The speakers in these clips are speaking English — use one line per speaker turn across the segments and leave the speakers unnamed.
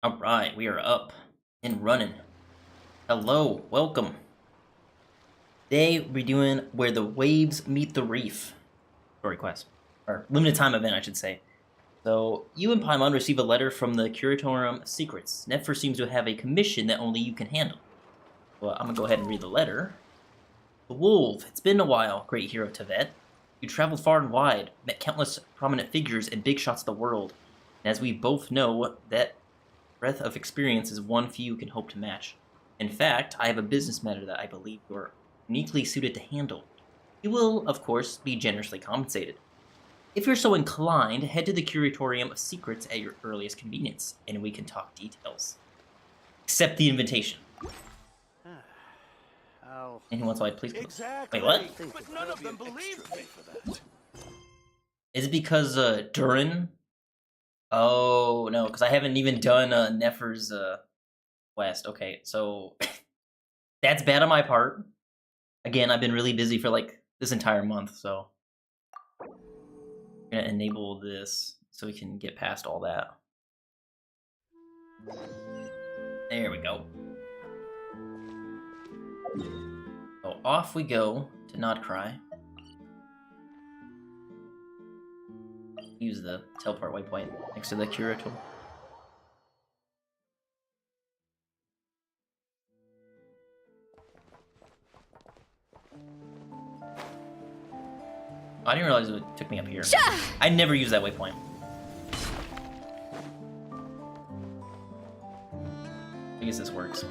Alright, we are up and running. Hello, welcome. Today we're doing Where the Waves Meet the Reef. Story quest. Or limited time event, I should say. So, you and Paimon receive a letter from the Curatorium of Secrets. Nefer seems to have a commission that only you can handle. Well, I'm gonna go ahead and read the letter. The Wolf, it's been a while, great hero Tevet. You traveled far and wide, met countless prominent figures and big shots of the world. And as we both know, that breadth of experience is one few can hope to match. In fact, I have a business matter that I believe you're uniquely suited to handle. You will, of course, be generously compensated. If you're so inclined, head to the Curatorium of Secrets at your earliest convenience, and we can talk details. Accept the invitation. Anyone so I please...
Exactly.
Wait, what?
But none of them believed me for that.
Is it because, Durin? Oh, no, because I haven't even done, Nefer's, quest. Okay, so... that's bad on my part. Again, I've been really busy for, like, this entire month, so... I'm gonna enable this so we can get past all that. There we go. So off we go to Nod-Krai. Use the teleport waypoint next to the curator. I didn't realize it took me up here. I never use that waypoint. I guess this works.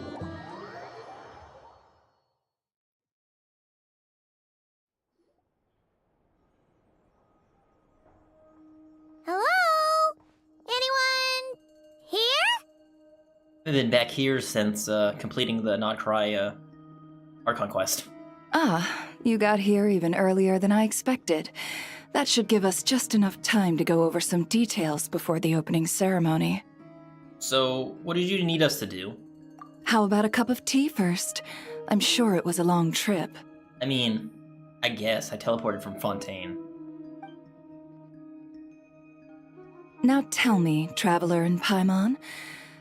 Hello? Anyone here?
I've been back here since completing the Nod-Krai Archon quest.
Ah, you got here even earlier than I expected. That should give us just enough time to go over some details before the opening ceremony.
So, what did you need us to do?
How about a cup of tea first? I'm sure it was a long trip.
I mean, I guess I teleported from Fontaine.
Now tell me, Traveler and Paimon,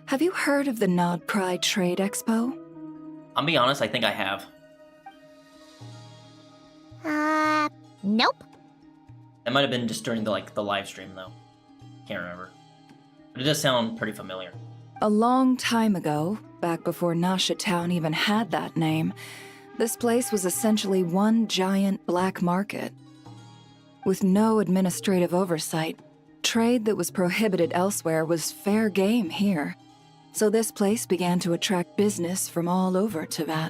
have you heard of the Nod-Krai Trade Expo?
I'll be honest, I think I have.
Nope.
That might have been just during the live stream though. Can't remember. But it does sound pretty familiar.
A long time ago, back before Nasha Town even had that name, this place was essentially one giant black market. With no administrative oversight, trade that was prohibited elsewhere was fair game here. So this place began to attract business from all over Tevat.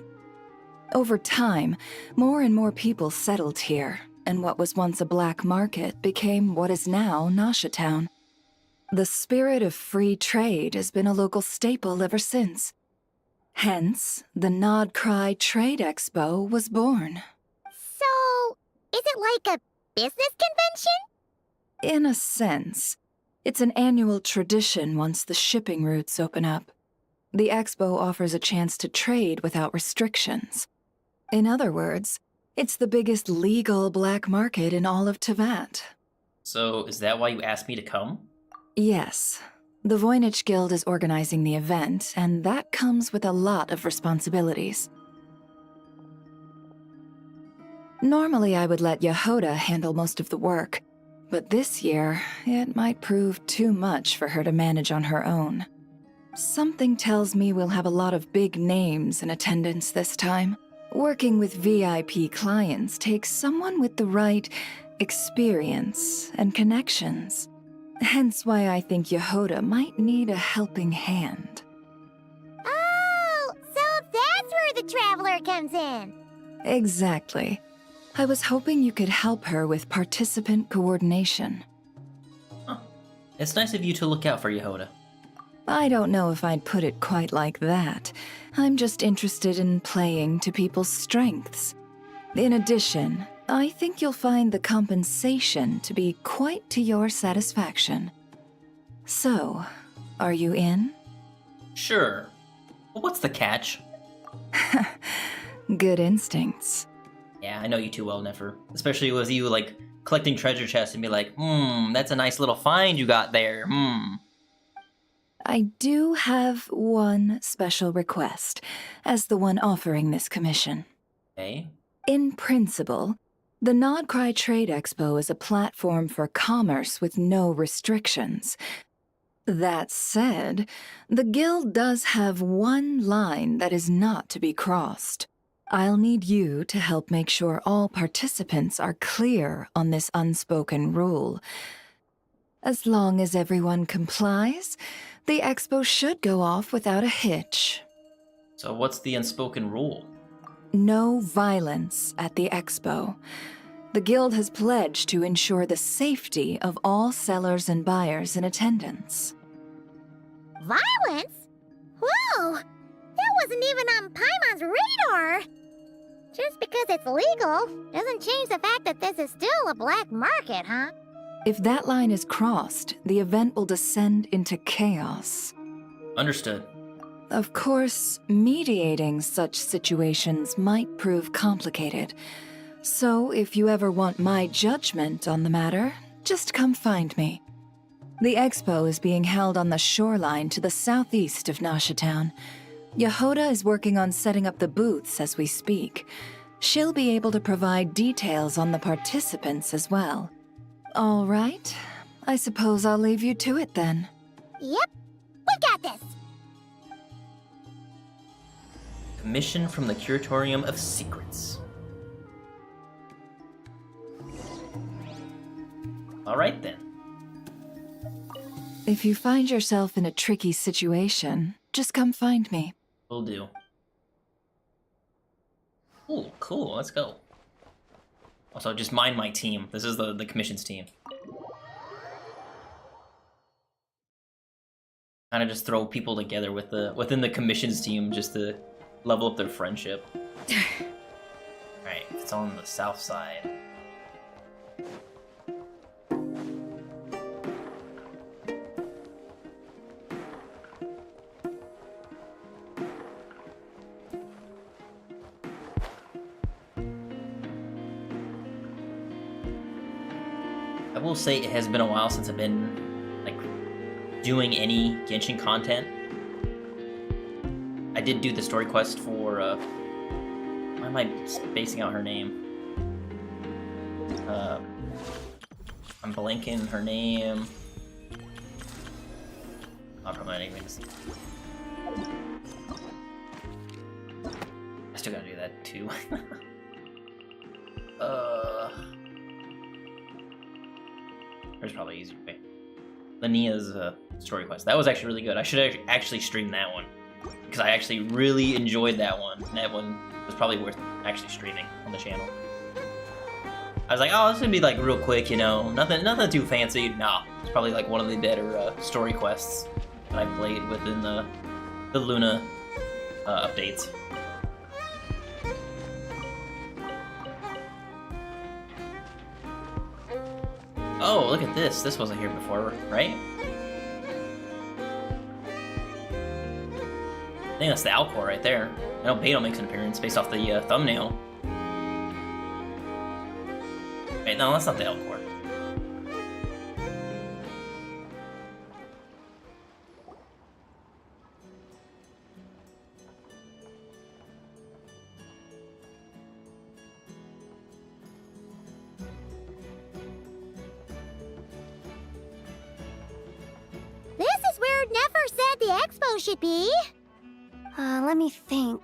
Over time, more and more people settled here, and what was once a black market became what is now Nasha Town. The spirit of free trade has been a local staple ever since. Hence, the Nod-Krai Trade Expo was born.
So, is it like a business convention?
In a sense, it's an annual tradition once the shipping routes open up. The expo offers a chance to trade without restrictions. In other words, it's the biggest legal black market in all of Tevat.
So, is that why you asked me to come?
Yes. The Voynich Guild is organizing the event, and that comes with a lot of responsibilities. Normally, I would let Yehoda handle most of the work, but this year, it might prove too much for her to manage on her own. Something tells me we'll have a lot of big names in attendance this time. Working with VIP clients takes someone with the right experience and connections. Hence why I think Yehoda might need a helping hand.
Oh, so that's where the Traveler comes in.
Exactly. I was hoping you could help her with participant coordination.
Huh. It's nice of you to look out for Yehoda.
I don't know if I'd put it quite like that. I'm just interested in playing to people's strengths. In addition, I think you'll find the compensation to be quite to your satisfaction. So, are you in?
Sure. But what's the catch?
Good instincts.
Yeah, I know you too well, Nefer. Especially with you, like, collecting treasure chests and be like, that's a nice little find you got there,
I do have one special request, as the one offering this commission.
Okay.
In principle, the Nod-Krai Trade Expo is a platform for commerce with no restrictions. That said, the Guild does have one line that is not to be crossed. I'll need you to help make sure all participants are clear on this unspoken rule. As long as everyone complies, the expo should go off without a hitch.
So what's the unspoken rule?
No violence at the expo. The Guild has pledged to ensure the safety of all sellers and buyers in attendance.
Violence? Whoa! That wasn't even on Paimon's radar! Just because it's legal doesn't change the fact that this is still a black market, huh?
If that line is crossed, the event will descend into chaos.
Understood.
Of course, mediating such situations might prove complicated. So if you ever want my judgment on the matter, just come find me. The expo is being held on the shoreline to the southeast of Nasha Town. Yehoda is working on setting up the booths as we speak. She'll be able to provide details on the participants as well. All right. I suppose I'll leave you to it then.
Yep, we got this!
Commission from the Curatorium of Secrets. Alright then.
If you find yourself in a tricky situation, just come find me.
Will do. Ooh, cool, let's go. Also, just mind my team. This is the commission's team. Kind of just throw people together within the commission's team just to level up their friendship. Alright, it's on the south side. I will say it has been a while since I've been, like, doing any Genshin content. I did do the story quest for, why am I spacing out her name? I'm blanking her name. I'm probably not even see. I still gotta do that too. There's probably an easier way. Lania's story quest. That was actually really good. I should actually stream that one. Because I actually really enjoyed that one. That one was probably worth actually streaming on the channel. I was like, oh, this is gonna be like real quick, you know, nothing too fancy. Nah, it's probably like one of the better story quests that I played within the Luna updates. Oh, look at this. This wasn't here before, right? I think that's the Alcor right there. I know Beto makes an appearance based off the thumbnail. Wait, no, that's not the Alcor.
This is where Nefer said the expo should be.
Let me think.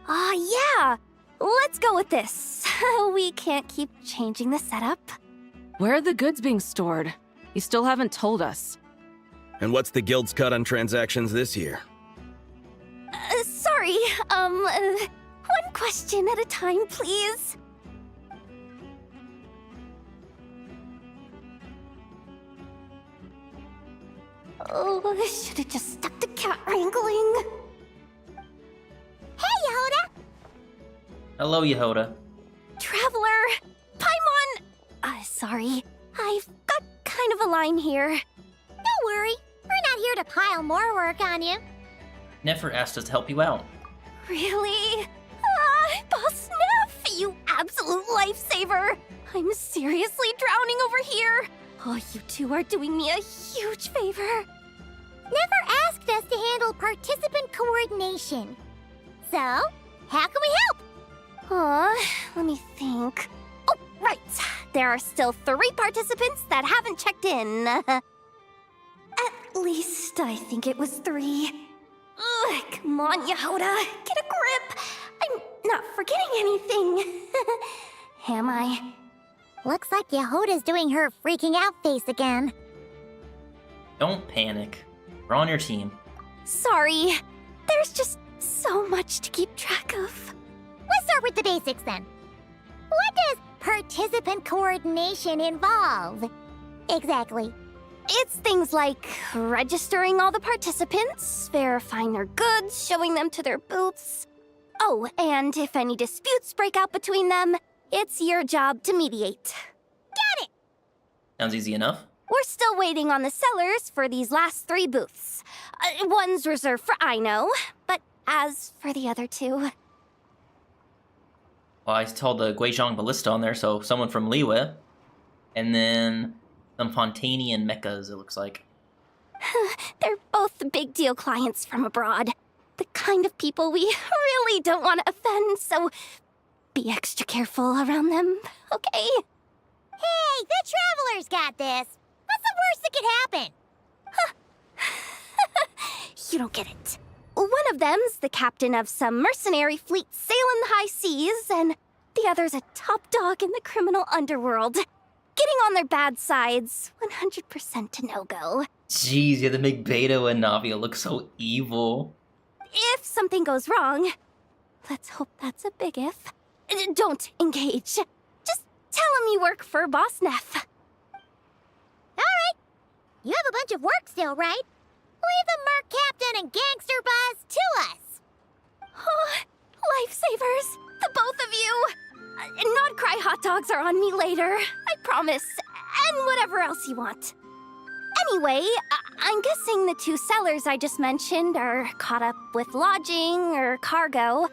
Yeah! Let's go with this. We can't keep changing the setup.
Where are the goods being stored? You still haven't told us.
And what's the guild's cut on transactions this year?
Sorry, one question at a time, please. Oh, I should have just stuck to cat wrangling.
Hey, Yehoda!
Hello, Yehoda.
Traveler! Paimon! Sorry. I've got kind of a line here.
Don't worry, we're not here to pile more work on you.
Nefer asked us to help you out.
Really? Boss Neff, you absolute lifesaver! I'm seriously drowning over here. Oh, you two are doing me a huge favor.
never asked us to handle participant coordination. So, how can we help?
Let me think. Oh, right. There are still 3 participants that haven't checked in. At least I think it was 3. Ugh, come on, Yehoda. Get a grip. I'm not forgetting anything. Am I?
Looks like Yehoda's doing her freaking out face again.
Don't panic. We're on your team.
Sorry. There's just so much to keep track of.
Let's start with the basics then. What does participant coordination involve? Exactly.
It's things like registering all the participants, verifying their goods, showing them to their booths. Oh, and if any disputes break out between them, it's your job to mediate.
Got it!
Sounds easy enough.
We're still waiting on the sellers for these last 3 booths. One's reserved for Aino, but as for the other 2...
Well, I told the Guizhong Ballista on there, so someone from Liyue. And then some Fontanian mechas, it looks like.
They're both big deal clients from abroad. The kind of people we really don't want to offend, so be extra careful around them, okay?
Hey, the Travelers got this. What's the worst that could happen?
You don't get it. One of them's the captain of some mercenary fleet sailing the high seas, and the other's a top dog in the criminal underworld. Getting on their bad sides, 100% a no-go.
Jeez, yeah, the make Beto and Navia look so evil.
If something goes wrong, let's hope that's a big if, don't engage. Just tell him you work for Boss Neff.
Alright. You have a bunch of work still, right? Leave the Merc Captain and Gangster Buzz to us.
Oh, lifesavers, the both of you. Nod-Krai hot dogs are on me later, I promise. And whatever else you want. Anyway, I'm guessing the 2 sellers I just mentioned are caught up with lodging or cargo.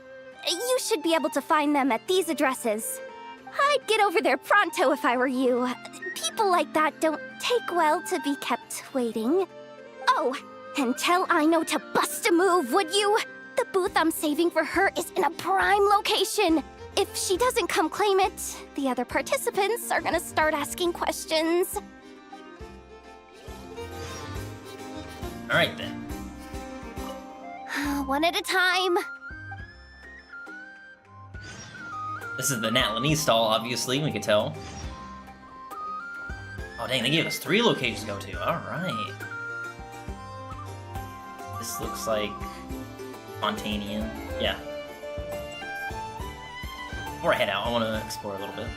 You should be able to find them at these addresses. I'd get over there pronto if I were you. People like that don't take well to be kept waiting. Oh, and tell Aino to bust a move, would you? The booth I'm saving for her is in a prime location. If she doesn't come claim it, the other participants are gonna start asking questions.
Alright then.
One at a time.
This is the Natlanese stall, obviously, we could tell. Oh dang, they gave us 3 locations to go to. Alright. This looks like Fontanian. Yeah. Before I head out, I want to explore a little bit.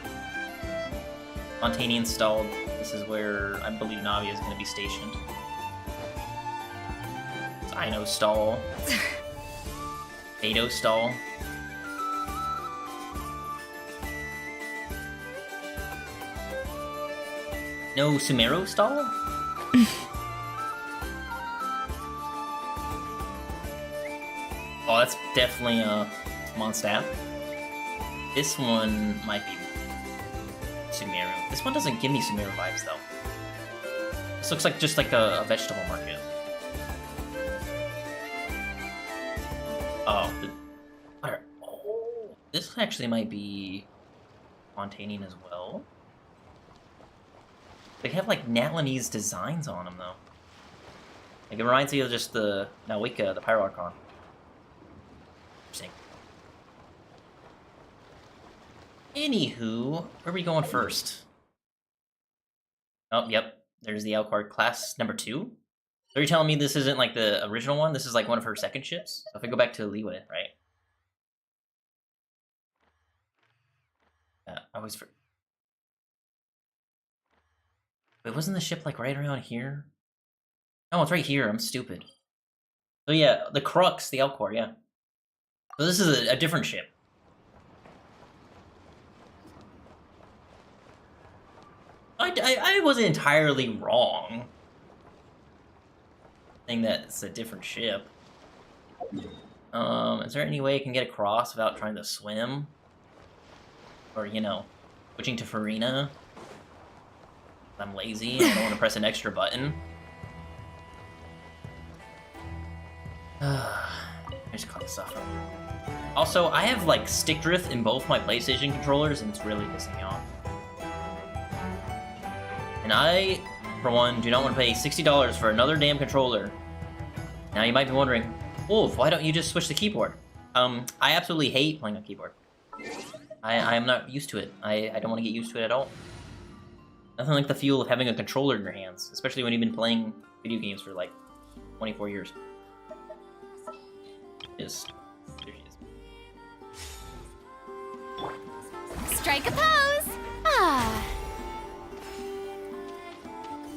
Fontanian stall. This is where I believe Navia is going to be stationed. It's Aino's stall. Beto stall. No Sumero stall? Oh, that's definitely Mondstadt. This one might be Sumeru. This one doesn't give me Sumeru vibes, though. This looks like just like a vegetable market. Oh, this actually might be Montanian as well. They have like Natlanese designs on them, though. Like it reminds me of just the Nawika, the Pyrarchon. Interesting. Anywho, where are we going first? Oh, yep. There's the Alcard class number 2. So you're telling me this isn't like the original one? This is like one of her second ships? So if I go back to Liyue, right? I always forget. Wait, wasn't the ship like right around here? Oh, it's right here. I'm stupid. So yeah, the Crux, the Alcor, yeah. So this is a different ship. I wasn't entirely wrong. Saying that it's a different ship. Is there any way I can get across without trying to swim? Or, you know, switching to Farina? I'm lazy and I don't want to press an extra button. I just caught stuff. Also, I have like stick drift in both my PlayStation controllers, and it's really pissing me off. And I, for one, do not want to pay $60 for another damn controller. Now you might be wondering, Wolf, why don't you just switch the keyboard? I absolutely hate playing on keyboard. I am not used to it. I don't want to get used to it at all. Nothing like the feel of having a controller in your hands, especially when you've been playing video games for like 24 years. There she is.
Strike a pose! Ah.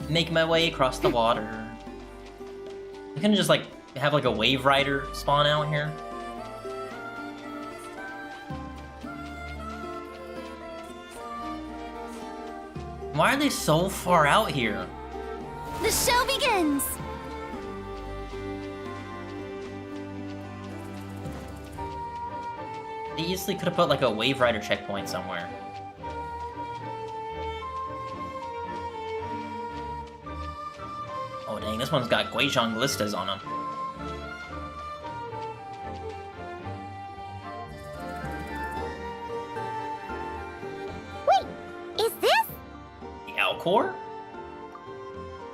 Make my way across the water. You can just like have like a wave rider spawn out here. Why are they so far out here?
The show begins!
They easily could have put like a wave rider checkpoint somewhere. Oh dang, this one's got Guizhong Ballistas on them.
Wait, is this?
The Alcor?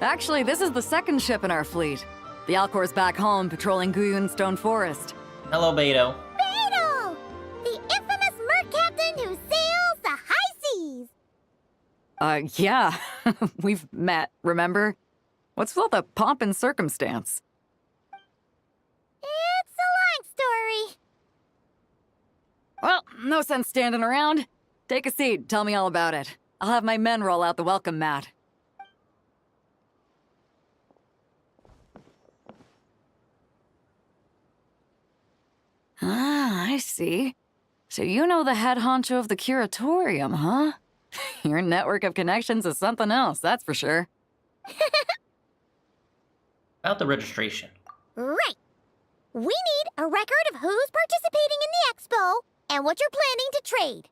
Actually, this is the second ship in our fleet. The Alcor's back home patrolling Guyun Stone Forest.
Hello, Beto.
Beetle! The infamous merc captain who sails the high seas!
Yeah. We've met, remember? What's with all the pomp and circumstance?
It's a long story.
Well, no sense standing around. Take a seat, tell me all about it. I'll have my men roll out the welcome mat. Ah, I see. So you know the head honcho of the curatorium, huh? Your network of connections is something else, that's for sure.
About the registration.
Right. We need a record of who's participating in the expo and what you're planning to trade.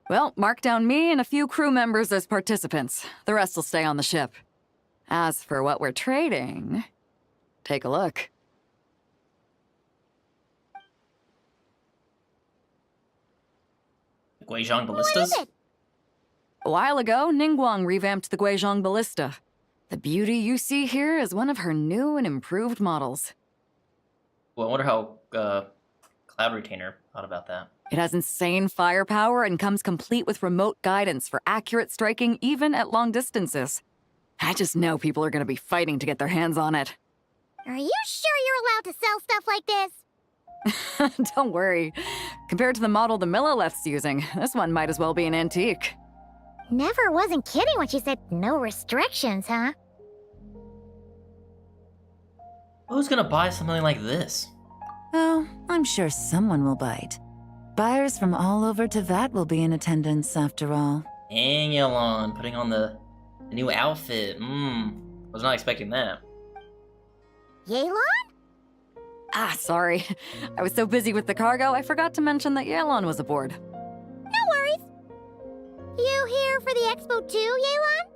Well, mark down me and a few crew members as participants. The rest will stay on the ship. As for what we're trading, take a look.
Guizhong
What
Ballistas?
is it?
A while ago, Ningguang revamped the Guizhong Ballista. The beauty you see here is one of her new and improved models.
Well, I wonder how Cloud Retainer thought about that.
It has insane firepower and comes complete with remote guidance for accurate striking even at long distances. I just know people are going to be fighting to get their hands on it.
Are you sure you're allowed to sell stuff like this?
Don't worry. Compared to the model the Millileth's using, this one might as well be an antique.
Never wasn't kidding when she said no restrictions, huh?
Who's gonna buy something like this?
Oh, I'm sure someone will bite. Buyers from all over Teyvat will be in attendance, after all.
Dang, Yelon, putting on the new outfit. Was not expecting that.
Yelan?
Ah, sorry. I was so busy with the cargo, I forgot to mention that Yalon was aboard.
No worries. You here for the expo too, Yelan?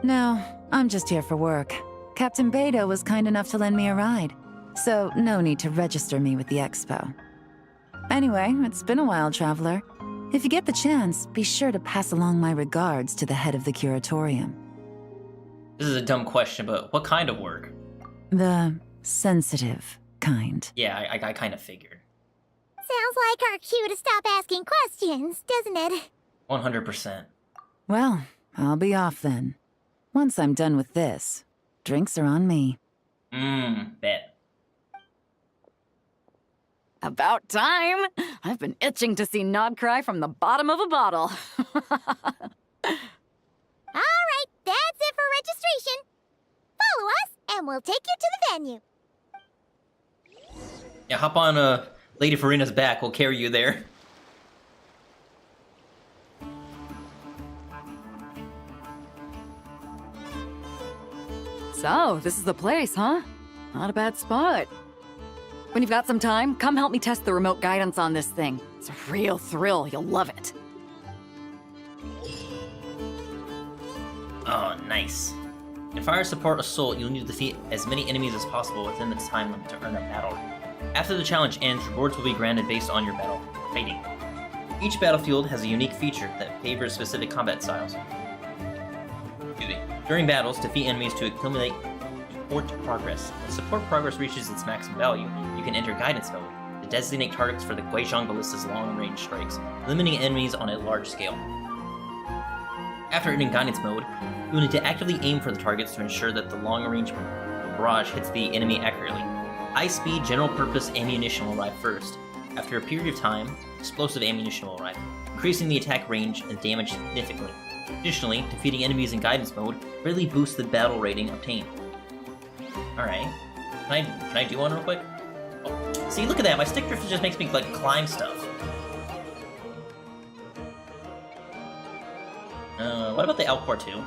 No, I'm just here for work. Captain Beto was kind enough to lend me a ride, so no need to register me with the expo. Anyway, it's been a while, Traveler. If you get the chance, be sure to pass along my regards to the head of the curatorium.
This is a dumb question, but what kind of work?
The sensitive kind.
Yeah, I kind of figured.
Sounds like our cue to stop asking questions, doesn't it?
100%.
Well, I'll be off then. Once I'm done with this, drinks are on me.
Bet.
About time! I've been itching to see Nod-Krai from the bottom of a bottle.
All right, that's it for registration. Follow us, and we'll take you to the venue.
Yeah, hop on Lady Farina's back. We'll carry you there.
So, this is the place, huh? Not a bad spot. When you've got some time, come help me test the remote guidance on this thing. It's a real thrill, you'll love it.
Oh, nice. In Fire Support Assault, you'll need to defeat as many enemies as possible within the time limit to earn a battle. After the challenge ends, rewards will be granted based on your battle rating. Each battlefield has a unique feature that favors specific combat styles. Excuse me. During battles, defeat enemies to accumulate support progress. When support progress reaches its maximum value, you can enter Guidance Mode to designate targets for the Guizhong Ballista's long-range strikes, limiting enemies on a large scale. After entering Guidance Mode, you will need to actively aim for the targets to ensure that the long-range barrage hits the enemy accurately. High-speed, general-purpose ammunition will arrive first. After a period of time, explosive ammunition will arrive, increasing the attack range and damage significantly. Additionally, defeating enemies in Guidance Mode really boosts the battle rating obtained. Alright. Can I do one real quick? Oh, see, look at that! My stick drift just makes me, like, climb stuff. What about the Alcor 2?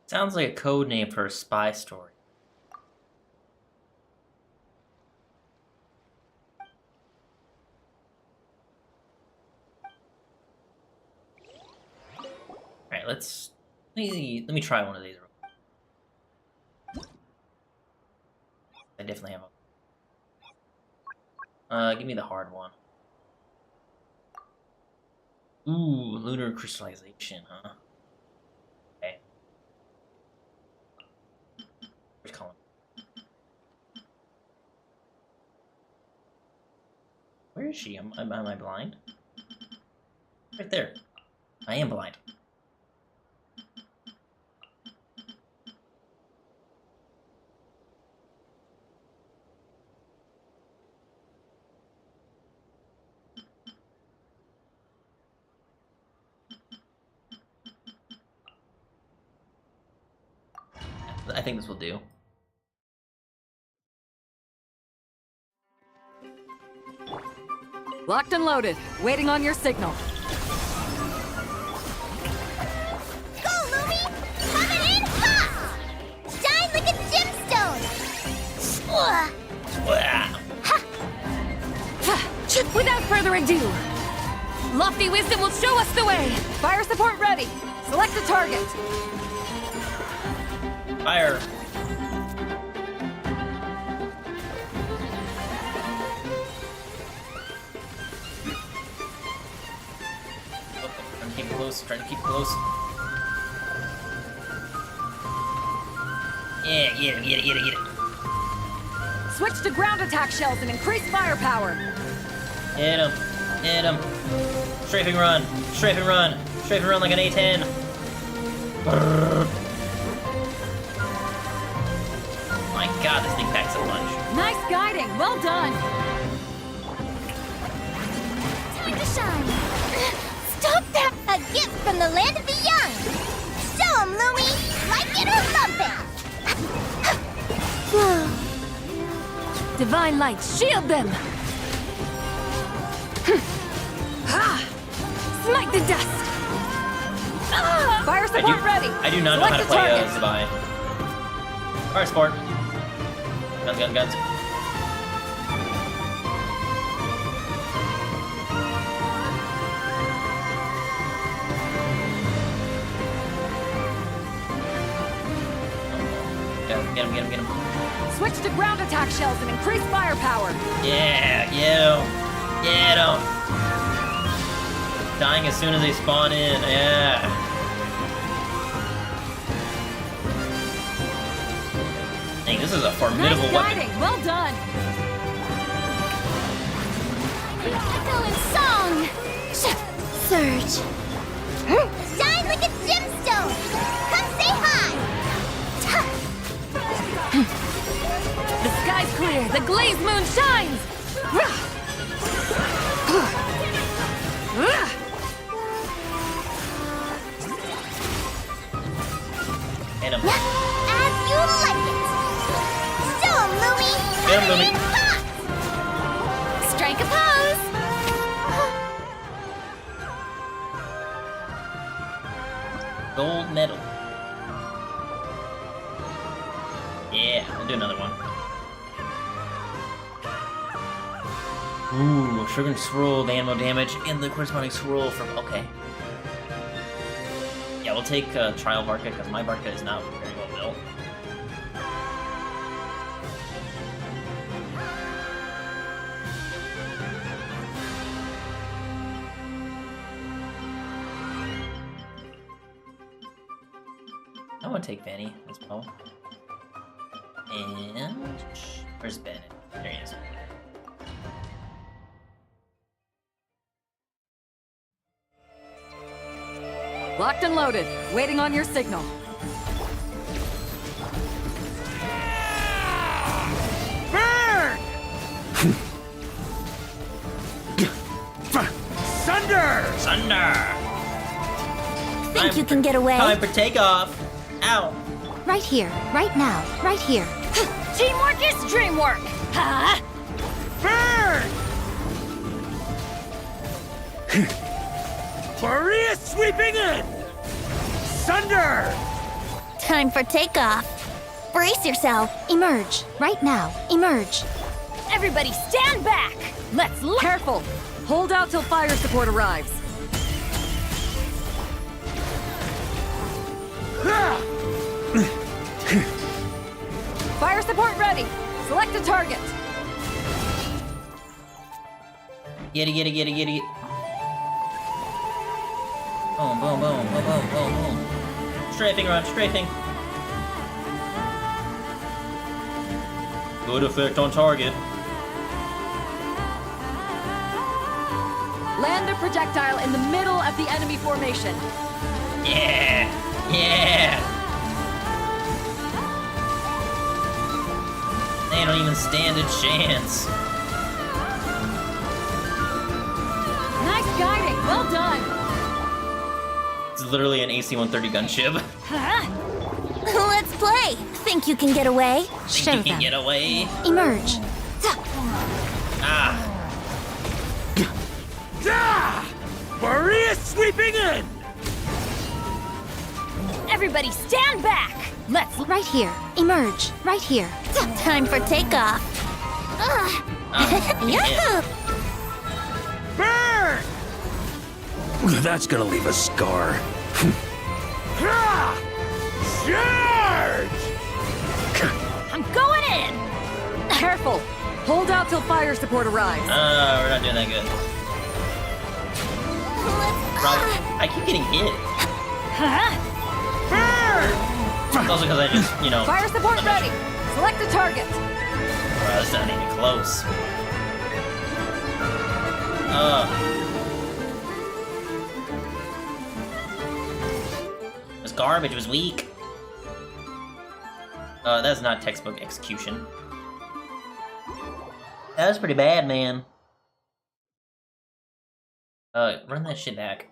Sounds like a code name for a spy story. Alright, let me try one of these real quick. I definitely have a give me the hard one. Ooh, lunar crystallization, huh? Okay. Where's Colin? Where is she? Am I blind? Right there. I am blind. I think this will do.
Locked and loaded, waiting on your signal.
Go, Lumi! Coming in hot! Shine like a gemstone!
Without further ado, Lofty Wisdom will show us the way. Fire support ready. Select a target.
Fire! Trying to keep close, trying to keep close. Yeah, get it, get it, get it, get it.
Switch to ground attack shells and increase firepower.
Hit him, hit him. Strafing run, strafing run, strafing run like an A10. Brrr. My god, this thing packs a punch.
Nice guiding, well done.
Time to shine! Stop that! A gift from the land of the young! Show 'em, Lumi! Like it or lump it!
Divine light, shield them. Smite the dust. Fire support ready.
I do not know how to play Zabai. Fire support. Guns, guns, guns. Get him, get him, get him, get him.
Switch to ground attack shells and increase firepower.
Yeah, get him. Get him. Dying as soon as they spawn in, yeah. Dang, this is a formidable
nice
weapon.
guiding, well done.
Echo and song! Surge! Shine like a gemstone! Come say hi!
The sky's clear. The glazed moon shines.
Hit him.
As you like it! Show 'em, Lumi!
Hit him, Lumi.
Hot!
Strike a pose!
Gold medal. Yeah, I'll do another one. Ooh, sugar and swirl, the animal damage, and the corresponding swirl from. Okay. Yeah, we'll take Trial Barca because my Barca is not very well built. I want to take Vanny as well. And where's Bennett? There he is.
Locked and loaded. Waiting on your signal.
Burn! Sunder!
Thunder!
Think you can get away?
Time for takeoff! Ow!
Right here, right now, right here. Teamwork is dreamwork! Huh?
Burn! Maria sweeping in! Sunder!
Time for takeoff. Brace yourself. Emerge. Right now. Emerge. Everybody stand back! Let's
Careful. Hold out till fire support arrives. Fire support ready. Select a target.
Get it. Boom, boom, boom, boom, boom, boom, boom. Strafing run, strafing. Good effect on target.
Land a projectile in the middle of the enemy formation.
Yeah! They don't even stand a chance.
Nice guiding. Well done.
It's literally an AC-130 gunship.
Let's play. Think you can get away?
Think you can get away?
Emerge.
Ah!
Maria sweeping in!
Everybody stand back! Let's... Right here. Emerge. Right here. Time for takeoff. Yahoo!
Burn!
That's gonna leave a scar.
Charge!
I'm going in!
Careful. Hold out till fire support arrives.
We're not doing that good. Rob, I keep getting hit.
Burn!
It's also because I just,
Fire support ready. Select a target.
Bro, that's not even close. It was garbage, it was weak. That's not textbook execution. That was pretty bad, man. Run that shit back.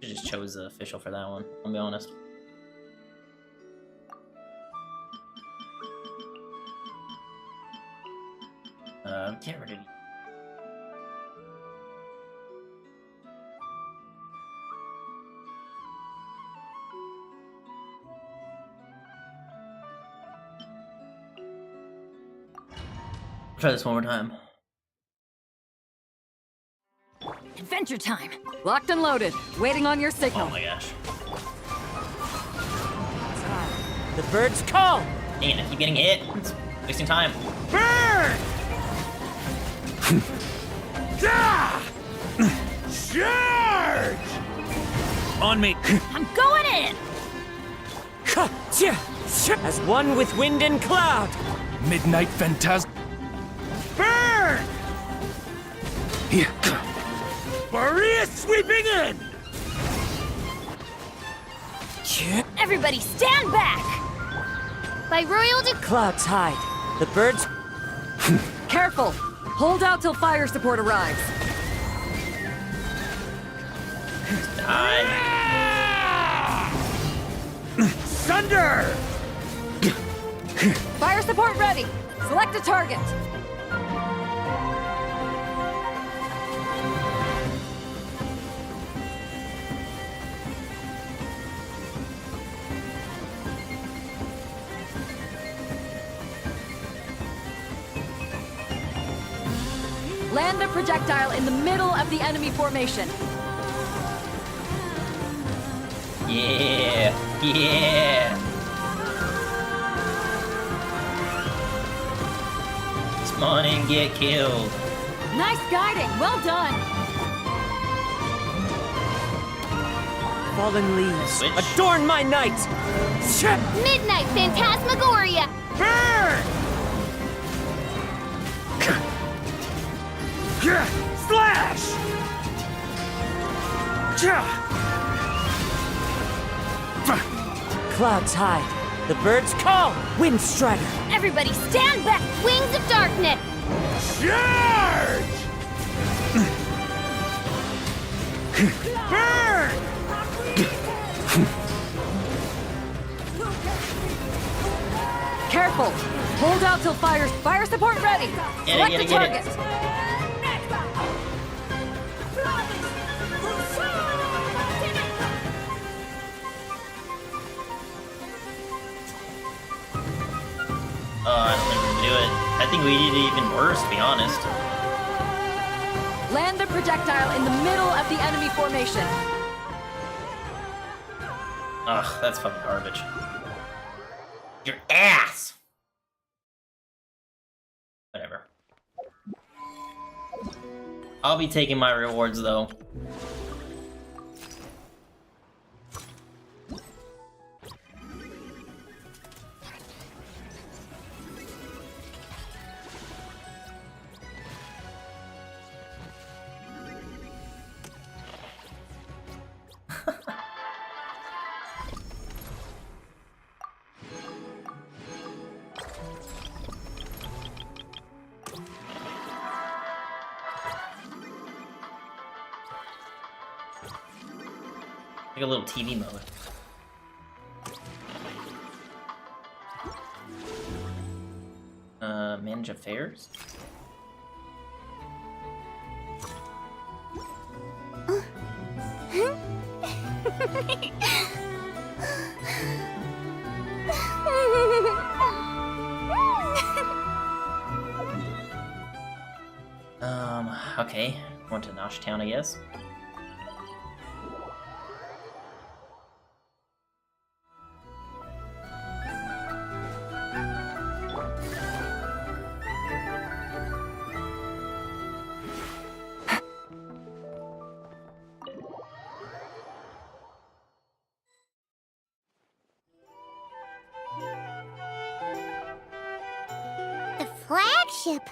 Should've just chose the official for that one, I'll be honest. Get rid of you. Try this one more time.
Adventure time.
Locked and loaded. Waiting on your signal.
Oh my gosh.
The birds call!
Dang it, I keep getting hit. It's wasting time.
Burn! Charge!
On me.
I'm going in!
As one with wind and cloud.
Midnight Phantasm.
Burn! Maria sweeping in!
Everybody stand back! By royal
Clouds hide. The birds.
Careful! Hold out till fire support arrives.
Die.
Thunder!
Fire support ready! Select a target! Land a projectile in the middle of the enemy formation.
Yeah. Yeah. Spawn and get killed.
Nice guiding, well done!
Fallen leaves.
Switch.
Adorn my night!
Midnight Phantasmagoria!
Burn! Slash!
Clouds hide. The birds call! Wind Strider!
Everybody stand back! Wings of Darkness!
Charge! Burn!
Careful! Hold out till fire support ready! Select a target!
I don't think we can do it. I think we did it even worse, to be honest.
Land a projectile in the middle of the enemy formation.
Ugh, that's fucking garbage. Your ass! Whatever. I'll be taking my rewards, though. Like a little TV mode. Manage affairs? Okay. Going to Nosh Town, I guess.
The flagship.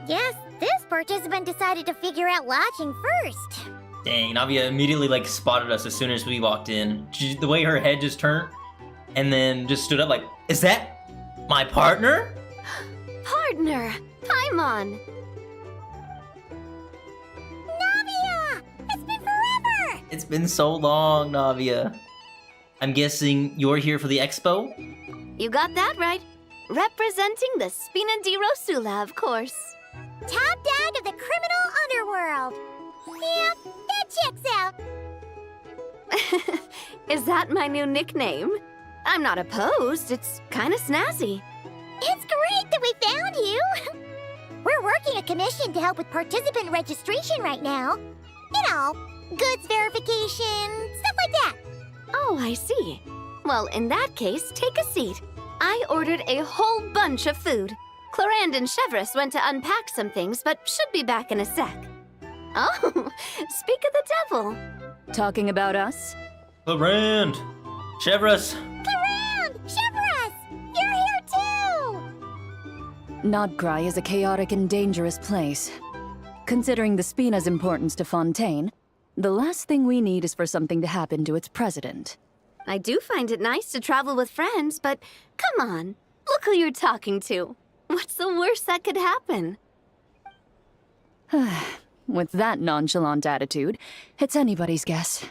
Guess this participant decided to figure out lodging first.
Dang, Navia immediately like spotted us as soon as we walked in. The way her head just turned, and then just stood up like, "Is that my partner?"
Partner! Paimon!
Navia! It's been forever!
It's been so long, Navia. I'm guessing you're here for the expo?
You got that right. Representing the Spina di Rosula, of course.
Top dog of the criminal underworld. Yeah, that checks out.
Is that my new nickname? I'm not opposed. It's kind of snazzy.
It's great that we found you. We're working a commission to help with participant registration right now. You know, goods verification, stuff like that.
Oh, I see. Well, in that case, take a seat. I ordered a whole bunch of food. Clorand and Chevreuse went to unpack some things, but should be back in a sec. Oh, speak of the devil.
Talking about us?
Clorand! Chevreuse!
Clorand! Chevreuse! You're here too!
Nod-Krai is a chaotic and dangerous place.
considering the Spina's importance to Fontaine, the last thing we need is for something to happen to its president.
I do find it nice to travel with friends, but come on. Look who you're talking to. What's the worst that could happen?
With that nonchalant attitude, it's anybody's guess.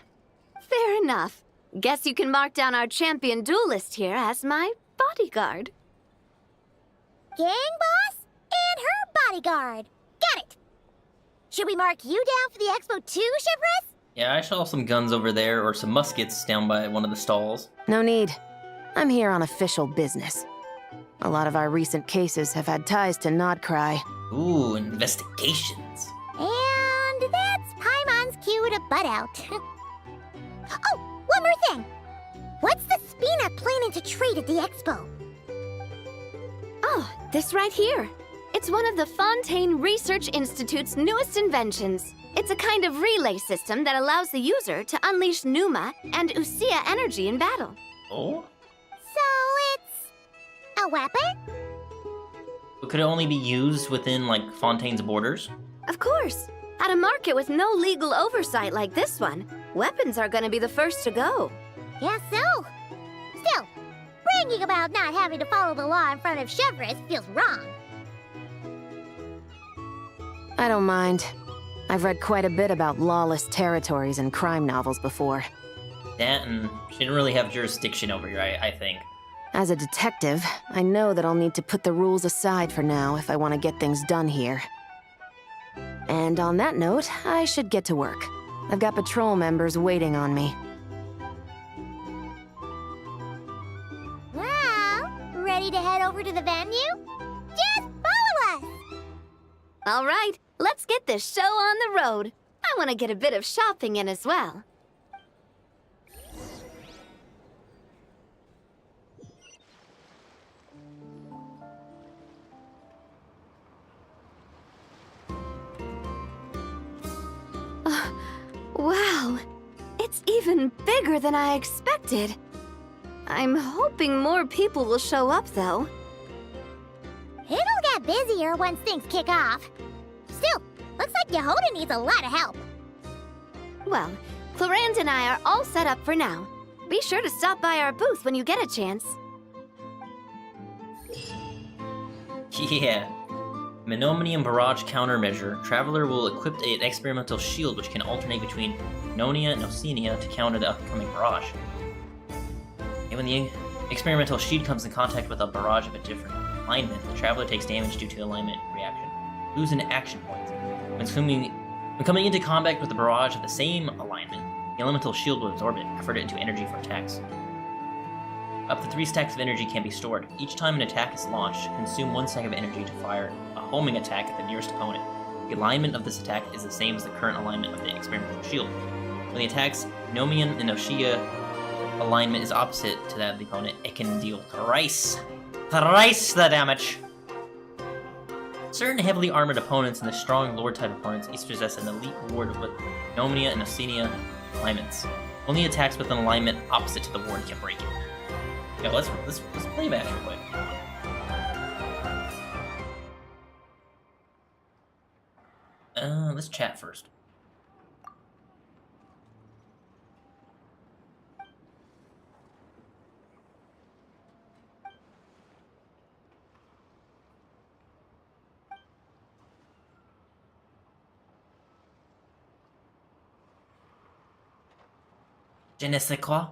Fair enough. Guess you can mark down our champion duelist here as my bodyguard.
Gang boss and her bodyguard. Got it. Should we mark you down for the expo too, Chivalrous?
Yeah, I saw some guns over there, or some muskets down by one of the stalls.
No need. I'm here on official business. A lot of our recent cases have had ties to Nod-Krai.
Ooh, investigations.
And that's Paimon's cue to butt out. Oh, one more thing. What's the Spina planning to trade at the expo?
Oh, this right here. It's one of the Fontaine Research Institute's newest inventions. It's a kind of relay system that allows the user to unleash Numa and Usia energy in battle.
Oh?
So it's a weapon?
But could it only be used within, like, Fontaine's borders?
Of course. At a market with no legal oversight like this one, weapons are gonna be the first to go.
Guess so. Still, bragging about not having to follow the law in front of Chivalrous feels wrong.
I don't mind. I've read quite a bit about lawless territories and crime novels before.
That, and she didn't really have jurisdiction over here, I think.
As a detective, I know that I'll need to put the rules aside for now if I want to get things done here. And on that note, I should get to work. I've got patrol members waiting on me.
Well, ready to head over to the venue? Just follow us!
All right, let's get this show on the road. I want to get a bit of shopping in as well. Wow, it's even bigger than I expected. I'm hoping more people will show up, though.
It'll get busier once things kick off. Still, looks like Yehoda needs a lot of help.
Well, Clarence and I are all set up for now. Be sure to stop by our booth when you get a chance.
Yeah. Monominium Barrage Countermeasure. Traveler will equip an experimental shield which can alternate between Nonia and Oceania to counter the upcoming barrage. And when the experimental shield comes in contact with a barrage of a different alignment, the traveler takes damage due to alignment reaction. Lose an action point. When coming into combat with the barrage of the same alignment, the elemental shield will absorb it, convert it into energy for attacks. Up to 3 stacks of energy can be stored. Each time an attack is launched, consume 1 stack of energy to fire a homing attack at the nearest opponent. The alignment of this attack is the same as the current alignment of the experimental shield. When the attack's Nomian and Oshia alignment is opposite to that of the opponent, it can deal thrice the damage. Certain heavily armored opponents and the strong lord type opponents each possess an elite ward with Nomia and Oceania alignments. Only attacks with an alignment opposite to the ward can break it. Yeah, let's play match real quick. Let's chat first. Je ne sais quoi.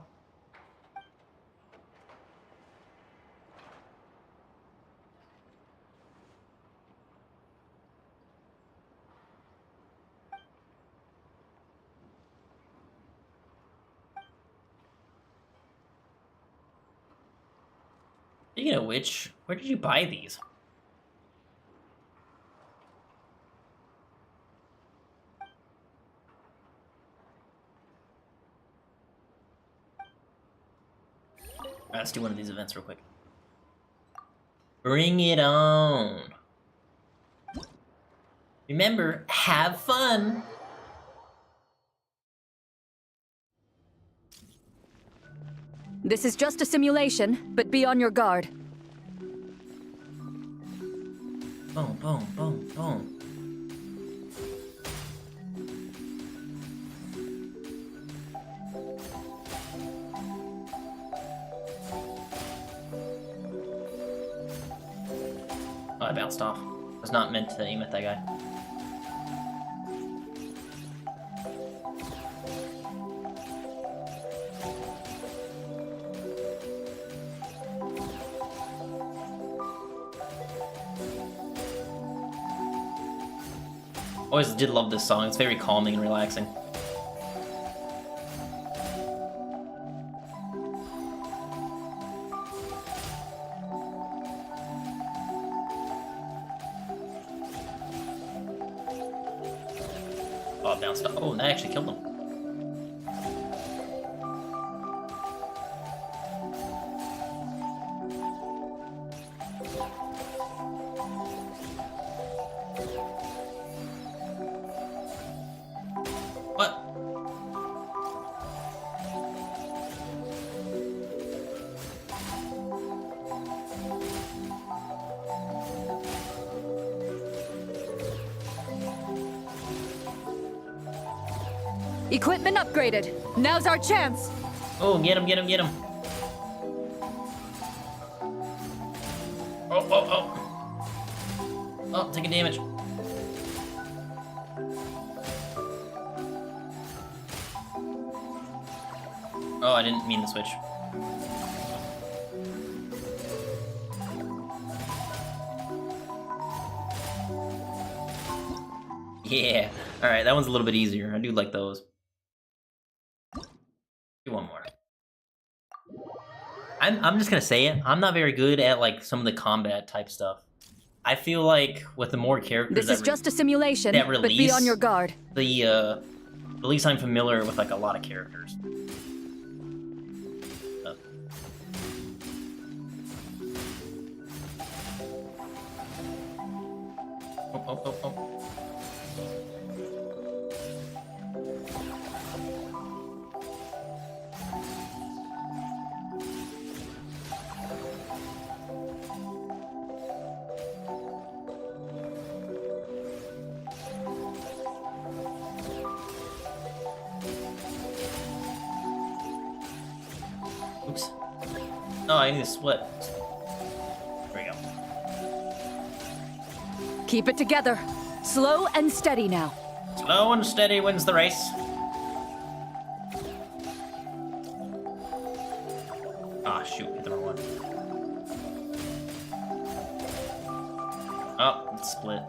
Speaking of which, where did you buy these? Let's do one of these events real quick. Bring it on! Remember, have fun!
This is just a simulation, but be on your guard.
Boom, boom, boom, boom. I bounced off. Was not meant to aim at that guy. Always did love this song. It's very calming and relaxing. Oh, it bounced off. Oh, and that actually killed him. What?
Equipment upgraded. Now's our chance.
Oh, get him, get him, get him. Oh, oh, oh. Oh, taking damage. Oh, I didn't mean to switch. Yeah. Alright, that one's a little bit easier. I do like those. Do one more. I'm just gonna say it. I'm not very good at like some of the combat type stuff. I feel like with the more characters
This is just a simulation, but be on your guard.
The least I'm familiar with like a lot of characters. Oh, oh, oh, oh. Oops. Oh, I need to split. There we go.
Keep it together. Slow and steady now.
Slow and steady wins the race. Ah, shoot, hit the wrong one. Oh, it's split.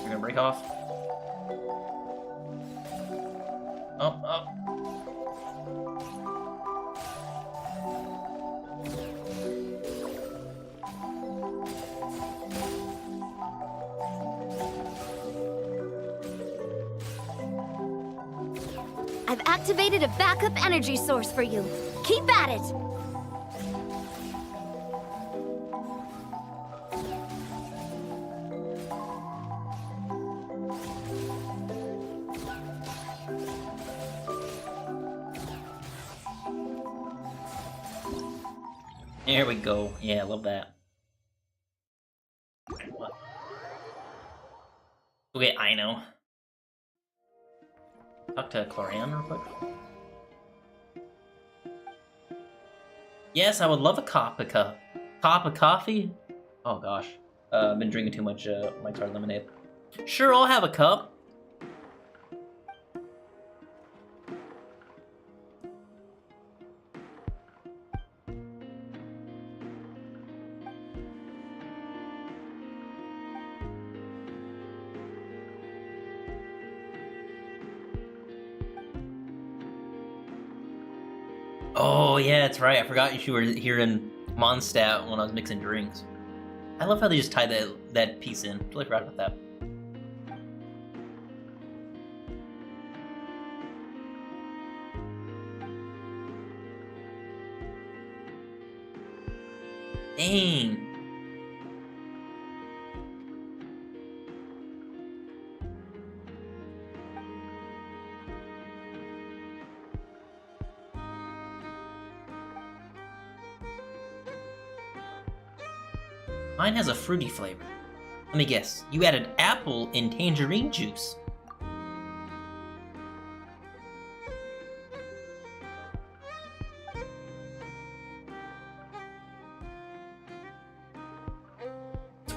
You're gonna break off. Oh, oh.
I've activated a backup energy source for you. Keep at it!
There we go. Yeah, I love that. What? Okay, I know. Talk to Clorian real quick. Yes, I would love a cup of coffee. Oh gosh, I've been drinking too much Mike's Hard Lemonade. Sure, I'll have a cup. Oh yeah, that's right. I forgot you were here in Mondstadt when I was mixing drinks. I love how they just tied that piece in. Totally forgot about that. Dang. Mine has a fruity flavor. Let me guess, you added apple and tangerine juice.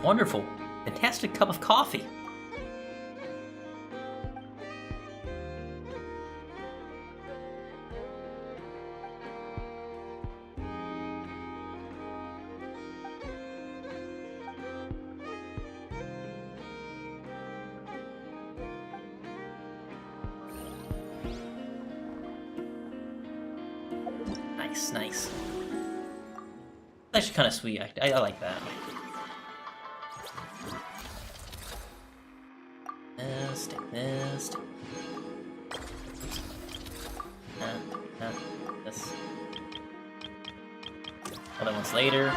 Wonderful. Fantastic cup of coffee. Nice, nice. That's actually kind of sweet. I like that. Take this. This. Other ones later.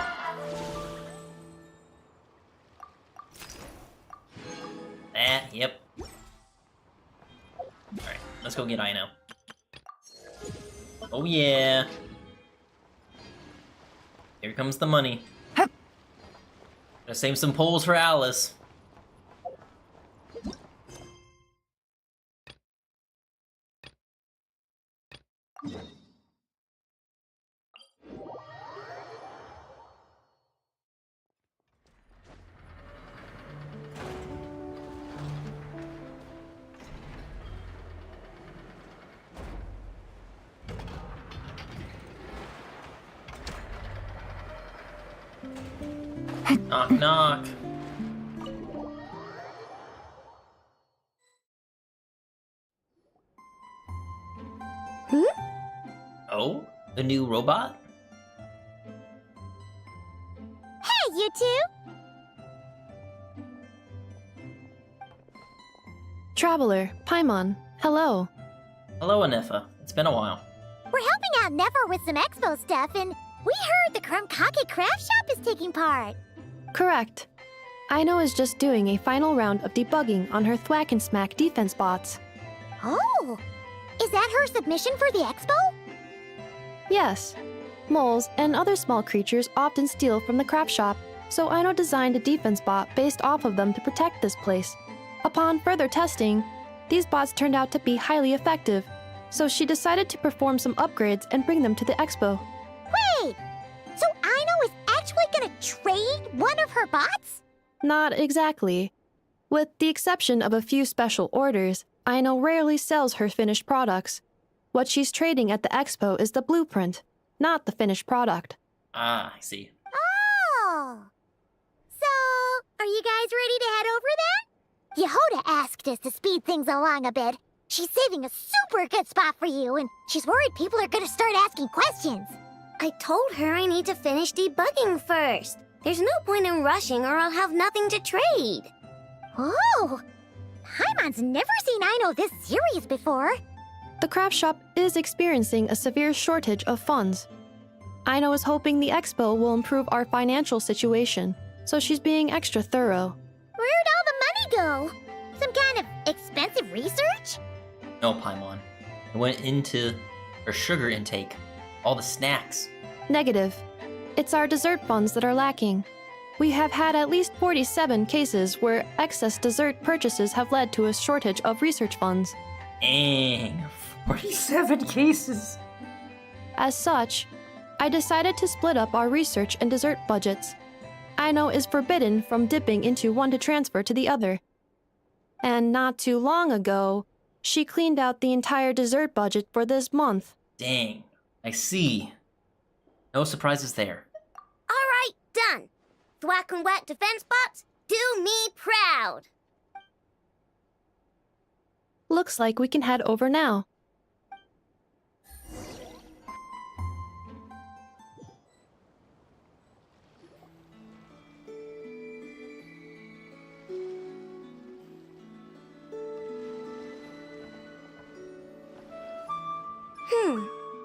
Yep. Alright, let's go get Ino. Oh yeah. Here comes the money. Gotta save some poles for Alice. Knock, knock. Oh? The new robot?
Hey, you two!
Traveler, Paimon, hello.
Hello, Anefa. It's been a while.
We're helping out Nefer with some expo stuff, and we heard the Krumkake craft shop is taking part.
Correct. Aino is just doing a final round of debugging on her Thwack and Smack defense bots.
Oh! Is that her submission for the expo?
Yes. Moles and other small creatures often steal from the craft shop, so Aino designed a defense bot based off of them to protect this place. Upon further testing, these bots turned out to be highly effective, so she decided to perform some upgrades and bring them to the expo.
Wait! So Aino is actually gonna trade one of her bots?
Not exactly. With the exception of a few special orders, Aino rarely sells her finished products. What she's trading at the expo is the blueprint, not the finished product.
Ah, I see.
Oh! So, are you guys ready to head over then? Yehoda asked us to speed things along a bit. She's saving a super good spot for you, and she's worried people are gonna start asking questions.
I told her I need to finish debugging first. There's no point in rushing or I'll have nothing to trade.
Oh! Paimon's never seen Aino this serious before.
The craft shop is experiencing a severe shortage of funds. Aino is hoping the expo will improve our financial situation, so she's being extra thorough.
Where'd all the money go? Some kind of expensive research?
No, Paimon. It went into her sugar intake. All the snacks.
Negative. It's our dessert funds that are lacking. We have had at least 47 cases where excess dessert purchases have led to a shortage of research funds.
Dang, 47 cases.
As such, I decided to split up our research and dessert budgets. Aino is forbidden from dipping into one to transfer to the other. And not too long ago, she cleaned out the entire dessert budget for this month.
Dang, I see. No surprises there.
All right, done. Thwack and Whack defense bots, do me proud.
Looks like we can head over now.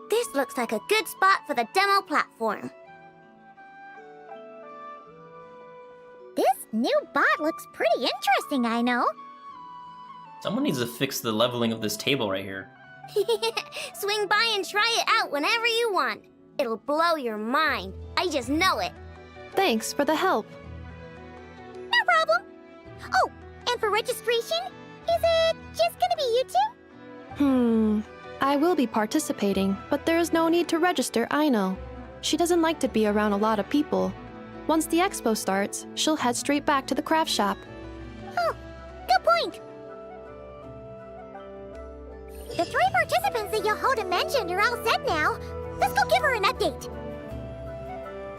This looks like a good spot for the demo platform.
This new bot looks pretty interesting, I know.
Someone needs to fix the leveling of this table right here.
Swing by and try it out whenever you want. It'll blow your mind. I just know it.
Thanks for the help.
No problem. Oh, and for registration, is it just gonna be you two?
I will be participating, but there is no need to register, I know. She doesn't like to be around a lot of people. Once the expo starts, she'll head straight back to the craft shop.
Oh, good point. The 3 participants that Yohoda mentioned are all set now. Let's go give her an update.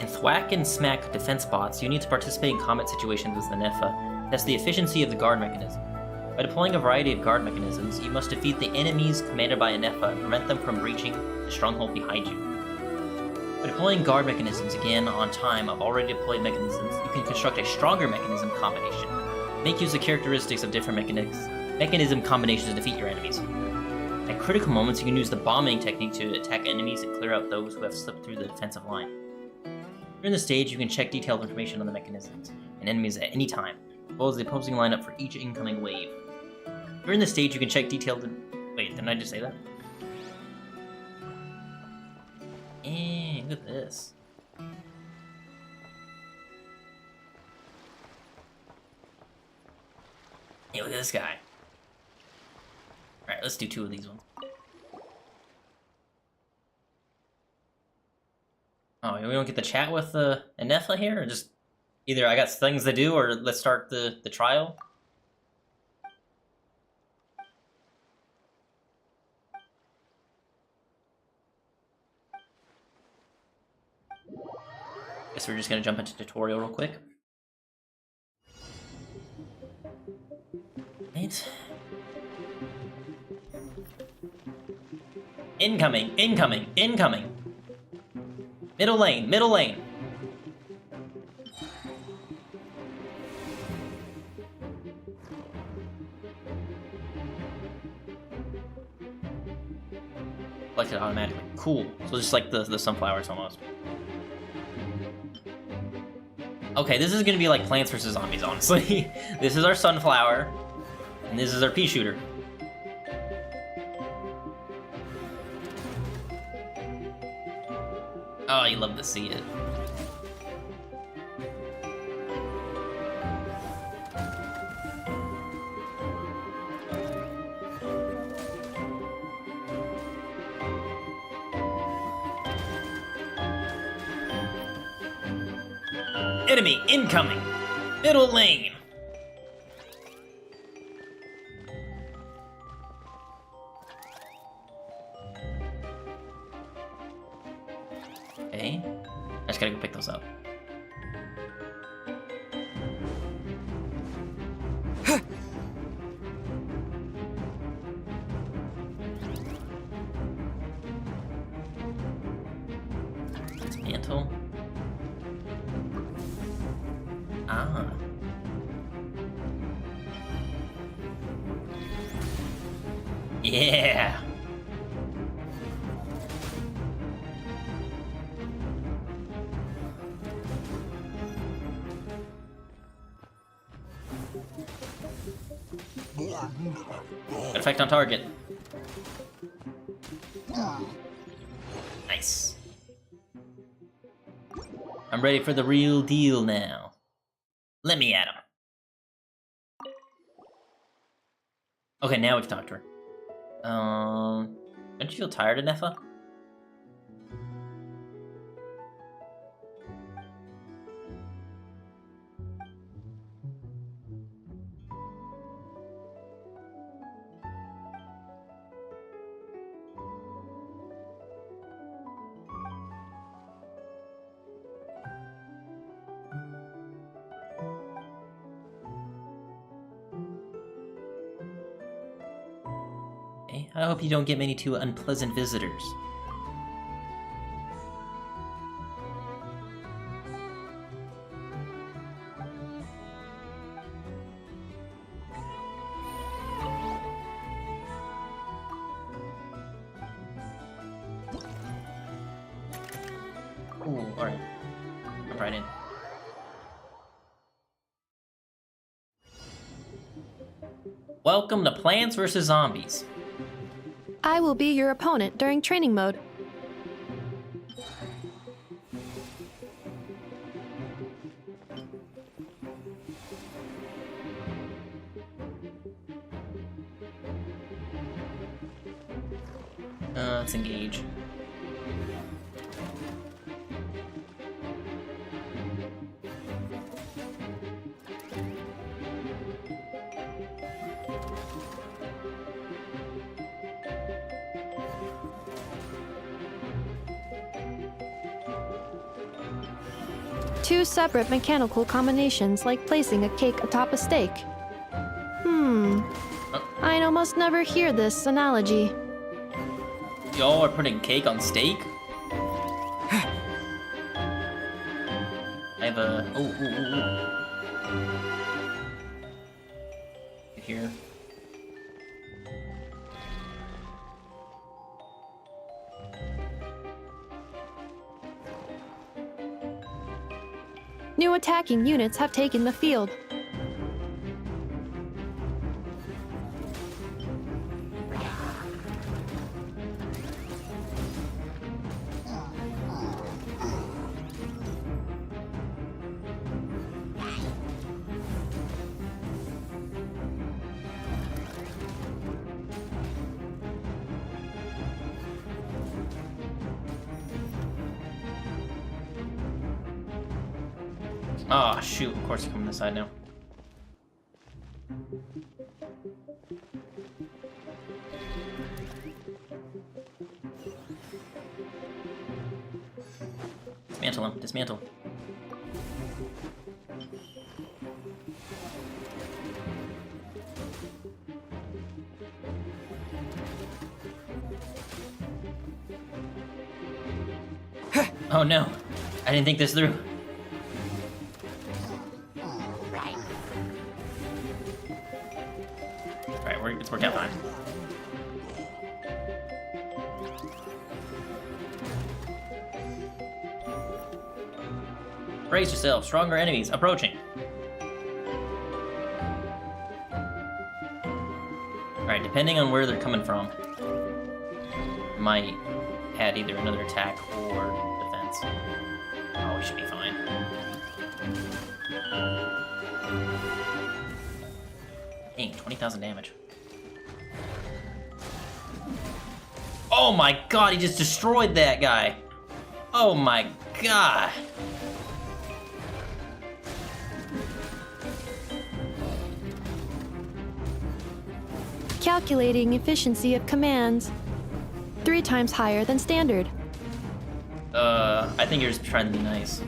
In Thwack and Smack defense bots, you need to participate in combat situations with the Nepha. Test the efficiency of the guard mechanism. By deploying a variety of guard mechanisms, you must defeat the enemies commanded by a Nepha and prevent them from breaching the stronghold behind you. By deploying guard mechanisms again on time of already deployed mechanisms, you can construct a stronger mechanism combination. Make use of characteristics of different mechanism combinations to defeat your enemies. At critical moments, you can use the bombing technique to attack enemies and clear out those who have slipped through the defensive line. During the stage, you can check detailed information on the mechanisms and enemies at any time, as well as the opposing lineup for each incoming wave. During the stage, you can check detailed... Wait, didn't I just say that? Look at this. Hey, look at this guy. Alright, let's do 2 of these ones. Oh, we don't get to chat with Anefla here? Or just either I got things to do or let's start the trial? Guess we're just gonna jump into tutorial real quick. Right. Incoming, incoming, incoming. Middle lane, middle lane. Selected automatically. Cool. So just like the sunflowers almost. Okay, this is gonna be like Plants vs. Zombies, honestly. This is our sunflower, and this is our pea shooter. Oh, you love to see it. Enemy incoming! Middle lane! Okay. I just gotta go pick those up. Dismantle. Ah. Yeah! Good effect on target. Nice. I'm ready for the real deal now. Let me at him. Okay, now we can talk to her. Don't you feel tired, Anefa? I hope you don't get many too unpleasant visitors. Ooh, alright. Jump right in. Welcome to Plants vs. Zombies.
I will be your opponent during training mode.
Let's engage.
two separate mechanical combinations like placing a cake atop a steak. I almost never hear this analogy.
Y'all are putting cake on steak? I have a... Here.
New attacking units have taken the field.
Oh, shoot. Of course, you're coming this side now. Dismantle him. Dismantle. Oh, no. I didn't think this through. It's worked out fine. Brace yourself. Stronger enemies approaching. Alright, depending on where they're coming from, might add either another attack or defense. Oh, we should be fine. Dang, 20,000 damage. Oh my god, he just destroyed that guy. Oh my god.
Calculating efficiency of commands. 3 times higher than standard.
I think you're just trying to be nice.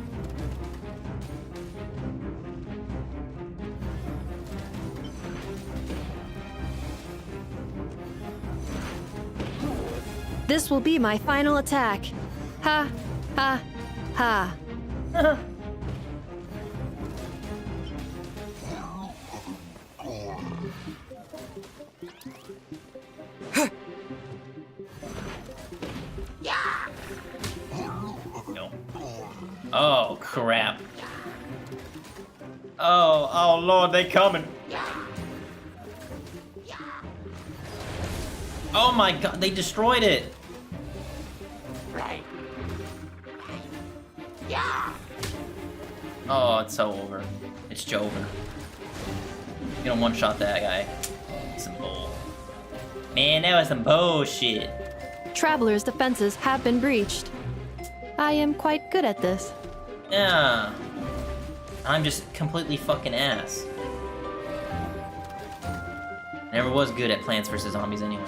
This will be my final attack. Ha, ha, ha.
No. Oh, crap. Oh, Lord, they coming. Oh my god, they destroyed it. Oh, it's so over. It's over. You don't one-shot that guy. Some bull. Man, that was some bullshit.
Traveler's defenses have been breached. I am quite good at this.
Yeah. I'm just completely fucking ass. Never was good at Plants vs. Zombies anyway.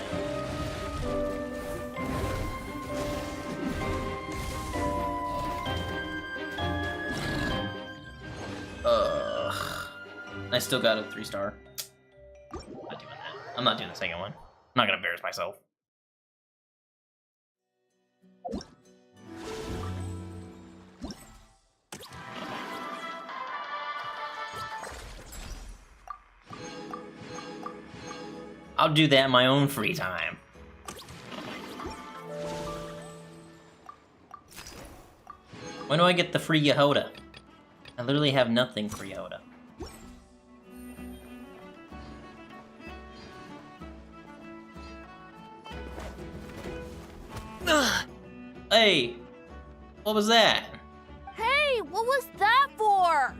I still got a 3-star. Not doing that. I'm not doing the second one. I'm not gonna embarrass myself. I'll do that in my own free time. When do I get the free Yehoda? I literally have nothing for Yehoda. Hey, what was that?
Hey, what was that for?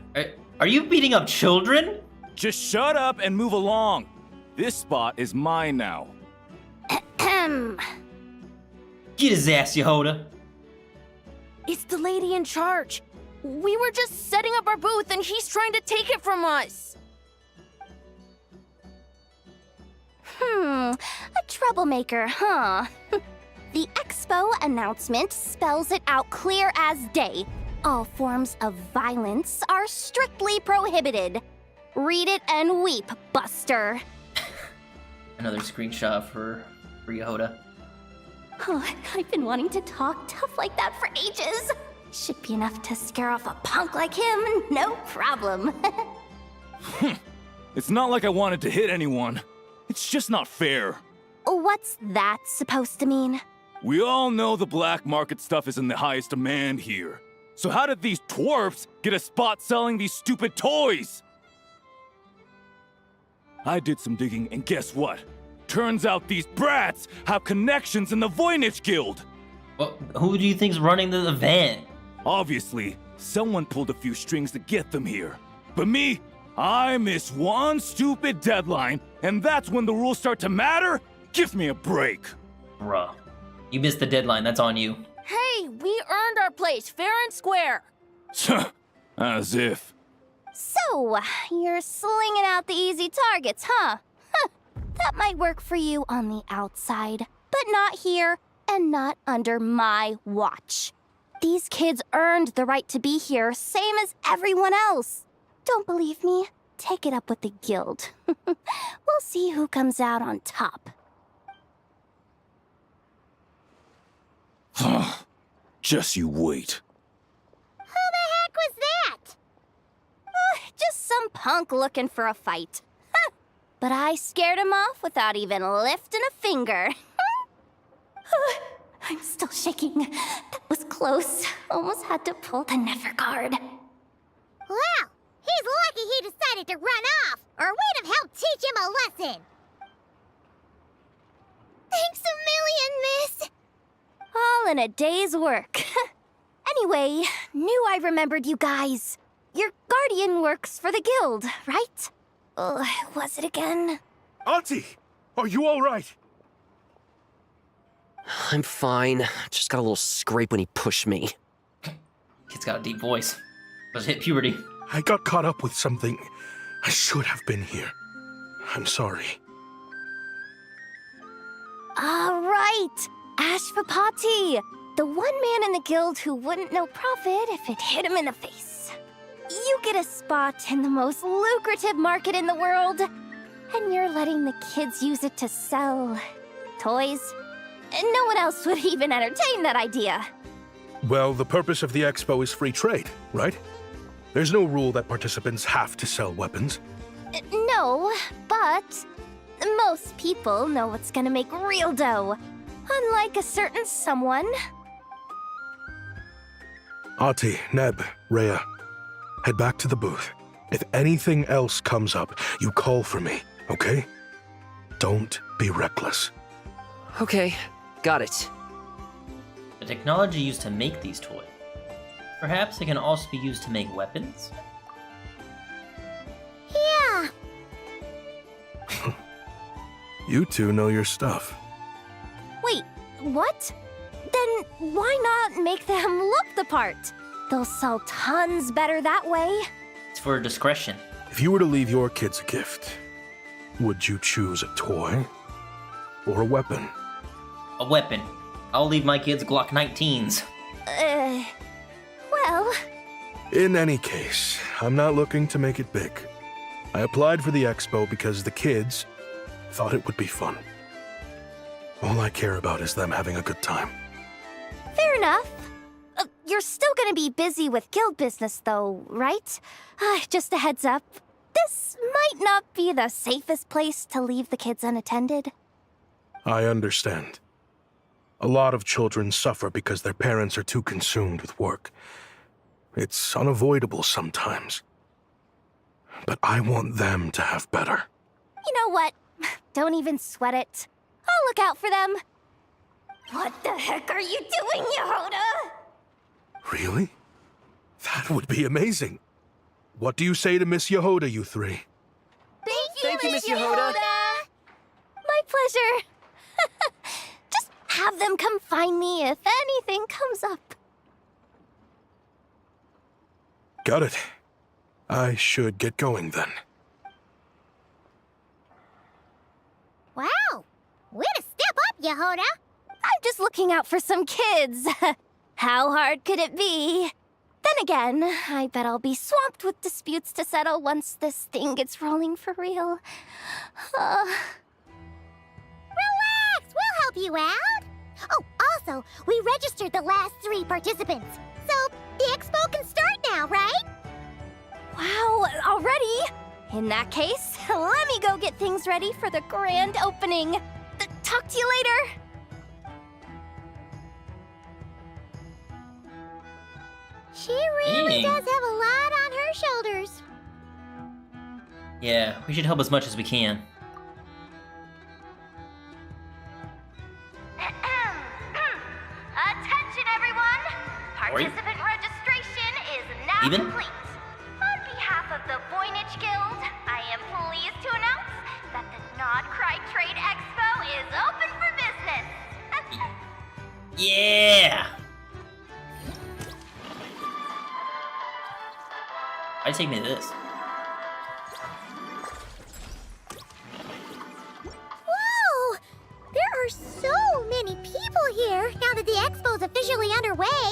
Are you beating up children?
Just shut up and move along. This spot is mine now.
Get his ass, Yehoda.
It's the lady in charge. We were just setting up our booth and he's trying to take it from us. A troublemaker, huh? The expo announcement spells it out clear as day. All forms of violence are strictly prohibited. Read it and weep, Buster.
Another screenshot for Yehoda.
Oh, I've been wanting to talk tough like that for ages. Should be enough to scare off a punk like him, no problem.
It's not like I wanted to hit anyone. It's just not fair.
What's that supposed to mean?
We all know the black market stuff is in the highest demand here. So how did these twerps get a spot selling these stupid toys? I did some digging, and guess what? Turns out these brats have connections in the Voynich Guild.
Well, who do you think's running the event?
Obviously, someone pulled a few strings to get them here. But me, I miss one stupid deadline, and that's when the rules start to matter? Give me a break.
Bruh. You missed the deadline, that's on you.
Hey, we earned our place fair and square.
As if.
So, you're slinging out the easy targets, huh? That might work for you on the outside, but not here and not under my watch. These kids earned the right to be here, same as everyone else. Don't believe me? Take it up with the guild. We'll see who comes out on top.
Just you wait.
Who the heck was that?
Just some punk looking for a fight. But I scared him off without even lifting a finger. I'm still shaking. That was close. Almost had to pull the Never guard.
Well, he's lucky he decided to run off, or we'd have helped teach him a lesson. Thanks a million, miss.
All in a day's work. Anyway, knew I remembered you guys. Your guardian works for the guild, right? Was it again?
Auntie, are you all right?
I'm fine. Just got a little scrape when he pushed me.
Kid's got a deep voice. Just hit puberty.
I got caught up with something. I should have been here. I'm sorry.
Right. Ashvapati. The one man in the guild who wouldn't know profit if it hit him in the face. You get a spot in the most lucrative market in the world, and you're letting the kids use it to sell toys. No one else would even entertain that idea.
Well, the purpose of the expo is free trade, right? There's no rule that participants have to sell weapons.
No, but most people know what's gonna make real dough. Unlike a certain someone.
Ati, Neb, Rhea, head back to the booth. If anything else comes up, you call for me, okay? Don't be reckless.
Okay, got it.
The technology used to make these toys. Perhaps it can also be used to make weapons?
Yeah.
You two know your stuff.
Wait, what? Then why not make them look the part? They'll sell tons better that way.
It's for discretion.
If you were to leave your kids a gift, would you choose a toy or a weapon?
A weapon. I'll leave my kids Glock 19s.
Well...
In any case, I'm not looking to make it big. I applied for the expo because the kids thought it would be fun. All I care about is them having a good time.
Fair enough. You're still gonna be busy with guild business though, right? Just a heads up. This might not be the safest place to leave the kids unattended.
I understand. A lot of children suffer because their parents are too consumed with work. It's unavoidable sometimes. But I want them to have better.
You know what? Don't even sweat it. I'll look out for them. What the heck are you doing, Yehoda?
Really? That would be amazing. What do you say to Miss Yehoda, you three?
Thank you, Miss Yehoda. My pleasure. Just have them come find me if anything comes up.
Got it. I should get going then.
Wow. Way to step up, Yehoda.
I'm just looking out for some kids. How hard could it be? Then again, I bet I'll be swamped with disputes to settle once this thing gets rolling for real.
Relax, we'll help you out. Oh, also, we registered the last 3 participants. So, the expo can start now, right?
Wow, already? In that case, let me go get things ready for the grand opening. Talk to you later.
She really does have a lot on her shoulders.
Yeah, we should help as much as we can.
Attention, everyone! Participant registration is now complete. On behalf of the Voynich Guild, I am pleased to announce that the Nod-Krai Trade Expo is open for business.
Yeah! Why'd you take me to this?
Whoa! There are so many people here now that the expo's officially underway.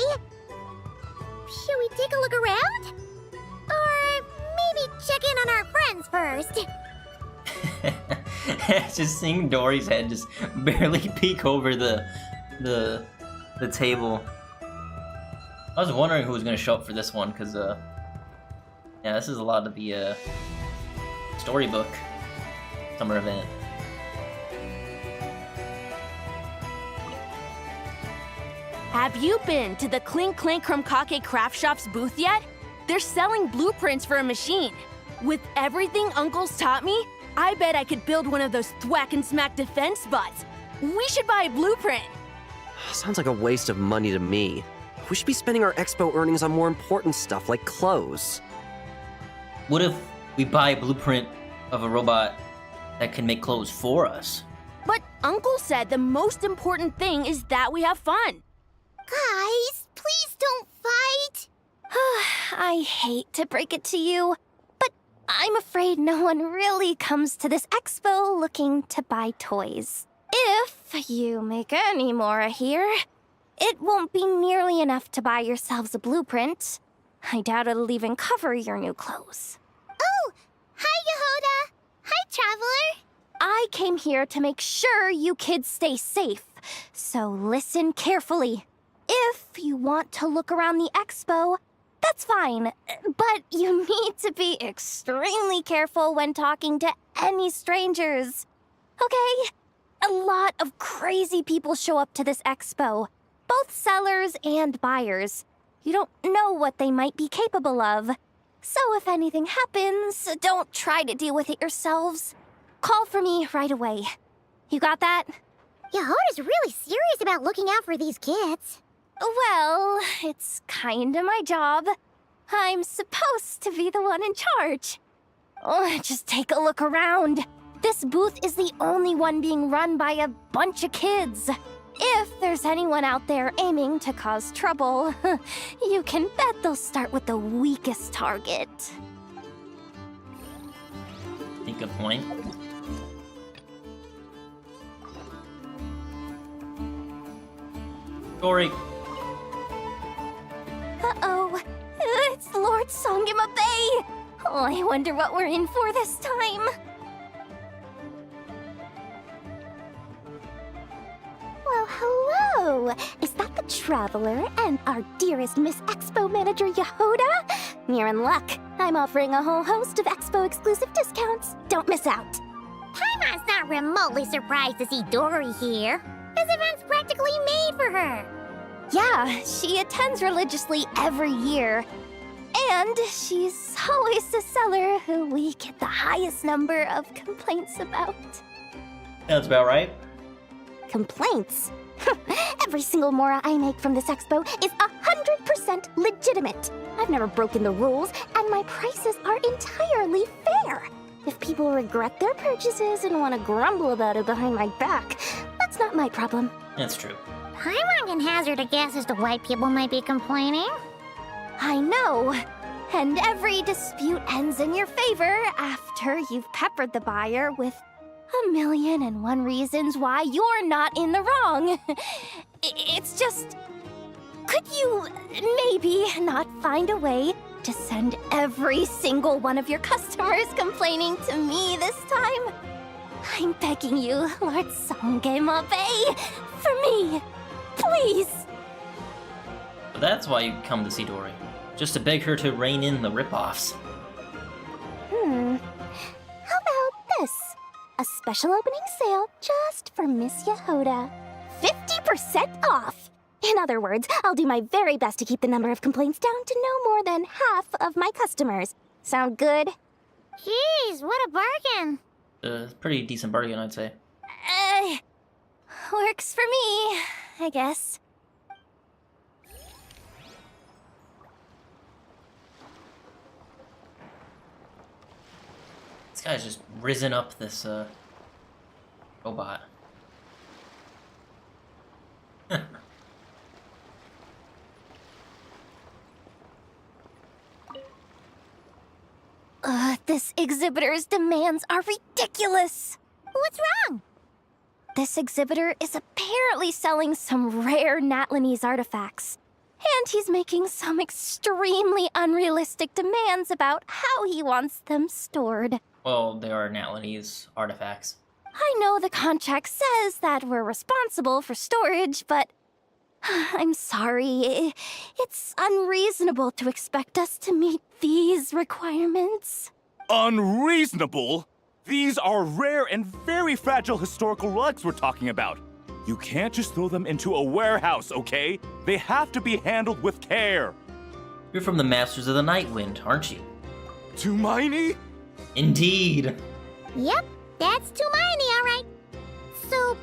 Should we take a look around? Or maybe check in on our friends first?
Just seeing Dory's head just barely peek over the table. I was wondering who was gonna show up for this one, cause yeah, this is a lot of the storybook summer event.
Have you been to the Clink Clank Krumkake Craft Shop's booth yet? They're selling blueprints for a machine. With everything Uncle's taught me, I bet I could build one of those thwack and smack defense bots. We should buy a blueprint.
Sounds like a waste of money to me. We should be spending our expo earnings on more important stuff like clothes.
What if we buy a blueprint of a robot that can make clothes for us?
But Uncle said the most important thing is that we have fun.
Guys, please don't fight.
I hate to break it to you, but I'm afraid no one really comes to this expo looking to buy toys. If you make any more here, it won't be nearly enough to buy yourselves a blueprint. I doubt it'll even cover your new clothes.
Oh, hi, Yehuda. Hi, Traveler.
I came here to make sure you kids stay safe, so listen carefully. If you want to look around the expo, that's fine, but you need to be extremely careful when talking to any strangers. Okay? A lot of crazy people show up to this expo, both sellers and buyers. You don't know what they might be capable of. So if anything happens, don't try to deal with it yourselves. Call for me right away. You got that?
Yehuda's really serious about looking out for these kids.
Well, it's kinda my job. I'm supposed to be the one in charge. Oh, just take a look around. This booth is the only one being run by a bunch of kids. If there's anyone out there aiming to cause trouble, you can bet they'll start with the weakest target.
Think a point. Dory.
Uh-oh. It's Lord Songima Bay. Oh, I wonder what we're in for this time. Well, hello. Is that the Traveler and our dearest Miss Expo Manager Yehuda? You're in luck. I'm offering a whole host of Expo-exclusive discounts. Don't miss out.
Paimon's not remotely surprised to see Dory here. This event's practically made for her.
Yeah, she attends religiously every year. And she's always the seller who we get the highest number of complaints about.
That's about right.
Complaints? Every single mora I make from this expo is 100% legitimate. I've never broken the rules, and my prices are entirely fair. If people regret their purchases and want to grumble about it behind my back, that's not my problem.
That's true.
Paimon can hazard a guess as to why people might be complaining.
I know. And every dispute ends in your favor after you've peppered the buyer with 1,000,001 reasons why you're not in the wrong. It's just... Could you maybe not find a way to send every single one of your customers complaining to me this time? I'm begging you, Lord Songemabe, for me, please.
But that's why you come to see Dory. Just to beg her to rein in the ripoffs.
How about this? A special opening sale just for Miss Yehoda. 50% off! In other words, I'll do my very best to keep the number of complaints down to no more than half of my customers. Sound good?
Jeez, what a bargain.
Pretty decent bargain, I'd say.
Works for me, I guess.
This guy's just risen up this, robot.
This exhibitor's demands are ridiculous.
What's wrong?
This exhibitor is apparently selling some rare Natlanese artifacts. And he's making some extremely unrealistic demands about how he wants them stored.
Well, they are Natlanese artifacts.
I know the contract says that we're responsible for storage, but I'm sorry. It's unreasonable to expect us to meet these requirements.
Unreasonable? These are rare and very fragile historical relics we're talking about. You can't just throw them into a warehouse, okay? They have to be handled with care.
You're from the Masters of the Night Wind, aren't you?
Tumaini?
Indeed.
Yep, that's Tumaini, all right. So,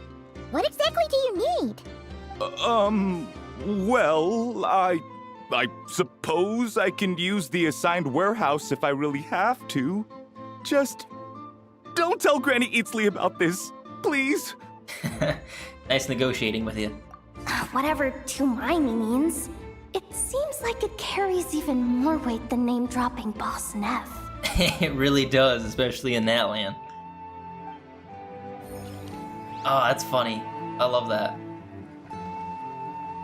what exactly do you need?
Well, I suppose I can use the assigned warehouse if I really have to. Just don't tell Granny Eatsley about this, please.
Nice negotiating with you.
Whatever Tumaini means, it seems like it carries even more weight than name-dropping Boss Neff.
It really does, especially in that land. Oh, that's funny. I love that.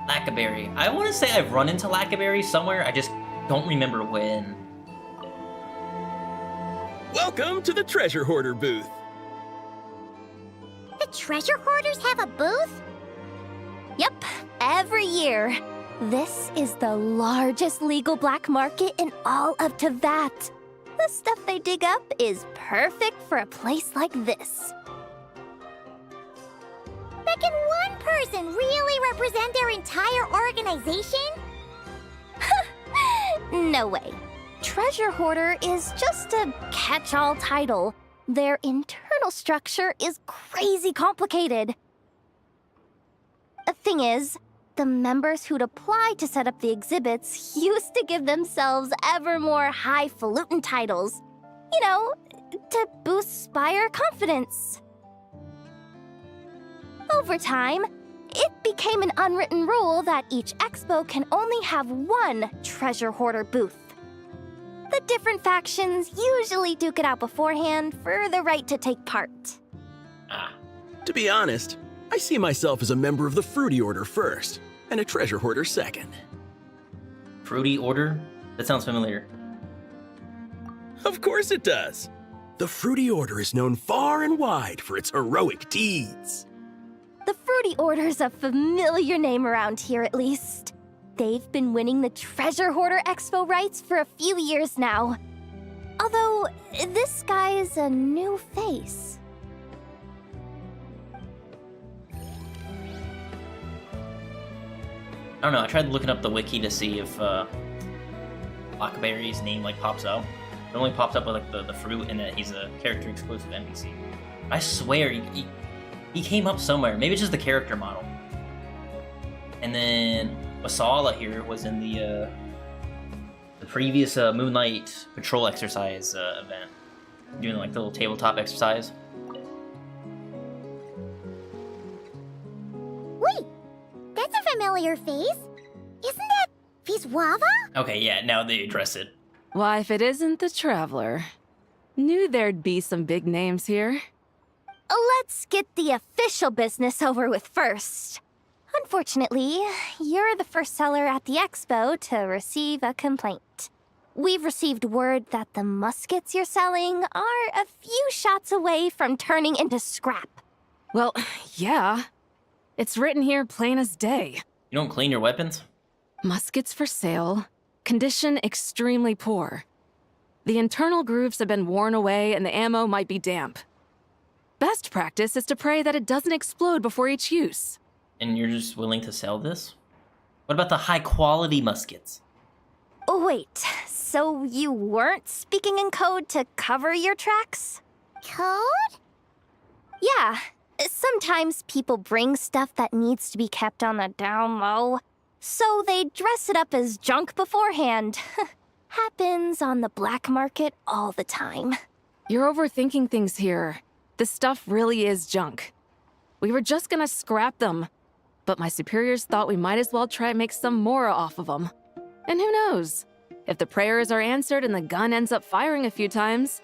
Lackaberry. I want to say I've run into Lackaberry somewhere, I just don't remember when.
Welcome to the Treasure Hoarder booth.
The treasure hoarders have a booth?
Yep, every year. This is the largest legal black market in all of Teyvat. The stuff they dig up is perfect for a place like this.
But can one person really represent their entire organization?
No way. Treasure Hoarder is just a catch-all title. Their internal structure is crazy complicated. The thing is, the members who'd apply to set up the exhibits used to give themselves ever more highfalutin titles. You know, to boost Spire confidence. Over time, it became an unwritten rule that each expo can only have one treasure hoarder booth. The different factions usually duke it out beforehand for the right to take part.
To be honest, I see myself as a member of the Fruity Order first, and a Treasure Hoarder second.
Fruity Order? That sounds familiar.
Of course it does. The Fruity Order is known far and wide for its heroic deeds.
The Fruity Order's a familiar name around here, at least. They've been winning the Treasure Hoarder Expo rights for a few years now. Although, this guy's a new face.
I don't know, I tried looking up the wiki to see if Lackaberry's name like pops out. It only pops up with like the fruit and that he's a character exclusive NPC. I swear he came up somewhere. Maybe it's just the character model. And then Masala here was in the previous Moonlight Patrol exercise event. Doing like the little tabletop exercise.
Wait, that's a familiar face. Isn't that Viswava?
Okay, yeah, now they address it.
Why, if it isn't the Traveler. Knew there'd be some big names here.
Let's get the official business over with first. Unfortunately, you're the first seller at the expo to receive a complaint. We've received word that the muskets you're selling are a few shots away from turning into scrap.
Well, yeah. It's written here plain as day.
You don't clean your weapons?
Muskets for sale. Condition extremely poor. The internal grooves have been worn away and the ammo might be damp. Best practice is to pray that it doesn't explode before each use.
And you're just willing to sell this? What about the high-quality muskets?
Oh, wait, so you weren't speaking in code to cover your tracks?
Code?
Yeah. Sometimes people bring stuff that needs to be kept on the down low, so they dress it up as junk beforehand. Happens on the black market all the time.
You're overthinking things here. This stuff really is junk. We were just gonna scrap them, but my superiors thought we might as well try and make some more off of them. And who knows? If the prayers are answered and the gun ends up firing a few times,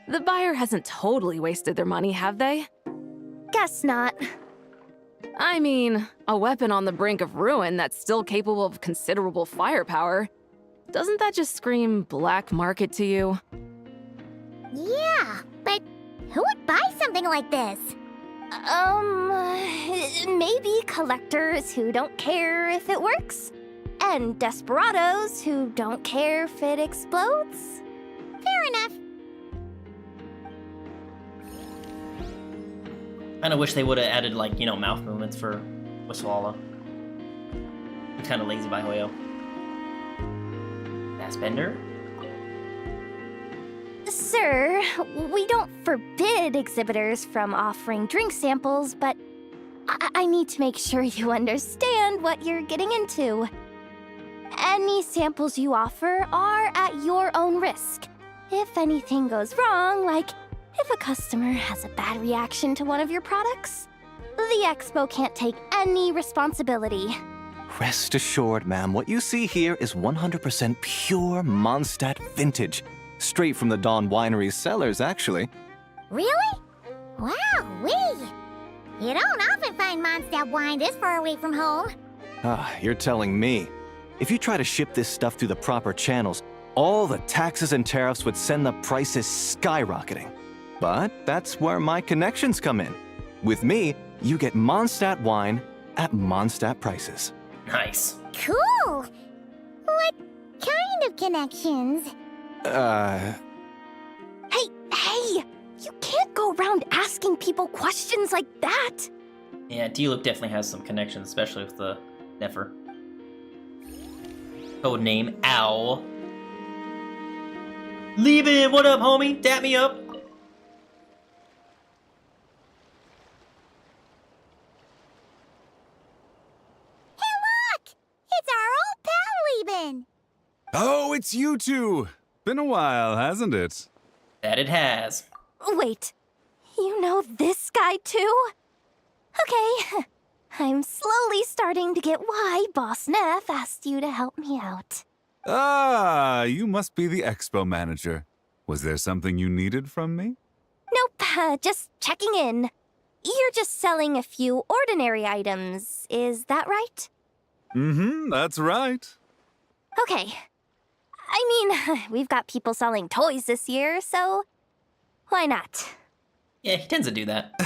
the buyer hasn't totally wasted their money, have they?
Guess not.
I mean, a weapon on the brink of ruin that's still capable of considerable firepower. Doesn't that just scream black market to you?
Yeah, but who would buy something like this?
Maybe collectors who don't care if it works, and desperados who don't care if it explodes.
Fair enough.
Kinda wish they would've added, like, you know, mouth movements for Wiswalla. It's kinda lazy by Hoyo. Fassbender?
Sir, we don't forbid exhibitors from offering drink samples, but I need to make sure you understand what you're getting into. Any samples you offer are at your own risk. If anything goes wrong, like if a customer has a bad reaction to one of your products, the expo can't take any responsibility.
Rest assured, ma'am, what you see here is 100% pure Mondstadt vintage. Straight from the Dawn Winery's cellars, actually.
Really? Wow-wee! You don't often find Mondstadt wine this far away from home.
Ah, you're telling me. If you try to ship this stuff through the proper channels, all the taxes and tariffs would send the prices skyrocketing. But that's where my connections come in. With me, you get Mondstadt wine at Mondstadt prices.
Nice.
Cool! What kind of connections?
Hey! You can't go around asking people questions like that!
Yeah, D-Loop definitely has some connections, especially with the Nefer. Codename Owl. Leave what up, homie? Dap me up.
Hey, look! It's our old pal Lieben!
Oh, it's you two! Been a while, hasn't it?
That it has.
Wait, you know this guy too? Okay, I'm slowly starting to get why Boss Neff asked you to help me out.
Ah, you must be the expo manager. Was there something you needed from me?
Nope, just checking in. You're just selling a few ordinary items, is that right?
Mm-hmm, that's right.
Okay. I mean, we've got people selling toys this year, so why not?
Yeah, he tends to do that.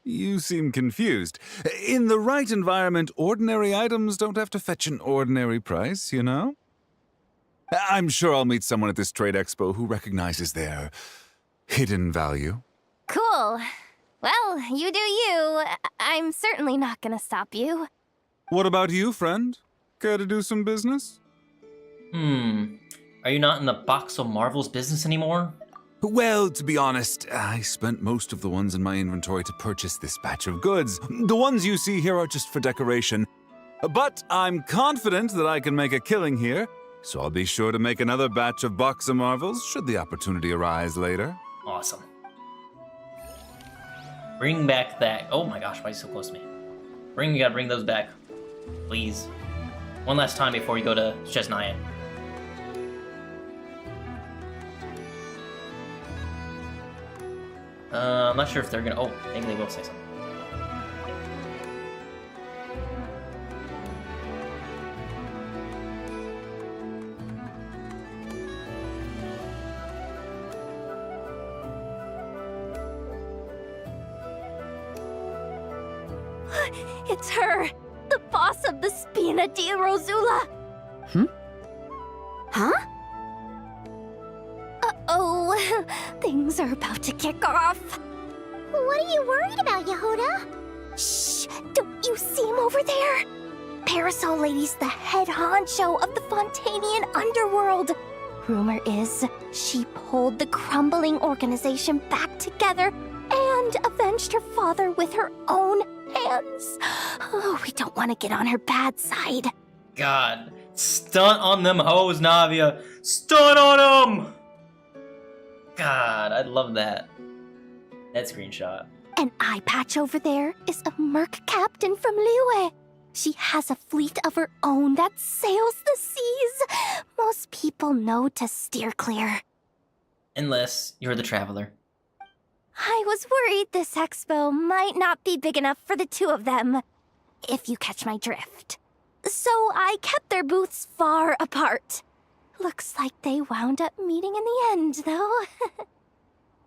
You seem confused. In the right environment, ordinary items don't have to fetch an ordinary price, you know? I'm sure I'll meet someone at this trade expo who recognizes their hidden value.
Cool. Well, you do you. I'm certainly not gonna stop you.
What about you, friend? Care to do some business?
Are you not in the Box of Marvels business anymore?
Well, to be honest, I spent most of the ones in my inventory to purchase this batch of goods. The ones you see here are just for decoration. But I'm confident that I can make a killing here, so I'll be sure to make another batch of Box of Marvels should the opportunity arise later.
Awesome. Bring back that. Oh my gosh, why are you so close to me? You gotta bring those back. Please. One last time before we go to Chesnaya. I'm not sure if they're gonna. Oh, maybe they will say something.
It's her! The boss of the Spina di Rosula!
Huh?
Uh-oh, things are about to kick off.
What are you worried about, Yehuda?
Shh! Don't you see him over there? Parasol Lady's the head honcho of the Fontanian underworld. Rumor is she pulled the crumbling organization back together and avenged her father with her own hands. Oh, we don't want to get on her bad side.
God. Stunt on them hoes, Navia. Stunt on them! God, I love that. That screenshot.
An eye patch over there is a merc captain from Liyue. She has a fleet of her own that sails the seas. Most people know to steer clear.
Unless you're the traveler.
I was worried this expo might not be big enough for the two of them, if you catch my drift. So I kept their booths far apart. Looks like they wound up meeting in the end, though.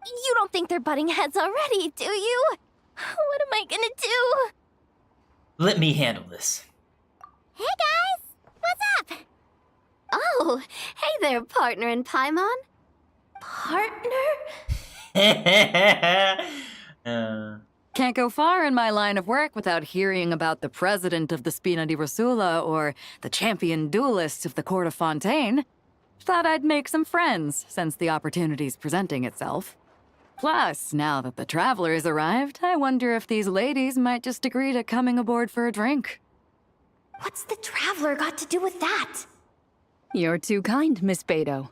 You don't think they're butting heads already, do you? What am I gonna do?
Let me handle this.
Hey guys! What's up?
Oh, hey there, partner in Paimon. Partner?
Can't go far in my line of work without hearing about the president of the Spina di Rosula or the champion duelist of the court of Fontaine. Thought I'd make some friends since the opportunity's presenting itself. Plus, now that the traveler has arrived, I wonder if these ladies might just agree to coming aboard for a drink.
What's the traveler got to do with that?
You're too kind, Miss Beto.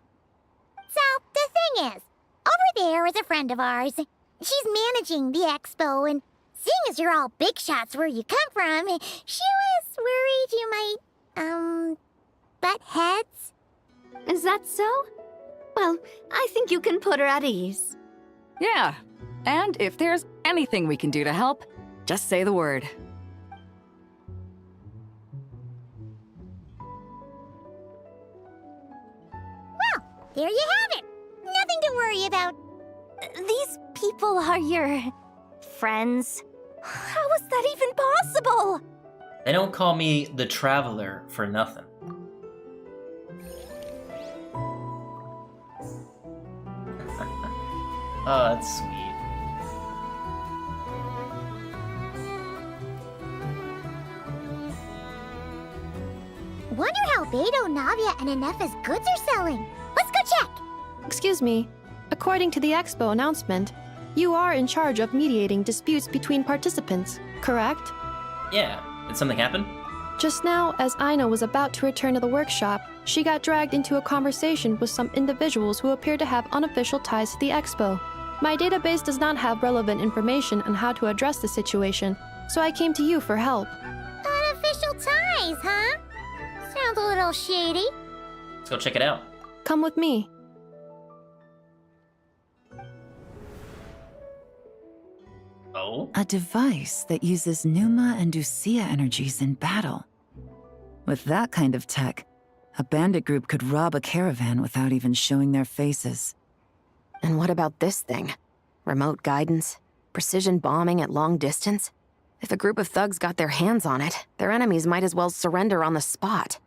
So, the thing is, over there is a friend of ours. She's managing the expo, and seeing as you're all big shots where you come from, she was worried you might, butt heads.
Is that so? Well, I think you can put her at ease.
Yeah, and if there's anything we can do to help, just say the word.
Well, there you have it. Nothing to worry about.
These people are your friends. How is that even possible?
They don't call me the traveler for nothing. Oh, that's sweet.
Wonder how Beto, Navia, and Inef's goods are selling. Let's go check.
Excuse me. According to the expo announcement, you are in charge of mediating disputes between participants, correct?
Yeah, did something happen?
Just now, as Aino was about to return to the workshop, she got dragged into a conversation with some individuals who appear to have unofficial ties to the expo. My database does not have relevant information on how to address the situation, so I came to you for help.
Unofficial ties, huh? Sounds a little shady.
Let's go check it out.
Come with me.
Oh?
A device that uses Numa and Ducia energies in battle. With that kind of tech, a bandit group could rob a caravan without even showing their faces.
And what about this thing? Remote guidance? Precision bombing at long distance? If a group of thugs got their hands on it, their enemies might as well surrender on the spot.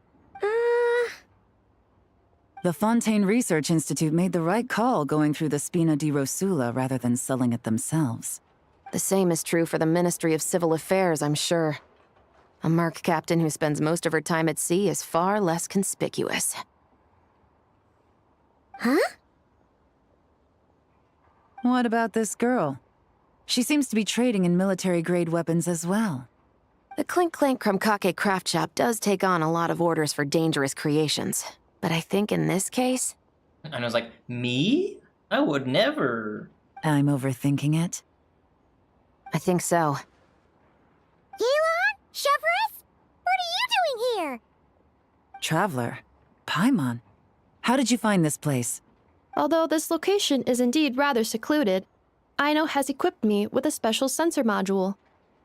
The Fontaine Research Institute made the right call going through the Spina di Rosula rather than selling it themselves.
The same is true for the Ministry of Civil Affairs, I'm sure. A merc captain who spends most of her time at sea is far less conspicuous.
Huh?
What about this girl? She seems to be trading in military-grade weapons as well.
The Clink Clank Krumkake craft shop does take on a lot of orders for dangerous creations. But I think in this case...
And I was like, me? I would never.
I'm overthinking it.
I think so.
Yelan? Chevres? What are you doing here?
Traveler. Paimon. How did you find this place?
Although this location is indeed rather secluded, Aino has equipped me with a special sensor module.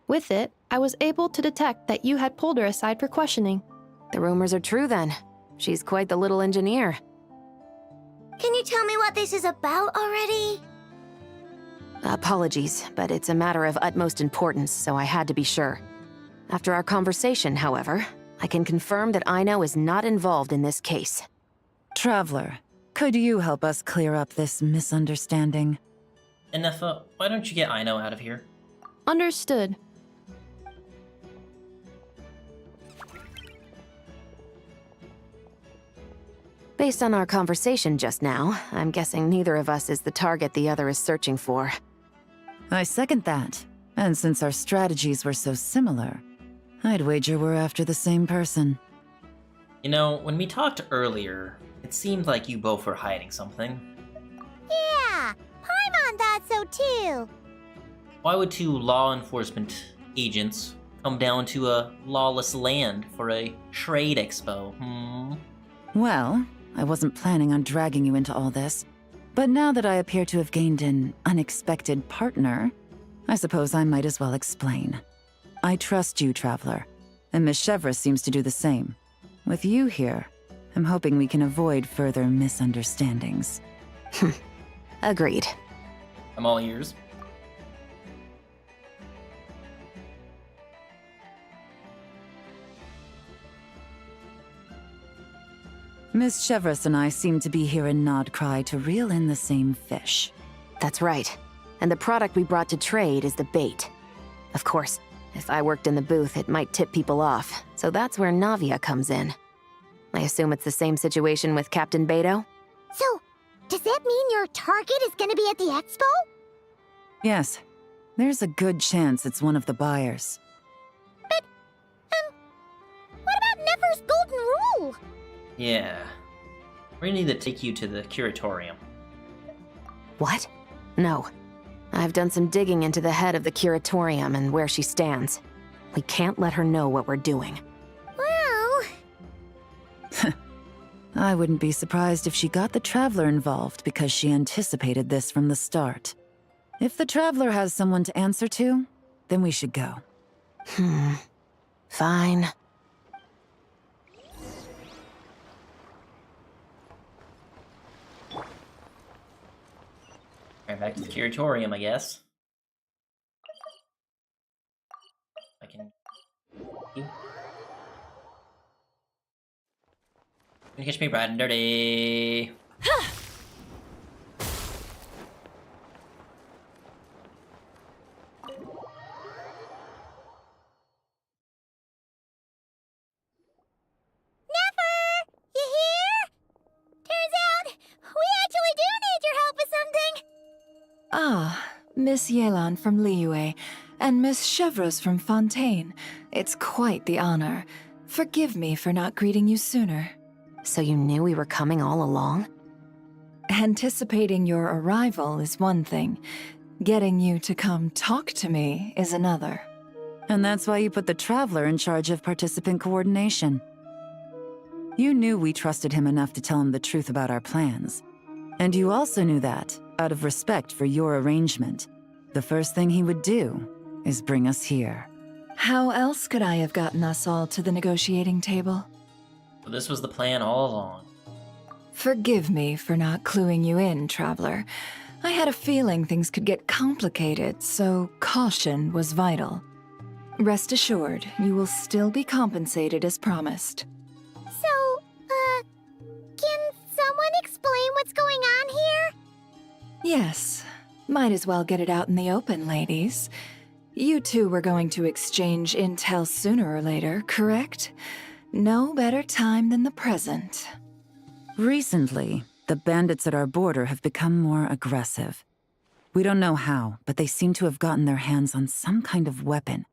With it, I was able to detect that you had pulled her aside for questioning.
The rumors are true then. She's quite the little engineer.
Can you tell me what this is about already?
Apologies, but it's a matter of utmost importance, so I had to be sure. After our conversation, however, I can confirm that Aino is not involved in this case.
Traveler, could you help us clear up this misunderstanding?
Inefa, why don't you get Aino out of here?
Understood.
Based on our conversation just now, I'm guessing neither of us is the target the other is searching for.
I second that. And since our strategies were so similar, I'd wager we're after the same person.
You know, when we talked earlier, it seemed like you both were hiding something.
Yeah, Paimon thought so too.
Why would two law enforcement agents come down to a lawless land for a trade expo,
Well, I wasn't planning on dragging you into all this, but now that I appear to have gained an unexpected partner, I suppose I might as well explain. I trust you, Traveler, and Miss Chevra seems to do the same. With you here, I'm hoping we can avoid further misunderstandings.
Agreed.
I'm all ears.
Miss Chevras and I seem to be here in Nod-Krai to reel in the same fish.
That's right. And the product we brought to trade is the bait. Of course, if I worked in the booth, it might tip people off, so that's where Navia comes in. I assume it's the same situation with Captain Beto?
So, does that mean your target is gonna be at the expo?
Yes, there's a good chance it's one of the buyers.
But, what about Nefer's golden rule?
Yeah. We need to take you to the curatorium.
What? No. I've done some digging into the head of the curatorium and where she stands. We can't let her know what we're doing.
Well...
I wouldn't be surprised if she got the Traveler involved because she anticipated this from the start. If the Traveler has someone to answer to, then we should go.
Fine.
Right back to the curatorium, I guess. I can... You can catch me riding dirty.
Ah, Miss Yelan from Liyue, and Miss Chevreuse from Fontaine. It's quite the honor. Forgive me for not greeting you sooner.
So you knew we were coming all along?
Anticipating your arrival is one thing. Getting you to come talk to me is another.
And that's why you put the Traveler in charge of participant coordination. You knew we trusted him enough to tell him the truth about our plans. And you also knew that, out of respect for your arrangement, the first thing he would do is bring us here.
How else could I have gotten us all to the negotiating table?
So this was the plan all along.
Forgive me for not cluing you in, Traveler. I had a feeling things could get complicated, so caution was vital. Rest assured, you will still be compensated as promised.
So, can someone explain what's going on here?
Yes. Might as well get it out in the open, ladies. You two were going to exchange intel sooner or later, correct? No better time than the present.
Recently, the bandits at our border have become more aggressive. We don't know how, but they seem to have gotten their hands on some kind of weapon,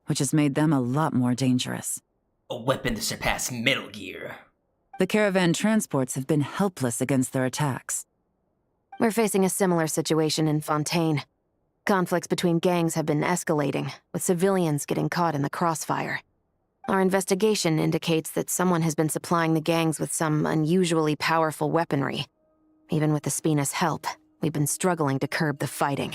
which has made them a lot more dangerous.
A weapon to surpass Metal Gear.
The caravan transports have been helpless against their attacks.
We're facing a similar situation in Fontaine. Conflicts between gangs have been escalating, with civilians getting caught in the crossfire. Our investigation indicates that someone has been supplying the gangs with some unusually powerful weaponry. Even with the Spina's help, we've been struggling to curb the fighting.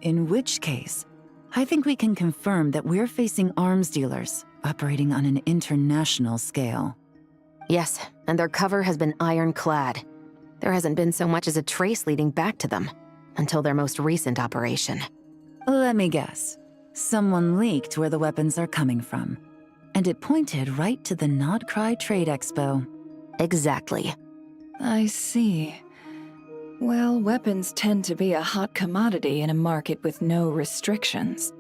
In which case, I think we can confirm that we're facing arms dealers operating on an international scale.
Yes, and their cover has been ironclad. There hasn't been so much as a trace leading back to them, until their most recent operation.
Let me guess. Someone leaked where the weapons are coming from, and it pointed right to the Nod-Krai Trade Expo.
Exactly.
I see. Well, weapons tend to be a hot commodity in a market with no restrictions.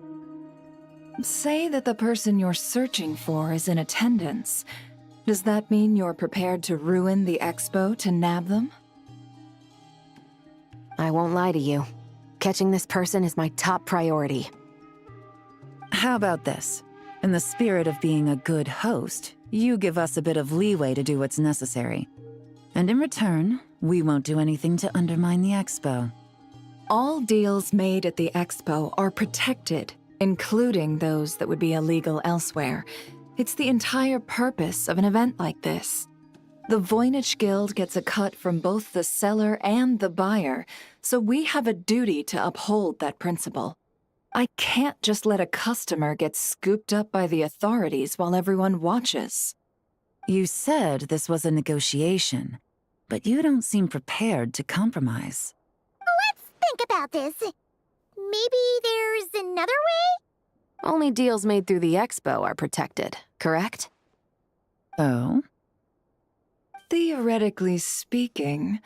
Say that the person you're searching for is in attendance. Does that mean you're prepared to ruin the expo to nab them?
I won't lie to you. Catching this person is my top priority.
How about this? In the spirit of being a good host, you give us a bit of leeway to do what's necessary. And in return, we won't do anything to undermine the expo.
All deals made at the expo are protected, including those that would be illegal elsewhere. It's the entire purpose of an event like this. The Voynich Guild gets a cut from both the seller and the buyer, so we have a duty to uphold that principle. I can't just let a customer get scooped up by the authorities while everyone watches.
You said this was a negotiation, but you don't seem prepared to compromise.
Let's think about this. Maybe there's another way?
Only deals made through the expo are protected, correct?
Oh?
Theoretically speaking,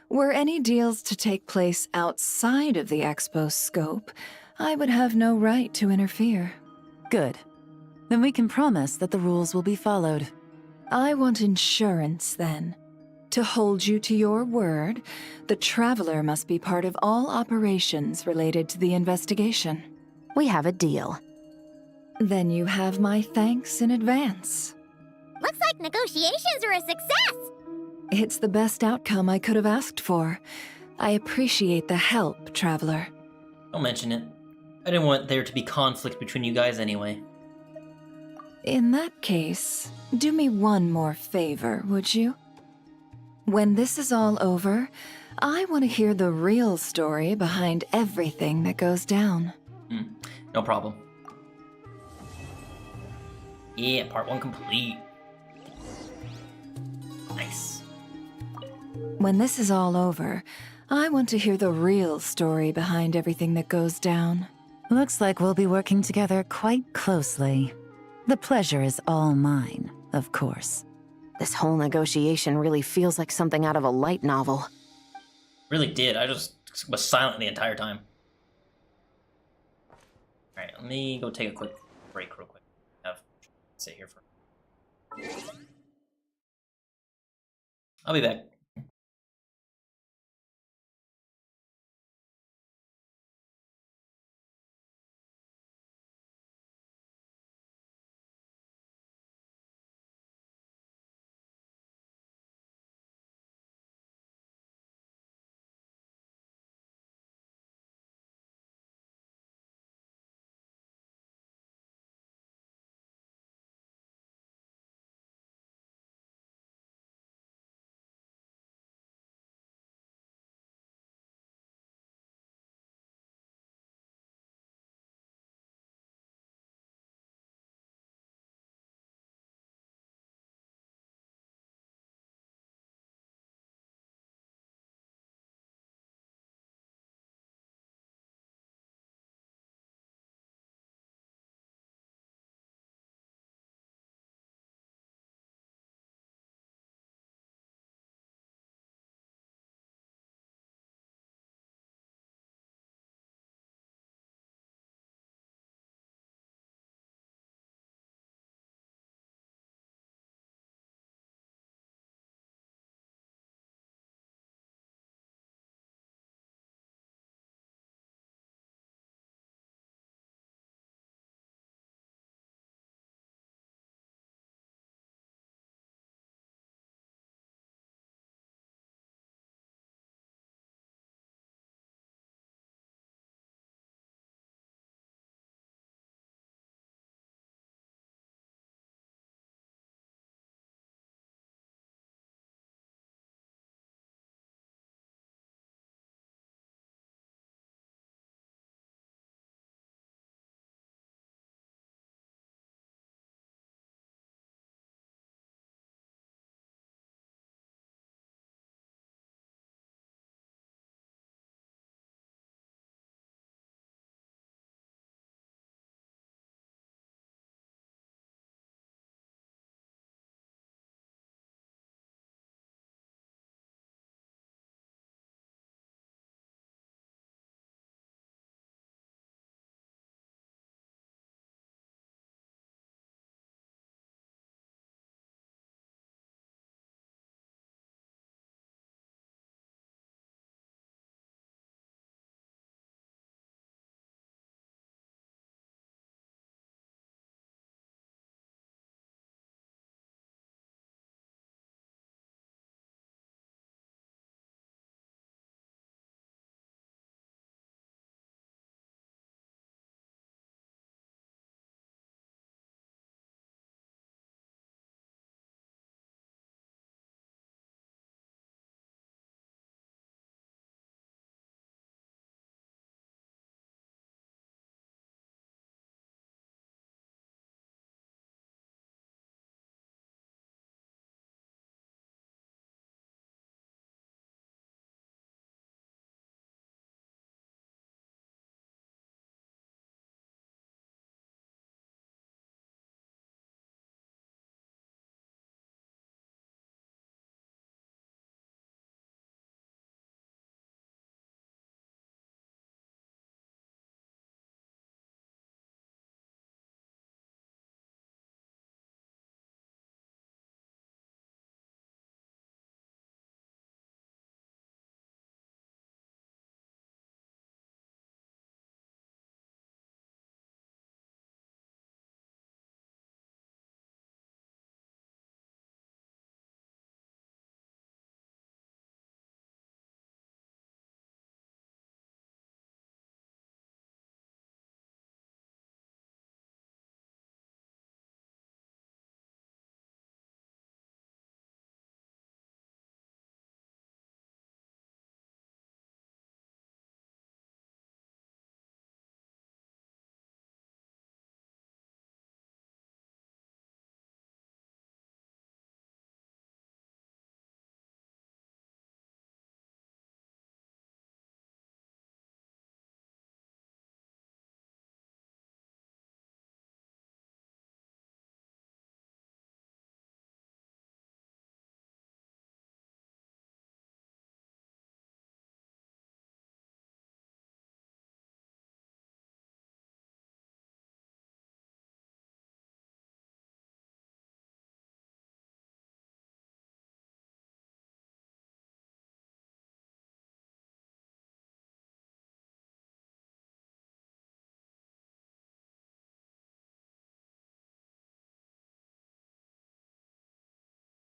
were any deals to take place outside of the expo's scope, I would have no right to interfere.
Good. Then we can promise that the rules will be followed.
I want insurance, then. To hold you to your word, the Traveler must be part of all operations related to the investigation.
We have a deal.
Then you have my thanks in advance.
Looks like negotiations are a success!
It's the best outcome I could have asked for. I appreciate the help, Traveler.
Don't mention it. I didn't want there to be conflict between you guys anyway.
In that case, do me one more favor, would you? When this is all over, I want to hear the real story behind everything that goes down.
No problem. Yeah, part 1 complete. Nice.
When this is all over, I want to hear the real story behind everything that goes down.
Looks like we'll be working together quite closely. The pleasure is all mine, of course.
This whole negotiation really feels like something out of a light novel.
Really did. I just was silent the entire time. Alright, let me go take a quick break real quick. Sit here for... I'll be back.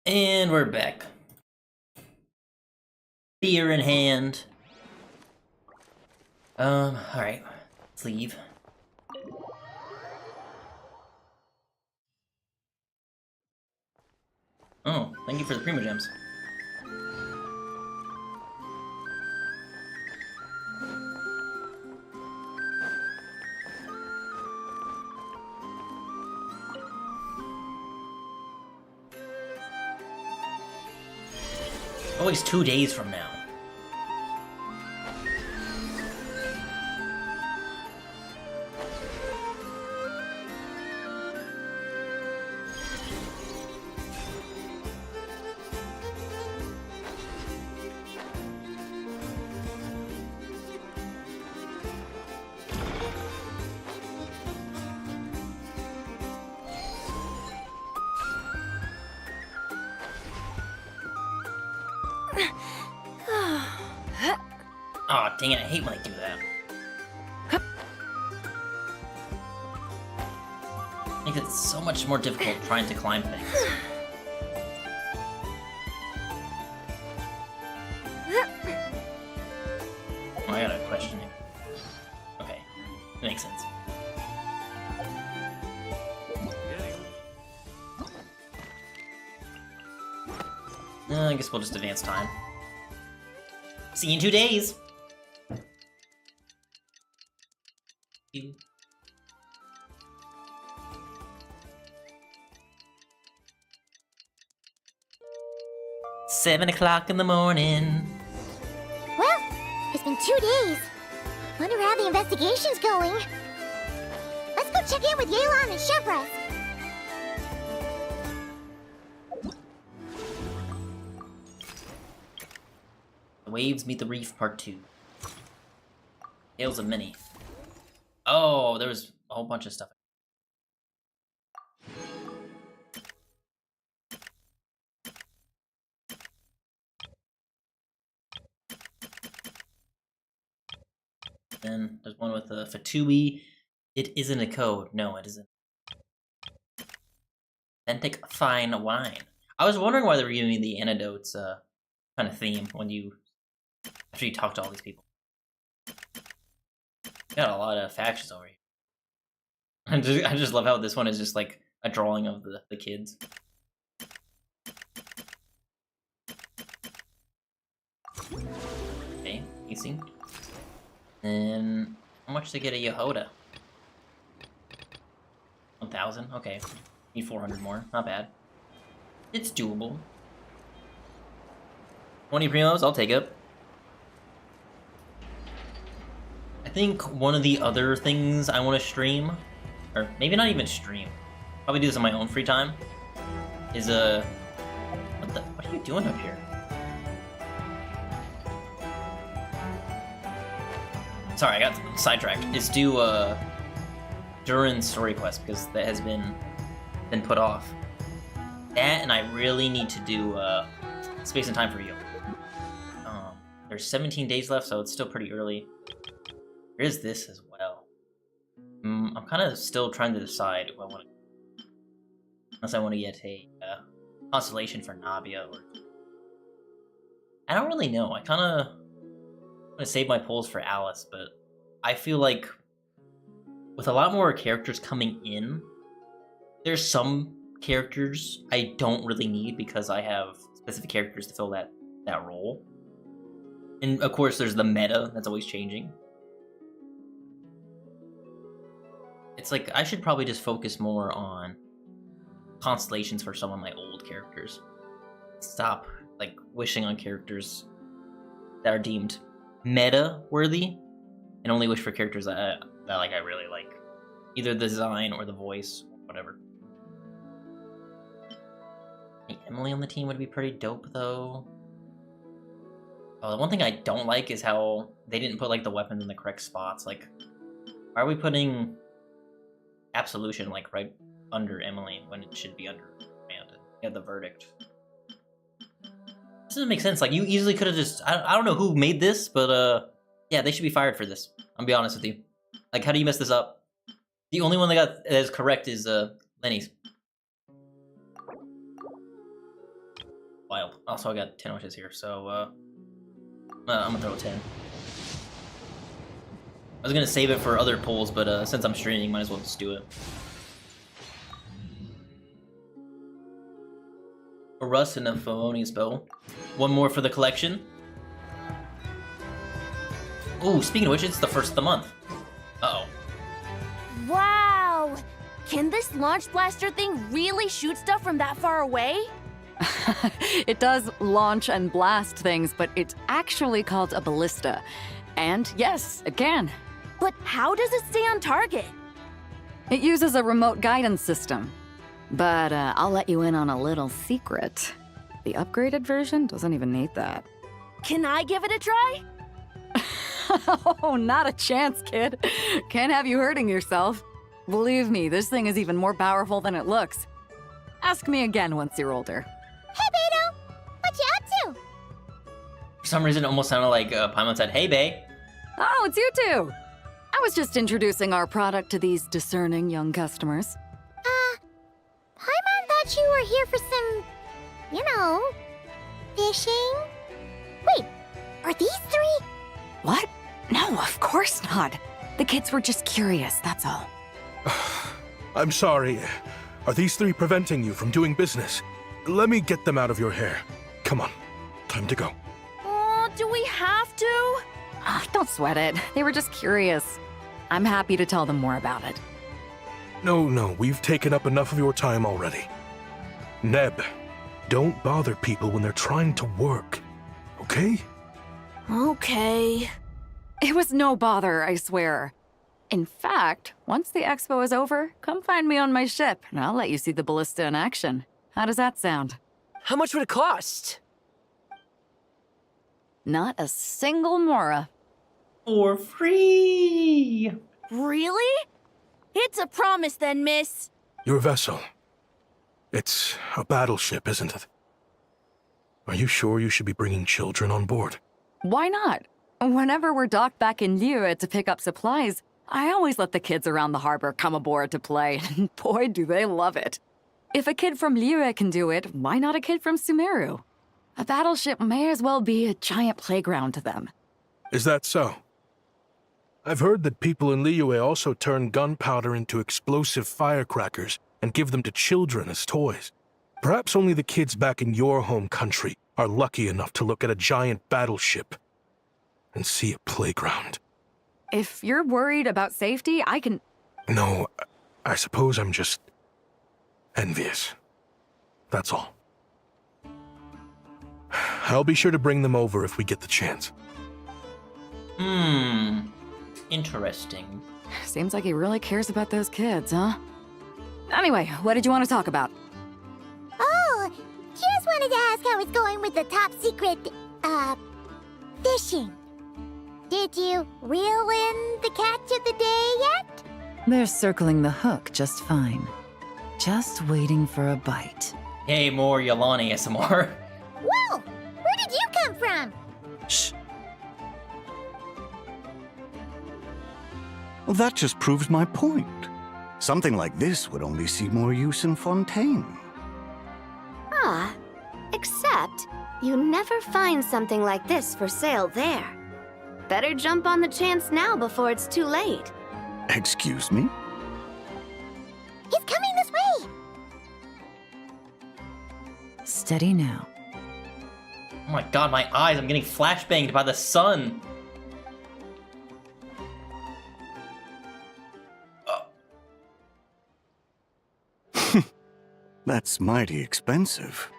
And we're back. Beer in hand. Alright. Let's leave. Oh, thank you for the Primo Gems. Always 2 days from now. Aw, dang it, I hate when I do that. Makes it so much more difficult trying to climb things. Oh, I gotta question it. Okay, that makes sense. I guess we'll just advance time. See you in 2 days! 7 o'clock in the morning.
Well, it's been 2 days. Wonder how the investigation's going. Let's go check in with Yelan and Chevres.
The Waves Meet the Reef Part 2. Tales of Many. Oh, there was a whole bunch of stuff. Then there's one with a Fatui. It isn't a code. No, it isn't. Authentic fine wine. I was wondering why they were giving me the antidotes kind of theme when after you talk to all these people. Got a lot of factions over here. I just love how this one is just like a drawing of the kids. Okay, easy. And how much to get a Yehoda? 1,000? Okay. Need 400 more. Not bad. It's doable. 20 primos, I'll take it. I think one of the other things I want to stream, or maybe not even stream, probably do this on my own free time, is what are you doing up here? Sorry, I got sidetracked. Is do Durin's story quest, because that has been put off. That, and I really need to do Space and Time for You. There's 17 days left, so it's still pretty early. There is this as well. I'm kind of still trying to decide if I want to, unless I want to get a constellation for Nabia, or I don't really know. I kind of want to save my pulls for Alice, but I feel like with a lot more characters coming in, there's some characters I don't really need because I have specific characters to fill that role. And of course, there's the meta that's always changing. It's like I should probably just focus more on constellations for some of my old characters. Stop like wishing on characters that are deemed meta worthy, and only wish for characters that I really like, either the design or the voice, or whatever. Hey, Emily on the team would be pretty dope though. Oh, the one thing I don't like is how they didn't put like the weapons in the correct spots. Like, why are we putting Absolution like right under Emily when it should be under Amanda? You have the Verdict. This doesn't make sense. Like, you easily could have just I don't know who made this, but yeah, they should be fired for this. I'll be honest with you. Like, how do you mess this up? The only one that is correct is Lenny's. wild. Also, I got 10 wishes here, so I'm gonna throw a 10. I was gonna save it for other polls, but since I'm streaming, might as well just do it. A rust and a Favonius bow. One more for the collection. Ooh, speaking of which, it's the first of the month. Uh-oh.
Wow! Can this launch blaster thing really shoot stuff from that far away?
It does launch and blast things, but it's actually called a ballista. And yes, it can.
But how does it stay on target?
It uses a remote guidance system. But I'll let you in on a little secret. The upgraded version doesn't even need that.
Can I give it a try?
Oh, not a chance, kid. Can't have you hurting yourself. Believe me, this thing is even more powerful than it looks. Ask me again once you're older.
Hey, Beto! What you up to?
For some reason, it almost sounded like Paimon said, "Hey, bae."
Oh, it's you two! I was just introducing our product to these discerning young customers.
Paimon thought you were here for some, fishing? Wait, are these three?
What? No, of course not. The kids were just curious, that's all.
I'm sorry. Are these three preventing you from doing business? Let me get them out of your hair. Come on, time to go.
Oh, do we have to?
Don't sweat it. They were just curious. I'm happy to tell them more about it.
No, we've taken up enough of your time already. Neb, don't bother people when they're trying to work, okay?
Okay.
It was no bother, I swear. In fact, once the expo is over, come find me on my ship, and I'll let you see the ballista in action. How does that sound?
How much would it cost?
Not a single mora.
For free!
Really? It's a promise then, miss.
Your vessel. It's a battleship, isn't it? Are you sure you should be bringing children on board?
Why not? Whenever we're docked back in Liyue to pick up supplies, I always let the kids around the harbor come aboard to play, and boy, do they love it. If a kid from Liyue can do it, why not a kid from Sumeru? A battleship may as well be a giant playground to them.
Is that so? I've heard that people in Liyue also turn gunpowder into explosive firecrackers and give them to children as toys. Perhaps only the kids back in your home country are lucky enough to look at a giant battleship and see a playground.
If you're worried about safety, I can...
No, I suppose I'm just envious. That's all. I'll be sure to bring them over if we get the chance.
Interesting.
Seems like he really cares about those kids, huh? Anyway, what did you want to talk about?
Oh, just wanted to ask how it's going with the top secret, fishing. Did you reel in the catch of the day yet?
They're circling the hook just fine. Just waiting for a bite.
Hey, more Yolani ASMR.
Whoa! Where did you come from?
Shh. Well, that just proves my point. Something like this would only see more use in Fontaine.
Except you never find something like this for sale there. Better jump on the chance now before it's too late.
Excuse me?
He's coming this way!
Steady now.
Oh my god, my eyes, I'm getting flashbanged by the sun.
That's mighty expensive.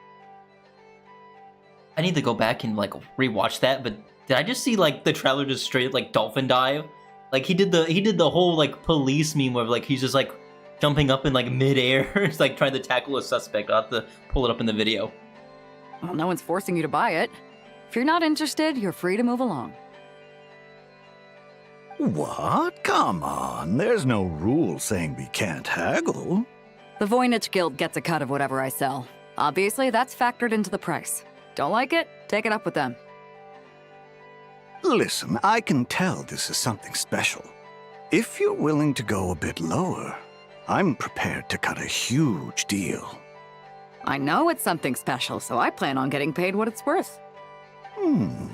I need to go back and like rewatch that, but did I just see like the Traveler just straight like dolphin dive? Like he did the whole like police meme where like he's just like jumping up in like midair, it's like trying to tackle a suspect. I'll have to pull it up in the video.
Well, no one's forcing you to buy it. If you're not interested, you're free to move along.
What? Come on, there's no rule saying we can't haggle.
The Voynich Guild gets a cut of whatever I sell. Obviously, that's factored into the price. Don't like it? Take it up with them.
Listen, I can tell this is something special. If you're willing to go a bit lower, I'm prepared to cut a huge deal.
I know it's something special, so I plan on getting paid what it's worth.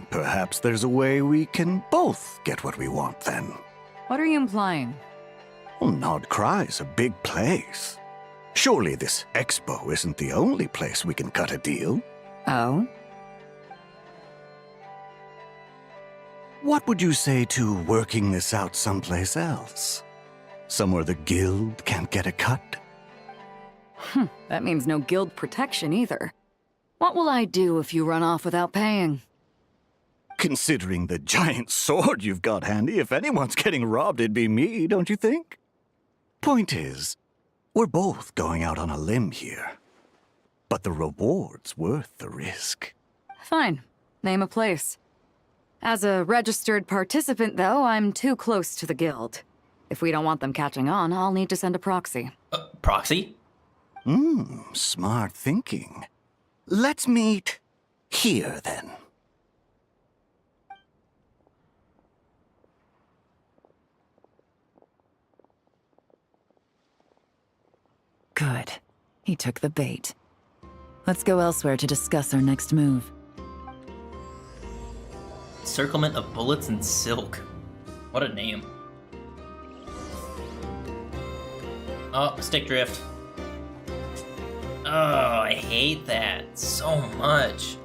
Perhaps there's a way we can both get what we want then.
What are you implying?
Well, Nod-Krai's a big place. Surely this expo isn't the only place we can cut a deal.
Oh?
What would you say to working this out someplace else? Somewhere the guild can't get a cut?
That means no guild protection either. What will I do if you run off without paying?
Considering the giant sword you've got handy, if anyone's getting robbed, it'd be me, don't you think? Point is, we're both going out on a limb here. But the reward's worth the risk.
Fine. Name a place. As a registered participant, though, I'm too close to the guild. If we don't want them catching on, I'll need to send a proxy.
Proxy?
Smart thinking. Let's meet here, then.
Good. He took the bait. Let's go elsewhere to discuss our next move.
Circlement of Bullets and Silk. What a name. Oh, stick drift. Oh, I hate that so much.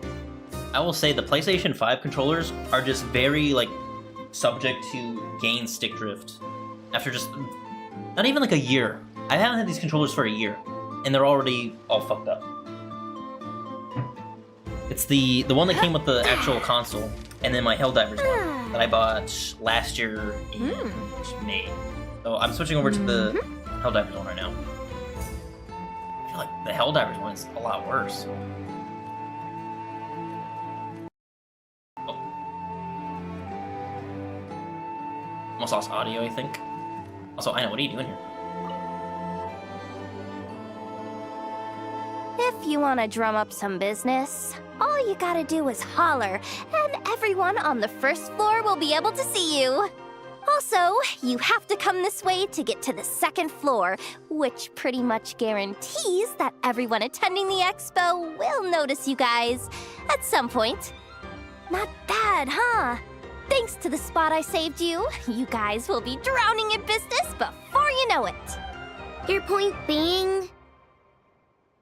I will say the PlayStation 5 controllers are just very, like, subject to gain stick drift. After just, not even like a year. I haven't had these controllers for a year, and they're already all fucked up. It's the one that came with the actual console, and then my Helldivers one that I bought last year in May. So I'm switching over to the Helldivers one right now. I feel like the Helldivers one is a lot worse. Oh. Almost lost audio, I think. Also, Ina, what are you doing here?
If you want to drum up some business, all you gotta do is holler, and everyone on the first floor will be able to see you. Also, you have to come this way to get to the second floor, which pretty much guarantees that everyone attending the expo will notice you guys at some point. Not bad, huh? Thanks to the spot I saved you, you guys will be drowning in business before you know it.
Your point being?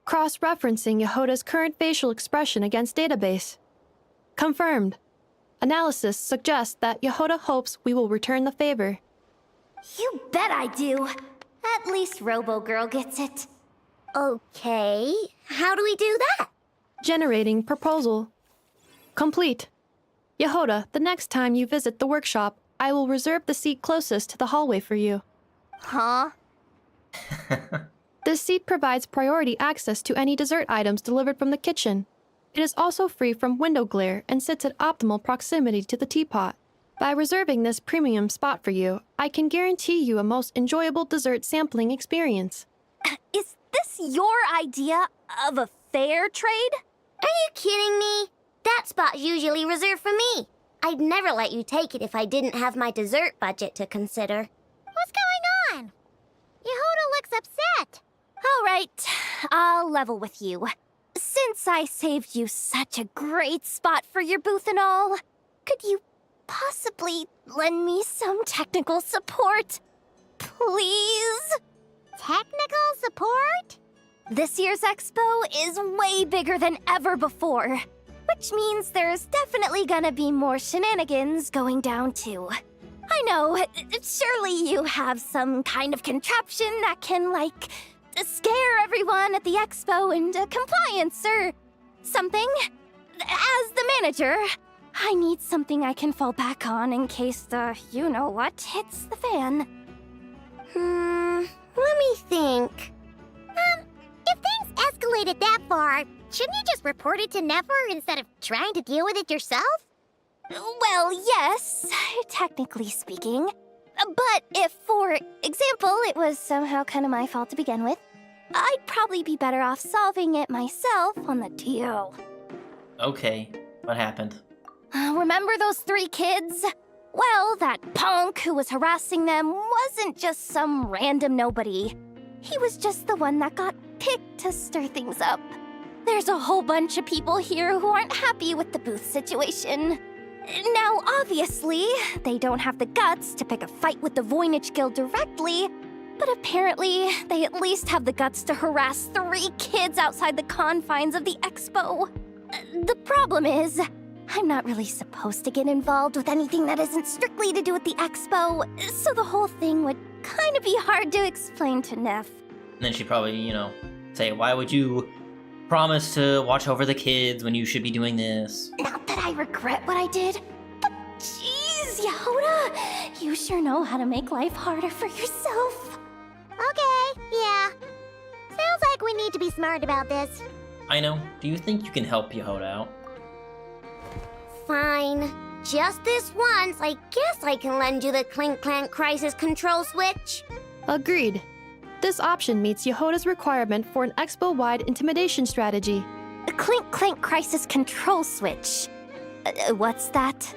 Cross-referencing Yehoda's current facial expression against database. Confirmed. Analysis suggests that Yehoda hopes we will return the favor.
You bet I do. At least Robo-Girl gets it.
Okay, how do we do that?
Generating proposal. Complete. Yehoda, the next time you visit the workshop, I will reserve the seat closest to the hallway for you.
Huh?
This seat provides priority access to any dessert items delivered from the kitchen. It is also free from window glare and sits at optimal proximity to the teapot. By reserving this premium spot for you, I can guarantee you a most enjoyable dessert sampling experience.
Is this your idea of a fair trade?
Are you kidding me? That spot's usually reserved for me. I'd never let you take it if I didn't have my dessert budget to consider. What's going on? Yehoda looks upset.
All right, I'll level with you. Since I saved you such a great spot for your booth and all, could you possibly lend me some technical support? Please?
Technical support?
This year's expo is way bigger than ever before, which means there's definitely gonna be more shenanigans going down too. I know, surely you have some kind of contraption that can, like, scare everyone at the expo into compliance or something. As the manager, I need something I can fall back on in case the you-know-what hits the fan.
Let me think. If things escalated that far, shouldn't you just report it to Nefer instead of trying to deal with it yourself?
Well, yes, technically speaking. But if, for example, it was somehow kind of my fault to begin with, I'd probably be better off solving it myself on the DO.
Okay, what happened?
Remember those 3 kids? Well, that punk who was harassing them wasn't just some random nobody. He was just the one that got picked to stir things up. There's a whole bunch of people here who aren't happy with the booth situation. Now, obviously, they don't have the guts to pick a fight with the Voynich Guild directly, but apparently, they at least have the guts to harass 3 kids outside the confines of the expo. The problem is, I'm not really supposed to get involved with anything that isn't strictly to do with the expo, so the whole thing would kind of be hard to explain to Neff.
And then she'd probably, say, why would you promise to watch over the kids when you should be doing this?
Not that I regret what I did, but jeez, Yehoda, you sure know how to make life harder for yourself.
Okay, yeah. Sounds like we need to be smart about this.
I know. Do you think you can help Yehoda out?
Fine. Just this once, I guess I can lend you the Clink Clank Crisis Control Switch.
Agreed. This option meets Yehoda's requirement for an expo-wide intimidation strategy.
A Clink Clank Crisis Control Switch. What's that?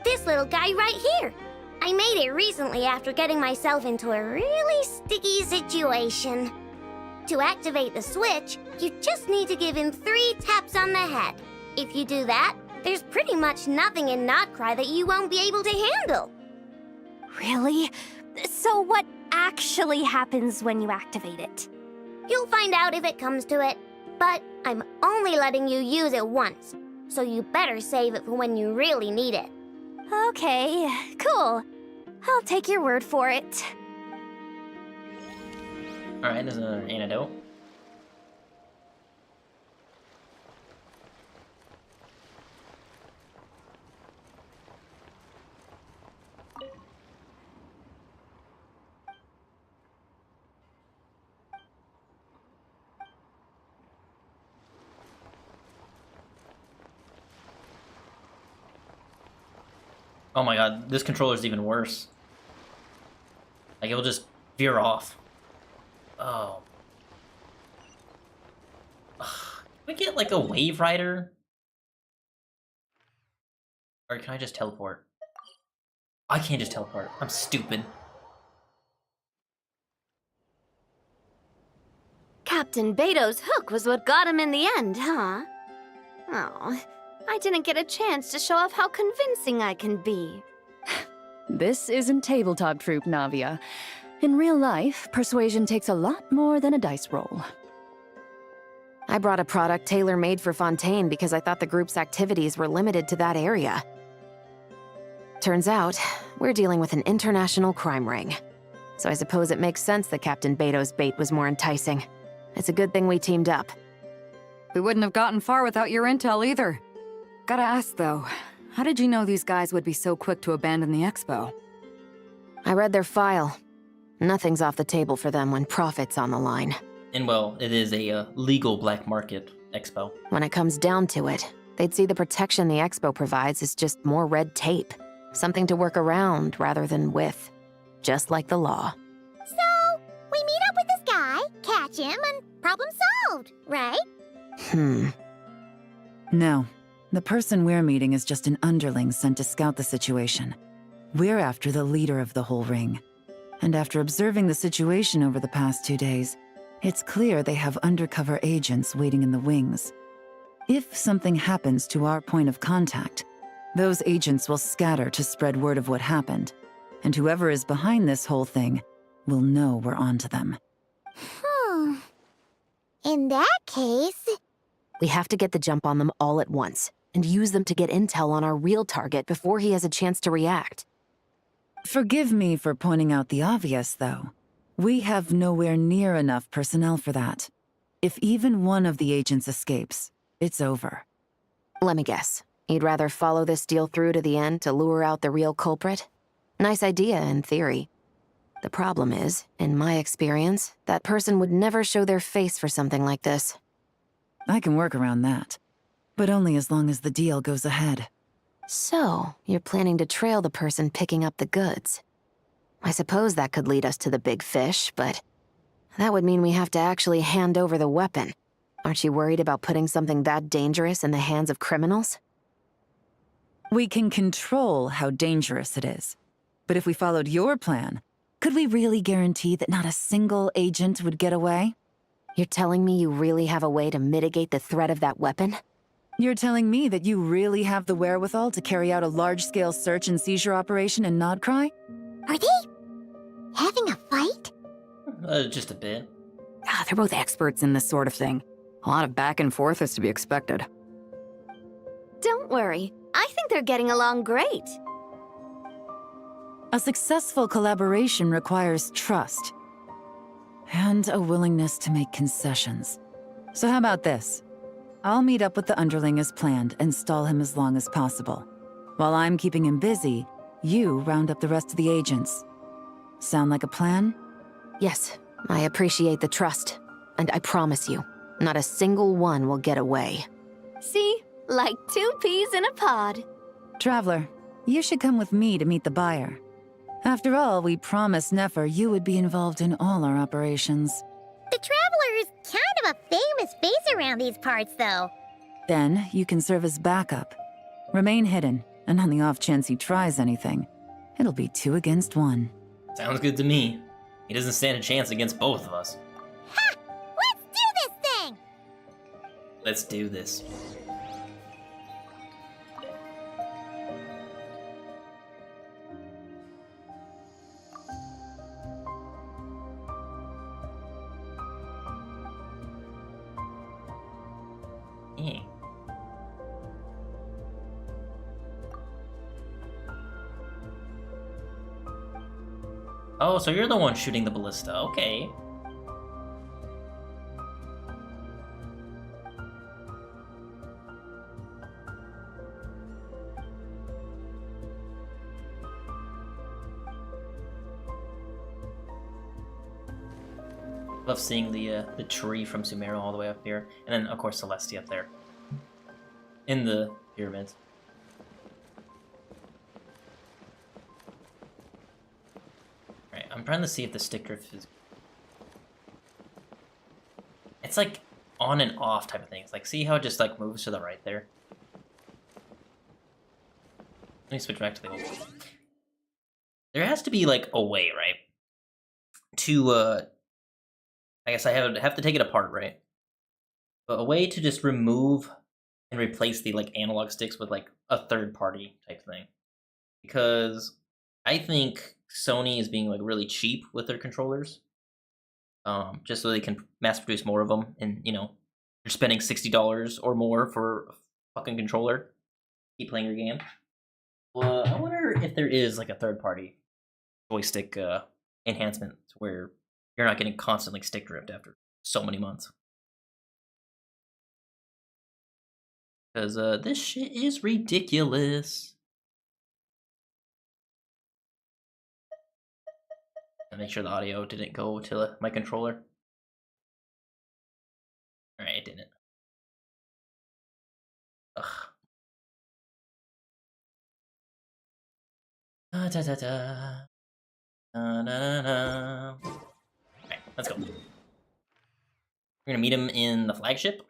This little guy right here. I made it recently after getting myself into a really sticky situation. To activate the switch, you just need to give him 3 taps on the head. If you do that, there's pretty much nothing in Nod-Krai that you won't be able to handle.
Really? So what actually happens when you activate it?
You'll find out if it comes to it, but I'm only letting you use it once, so you better save it for when you really need it.
Okay, cool. I'll take your word for it.
Alright, there's an antidote. Oh my god, this controller's even worse. Like, it'll just veer off. Oh. Ugh. Can we get, like, a wave rider? Or can I just teleport? I can't just teleport. I'm stupid.
Captain Beto's hook was what got him in the end, huh? Oh, I didn't get a chance to show off how convincing I can be.
This isn't tabletop troop, Navia. In real life, persuasion takes a lot more than a dice roll.
I brought a product tailor-made for Fontaine because I thought the group's activities were limited to that area. Turns out, we're dealing with an international crime ring. So I suppose it makes sense that Captain Beto's bait was more enticing. It's a good thing we teamed up.
We wouldn't have gotten far without your intel either. Gotta ask though, how did you know these guys would be so quick to abandon the expo?
I read their file. Nothing's off the table for them when profit's on the line.
And well, it is a legal black market expo.
When it comes down to it, they'd see the protection the expo provides as just more red tape. Something to work around rather than with. Just like the law.
So, we meet up with this guy, catch him, and problem solved, right?
No. The person we're meeting is just an underling sent to scout the situation. We're after the leader of the whole ring. And after observing the situation over the past 2 days, it's clear they have undercover agents waiting in the wings. If something happens to our point of contact, those agents will scatter to spread word of what happened, and whoever is behind this whole thing will know we're onto them.
In that case...
We have to get the jump on them all at once, and use them to get intel on our real target before he has a chance to react.
Forgive me for pointing out the obvious, though. We have nowhere near enough personnel for that. If even one of the agents escapes, it's over.
Let me guess. You'd rather follow this deal through to the end to lure out the real culprit? Nice idea, in theory. The problem is, in my experience, that person would never show their face for something like this.
I can work around that. But only as long as the deal goes ahead.
So, you're planning to trail the person picking up the goods. I suppose that could lead us to the big fish, but that would mean we have to actually hand over the weapon. Aren't you worried about putting something that dangerous in the hands of criminals?
We can control how dangerous it is. But if we followed your plan, could we really guarantee that not a single agent would get away?
You're telling me you really have a way to mitigate the threat of that weapon?
You're telling me that you really have the wherewithal to carry out a large-scale search and seizure operation in Nod-Krai?
Are they having a fight?
Just a bit.
They're both experts in this sort of thing. A lot of back and forth is to be expected.
Don't worry. I think they're getting along great.
A successful collaboration requires trust. And a willingness to make concessions. So how about this? I'll meet up with the underling as planned and stall him as long as possible. While I'm keeping him busy, you round up the rest of the agents. Sound like a plan?
Yes, I appreciate the trust. And I promise you, not a single one will get away.
See? Like 2 peas in a pod.
Traveler, you should come with me to meet the buyer. After all, we promised Nefer you would be involved in all our operations.
The Traveler is kind of a famous face around these parts, though.
Then, you can serve as backup. Remain hidden, and on the off chance he tries anything, it'll be 2 against 1.
Sounds good to me. He doesn't stand a chance against both of us.
Ha! Let's do this thing!
Let's do this. Yeah. Oh, so you're the one shooting the ballista. Okay. Love seeing the tree from Sumeru all the way up here, and then of course Celestia up there in the pyramids. Alright, I'm trying to see if the stick drift is... It's like on and off type of thing. It's like, see how it just like moves to the right there? Let me switch back to the old one. There has to be like a way, right? To I guess I have to take it apart, right? But a way to just remove and replace the like analog sticks with like a third party type thing. Because I think Sony is being like really cheap with their controllers. Just so they can mass produce more of them, and you know, you're spending $60 or more for a fucking controller. Keep playing your game. Well, I wonder if there is like a third party joystick enhancement where you're not getting constantly stick drift after so many months. Because this shit is ridiculous. And make sure the audio didn't go to my controller. Alright, it didn't. Ugh. Da da da da. Da da da. Alright, let's go. We're gonna meet him in the flagship.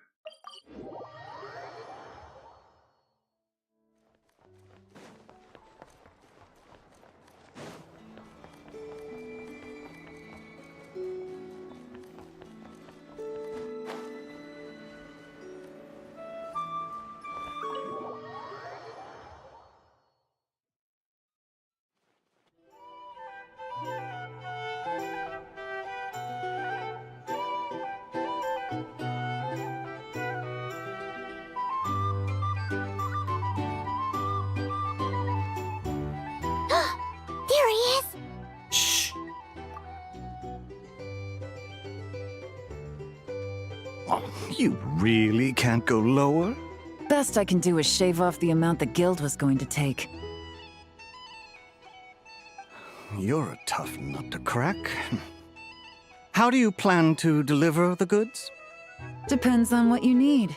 There he is!
Shh.
You really can't go lower?
Best I can do is shave off the amount the guild was going to take.
You're a tough nut to crack. How do you plan to deliver the goods?
Depends on what you need.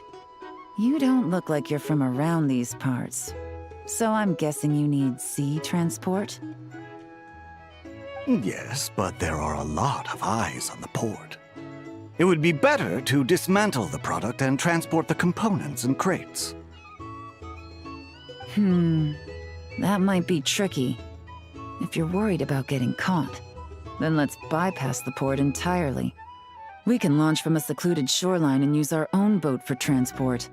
You don't look like you're from around these parts. So I'm guessing you need sea transport?
Yes, but there are a lot of eyes on the port. It would be better to dismantle the product and transport the components in crates.
That might be tricky. If you're worried about getting caught, then let's bypass the port entirely. We can launch from a secluded shoreline and use our own boat for transport.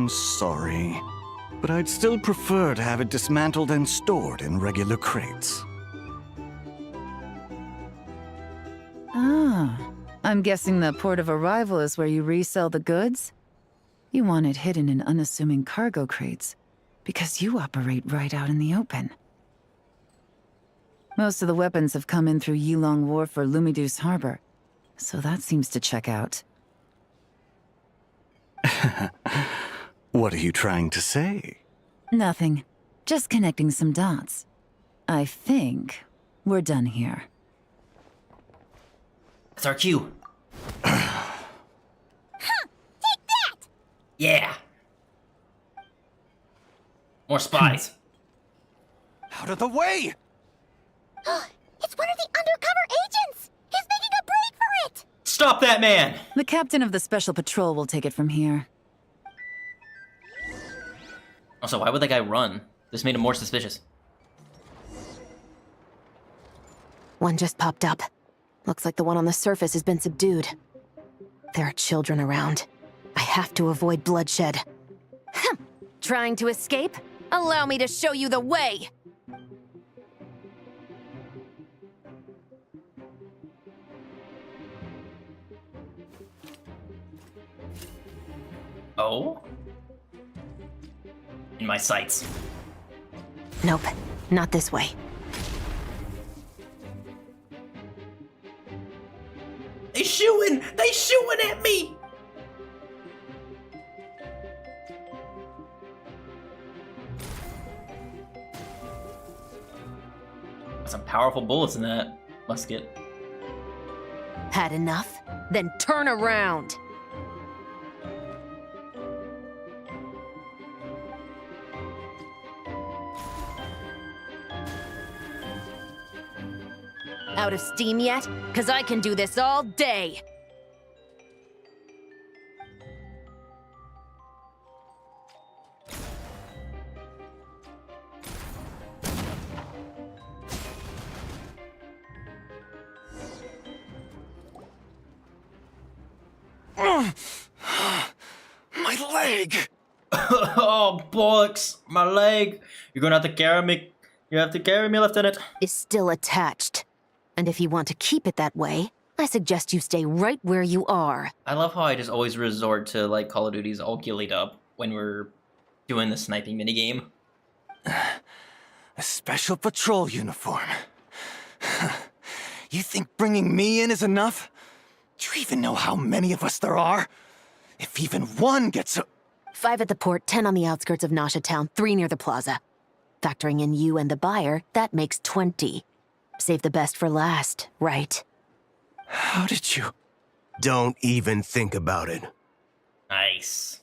Sorry. But I'd still prefer to have it dismantled and stored in regular crates.
Ah, I'm guessing the port of arrival is where you resell the goods? You want it hidden in unassuming cargo crates, because you operate right out in the open. Most of the weapons have come in through Yilong Wharf or Lumidus Harbor, so that seems to check out.
What are you trying to say?
Nothing. Just connecting some dots. I think we're done here.
That's our cue.
Take that!
Yeah. More spies.
Out of the way!
It's one of the undercover agents! He's making a break for it!
Stop that man!
The captain of the Special Patrol will take it from here.
Also, why would that guy run? This made him more suspicious.
One just popped up. Looks like the one on the surface has been subdued. There are children around. I have to avoid bloodshed.
Trying to escape? Allow me to show you the way!
Oh? In my sights.
Nope, not this way.
They shooting! They shooting at me! Some powerful bullets in that musket.
Had enough? Then turn around! Out of steam yet? 'Cause I can do this all day!
My leg!
Oh, bollocks! My leg! You're gonna have to carry me. You have to carry me, Lieutenant.
Is still attached. And if you want to keep it that way, I suggest you stay right where you are.
I love how I just always resort to, like, Call of Duty's all gillied up when we're doing the sniping minigame.
A special patrol uniform. You think bringing me in is enough? Do you even know how many of us there are? If even one gets a...
5 at the port, 10 on the outskirts of Nasha Town, 3 near the plaza. Factoring in you and the buyer, that makes 20. Save the best for last, right?
How did you...
Don't even think about it.
Nice.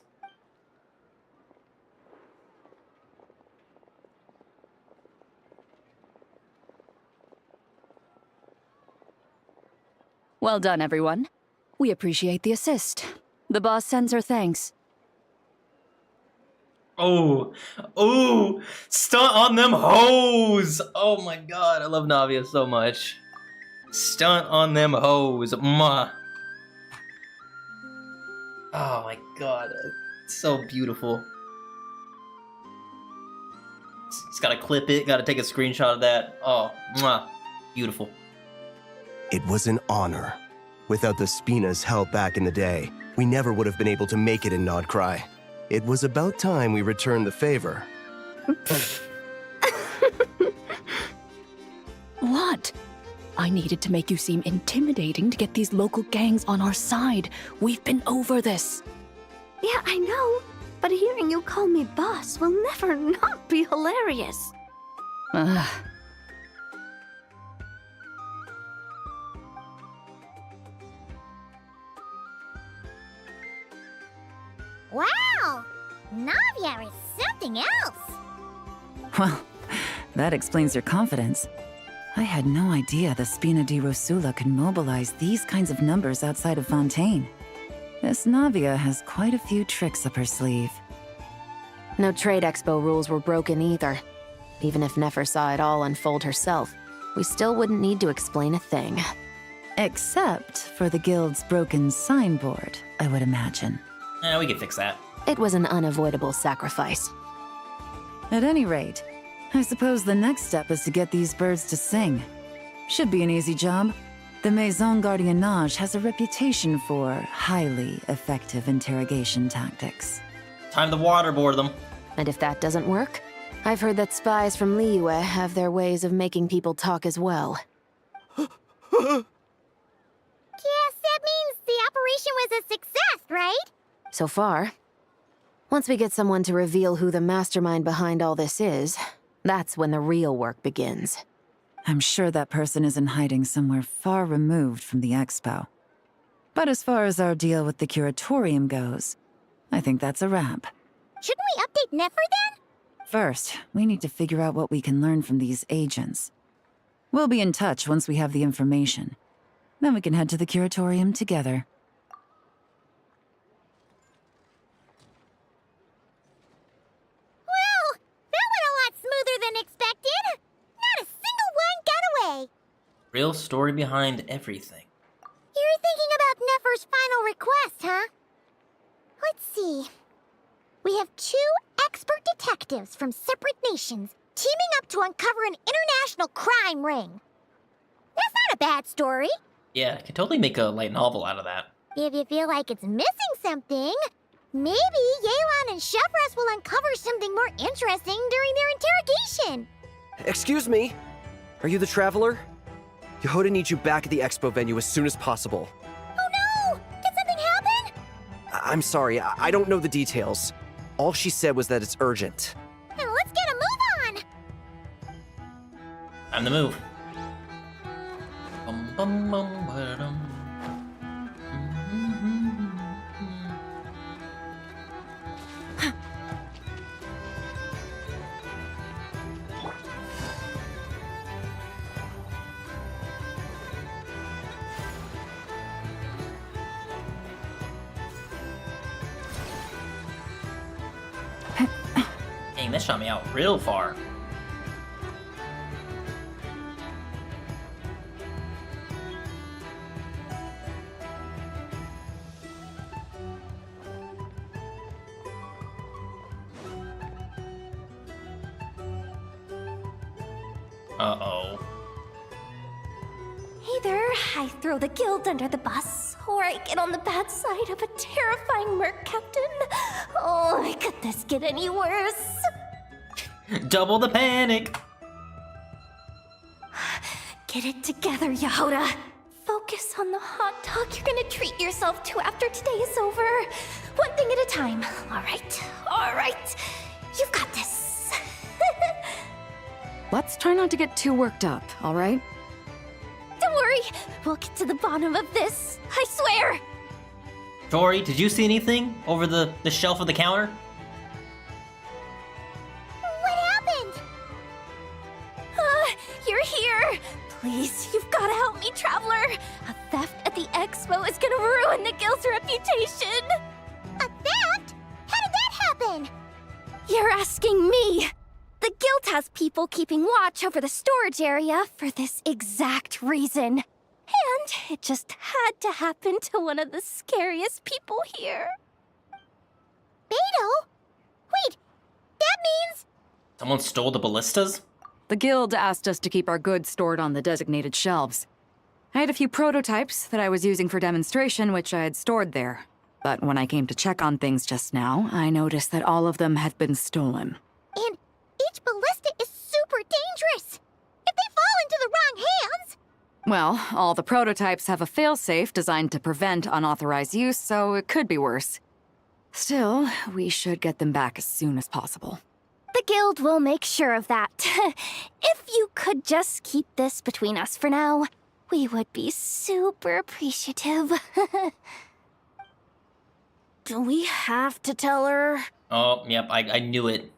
Well done, everyone. We appreciate the assist. The boss sends her thanks.
Oh, oh, stunt on them hoes! Oh my god, I love Navia so much. Stunt on them hoes, mwah. Oh my god, it's so beautiful. Just gotta clip it, gotta take a screenshot of that. Oh, mwah, beautiful.
It was an honor. Without the Spina's help back in the day, we never would have been able to make it in Nod-Krai. It was about time we returned the favor.
What? I needed to make you seem intimidating to get these local gangs on our side. We've been over this.
Yeah, I know. But hearing you call me boss will never not be hilarious.
Ugh.
Wow! Navia is something else!
Well, that explains your confidence. I had no idea the Spina di Rosula could mobilize these kinds of numbers outside of Fontaine. This Navia has quite a few tricks up her sleeve.
No trade expo rules were broken either, even if Nefer saw it all unfold herself. we still wouldn't need to explain a thing.
Except for the guild's broken signboard, I would imagine.
We can fix that.
It was an unavoidable sacrifice.
At any rate, I suppose the next step is to get these birds to sing. Should be an easy job. The Maison Gardiennage has a reputation for highly effective interrogation tactics.
Time to waterboard them.
And if that doesn't work, I've heard that spies from Liyue have their ways of making people talk as well.
Yes, that means the operation was a success, right?
So far. Once we get someone to reveal who the mastermind behind all this is, that's when the real work begins.
I'm sure that person is in hiding somewhere far removed from the expo. But as far as our deal with the curatorium goes, I think that's a wrap.
Shouldn't we update Nefer then?
First, we need to figure out what we can learn from these agents. We'll be in touch once we have the information. Then we can head to the curatorium together.
Well, that went a lot smoother than expected. Not a single one got away.
Real story behind everything.
You're thinking about Nefer's final request, huh? Let's see. We have 2 expert detectives from separate nations teaming up to uncover an international crime ring. That's not a bad story.
Yeah, I could totally make a light novel out of that.
If you feel like it's missing something, maybe Yelan and Chevros will uncover something more interesting during their interrogation.
Excuse me? Are you the Traveler? Yehoda needs you back at the expo venue as soon as possible.
Oh no! Did something happen?
I'm sorry, I don't know the details. All she said was that it's urgent.
Then let's get a move on!
Time to move. Bum, bum, bum, ba-dum. Dang, that shot me out real far. Uh-oh.
Either I throw the guild under the bus, or I get on the bad side of a terrifying merc captain. Oh, could this get any worse?
Double the panic!
Get it together, Yehoda. Focus on the hot dog you're gonna treat yourself to after today is over. One thing at a time. All right. You've got this.
Let's try not to get too worked up, all right?
Don't worry, we'll get to the bottom of this. I swear.
Tori, did you see anything over the shelf of the counter?
What happened?
You're here. Please, you've got to help me, Traveler. A theft at the expo is gonna ruin the guild's reputation.
A theft? How did that happen?
You're asking me. The guild has people keeping watch over the storage area for this exact reason. And it just had to happen to one of the scariest people here.
Beto? Wait, that means...
Someone stole the ballistas?
The guild asked us to keep our goods stored on the designated shelves. I had a few prototypes that I was using for demonstration, which I had stored there. But when I came to check on things just now, I noticed that all of them had been stolen.
And each ballista is super dangerous. If they fall into the wrong hands...
Well, all the prototypes have a failsafe designed to prevent unauthorized use, so it could be worse. Still, we should get them back as soon as possible.
The guild will make sure of that. If you could just keep this between us for now, we would be super appreciative.
Do we have to tell her?
Oh, yep, I knew it.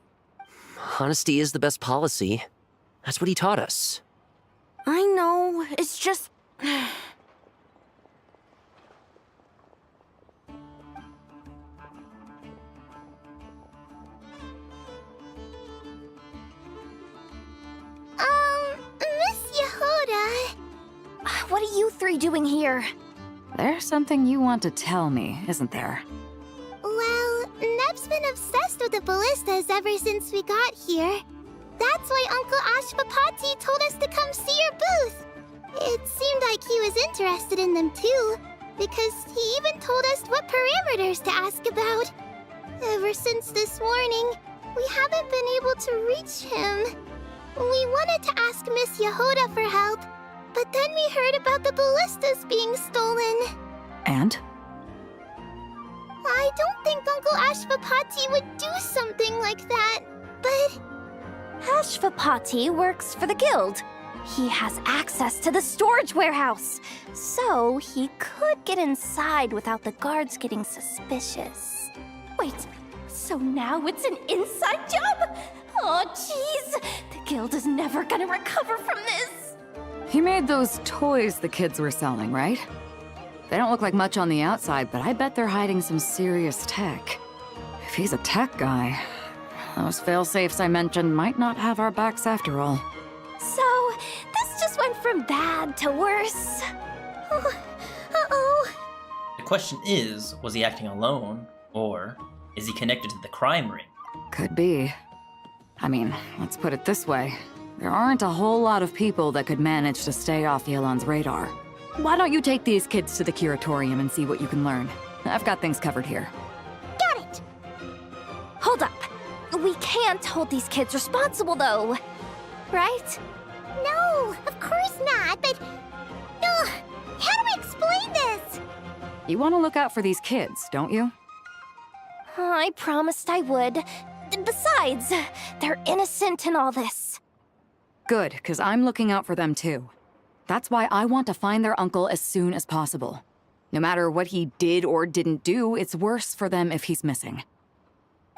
Honesty is the best policy. That's what he taught us.
I know, it's just...
Miss Yehoda?
three doing here?
There's something you want to tell me, isn't there?
Well, Neb's been obsessed with the ballistas ever since we got here. That's why Uncle Ashwapati told us to come see your booth. It seemed like he was interested in them too, because he even told us what parameters to ask about. Ever since this morning, we haven't been able to reach him. We wanted to ask Miss Yehoda for help, but then we heard about the ballistas being stolen.
And?
I don't think Uncle Ashwapati would do something like that, but...
Ashwapati works for the guild. He has access to the storage warehouse, so he could get inside without the guards getting suspicious. Wait, so now it's an inside job? Oh, jeez! The guild is never gonna recover from this!
He made those toys the kids were selling, right? They don't look like much on the outside, but I bet they're hiding some serious tech. If he's a tech guy, those fail-safes I mentioned might not have our backs after all.
So, this just went from bad to worse. Uh-oh.
The question is, was he acting alone, or is he connected to the crime ring?
Could be. I mean, let's put it this way. There aren't a whole lot of people that could manage to stay off Yelan's radar. Why don't you take these kids to the curatorium and see what you can learn? I've got things covered here.
Got it! Hold up. We can't hold these kids responsible, though. Right?
No, of course not, but... Ugh, how do we explain this?
You want to look out for these kids, don't you?
I promised I would. Besides, they're innocent in all this.
Good, because I'm looking out for them too. That's why I want to find their uncle as soon as possible. No matter what he did or didn't do, it's worse for them if he's missing.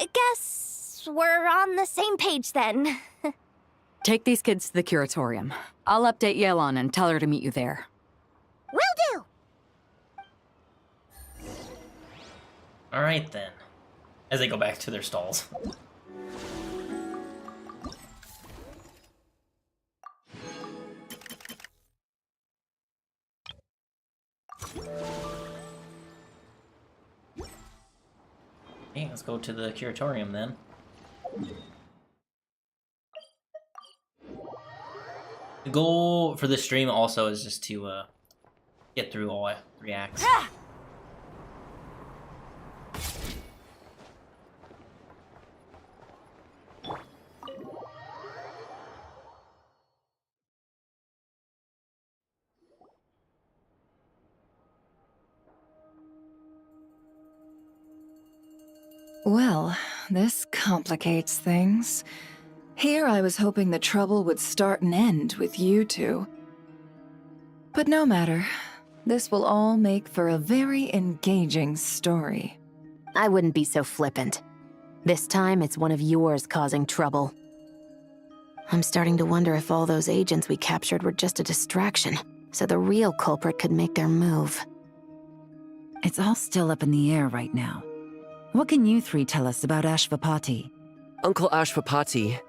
I guess we're on the same page then.
Take these kids to the curatorium. I'll update Yelan and tell her to meet you there.
Will do!
Alright then. As they go back to their stalls. Okay, let's go to the curatorium then. The goal for this stream also is just to get through all reacts.
Well, this complicates things. Here I was hoping the trouble would start and end with you two. But no matter. This will all make for a very engaging story.
I wouldn't be so flippant. This time, it's one of yours causing trouble. I'm starting to wonder if all those agents we captured were just a distraction, so the real culprit could make their move.
It's all still up in the air right now. What can you three tell us about Ashwapati?
Uncle Ashwapati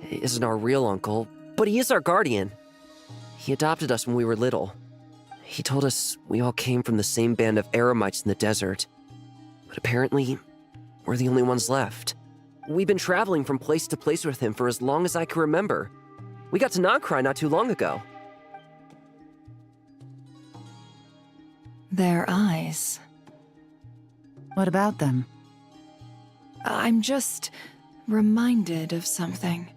isn't our real uncle, but he is our guardian. He adopted us when we were little. He told us we all came from the same band of eremites in the desert. But apparently, we're the only ones left. We've been traveling from place to place with him for as long as I can remember. We got to Nod-Krai not too long ago.
Their eyes.
What about them?
I'm just reminded of something.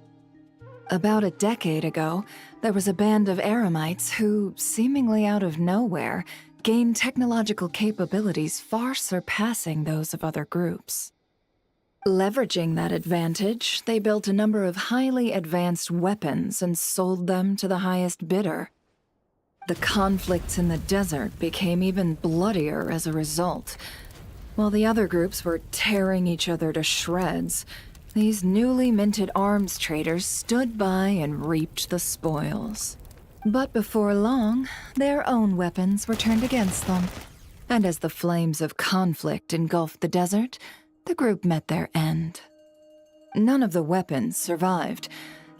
About a decade ago, there was a band of eremites who, seemingly out of nowhere, gained technological capabilities far surpassing those of other groups. Leveraging that advantage, they built a number of highly advanced weapons and sold them to the highest bidder. The conflicts in the desert became even bloodier as a result. While the other groups were tearing each other to shreds, these newly minted arms traders stood by and reaped the spoils. But before long, their own weapons were turned against them. And as the flames of conflict engulfed the desert, the group met their end. None of the weapons survived,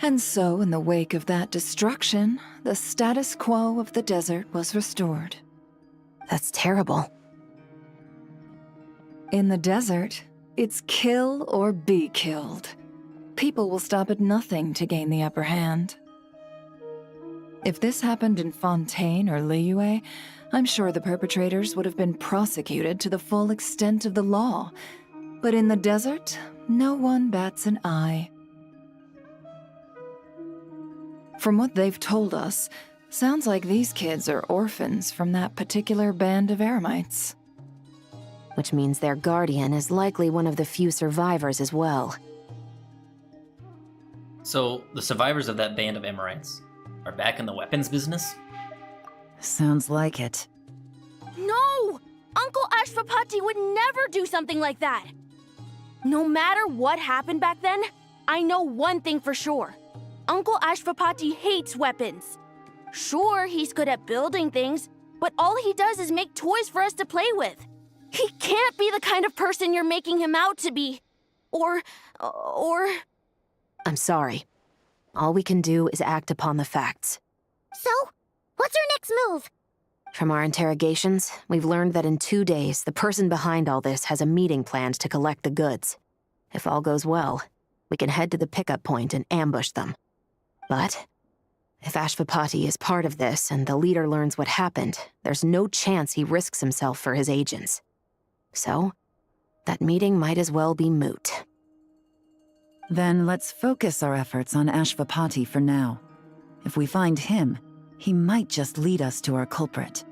And so, in the wake of that destruction, the status quo of the desert was restored.
That's terrible.
In the desert, it's kill or be killed. People will stop at nothing to gain the upper hand. If this happened in Fontaine or Liyue, I'm sure the perpetrators would have been prosecuted to the full extent of the law. But in the desert, no one bats an eye. From what they've told us, sounds like these kids are orphans from that particular band of Eremites.
Which means their guardian is likely one of the few survivors as well.
So, the survivors of that band of Emirites are back in the weapons business?
Sounds like it.
No! Uncle Ashvapati would never do something like that! No matter what happened back then, I know one thing for sure. Uncle Ashvapati hates weapons. Sure, he's good at building things, but all he does is make toys for us to play with. He can't be the kind of person you're making him out to be. Or...
I'm sorry. All we can do is act upon the facts.
So, what's our next move?
From our interrogations, we've learned that in 2 days, the person behind all this has a meeting planned to collect the goods. If all goes well, we can head to the pickup point and ambush them. But if Ashvapati is part of this and the leader learns what happened, there's no chance he risks himself for his agents. So, that meeting might as well be moot.
Then let's focus our efforts on Ashvapati for now. If we find him, he might just lead us to our culprit.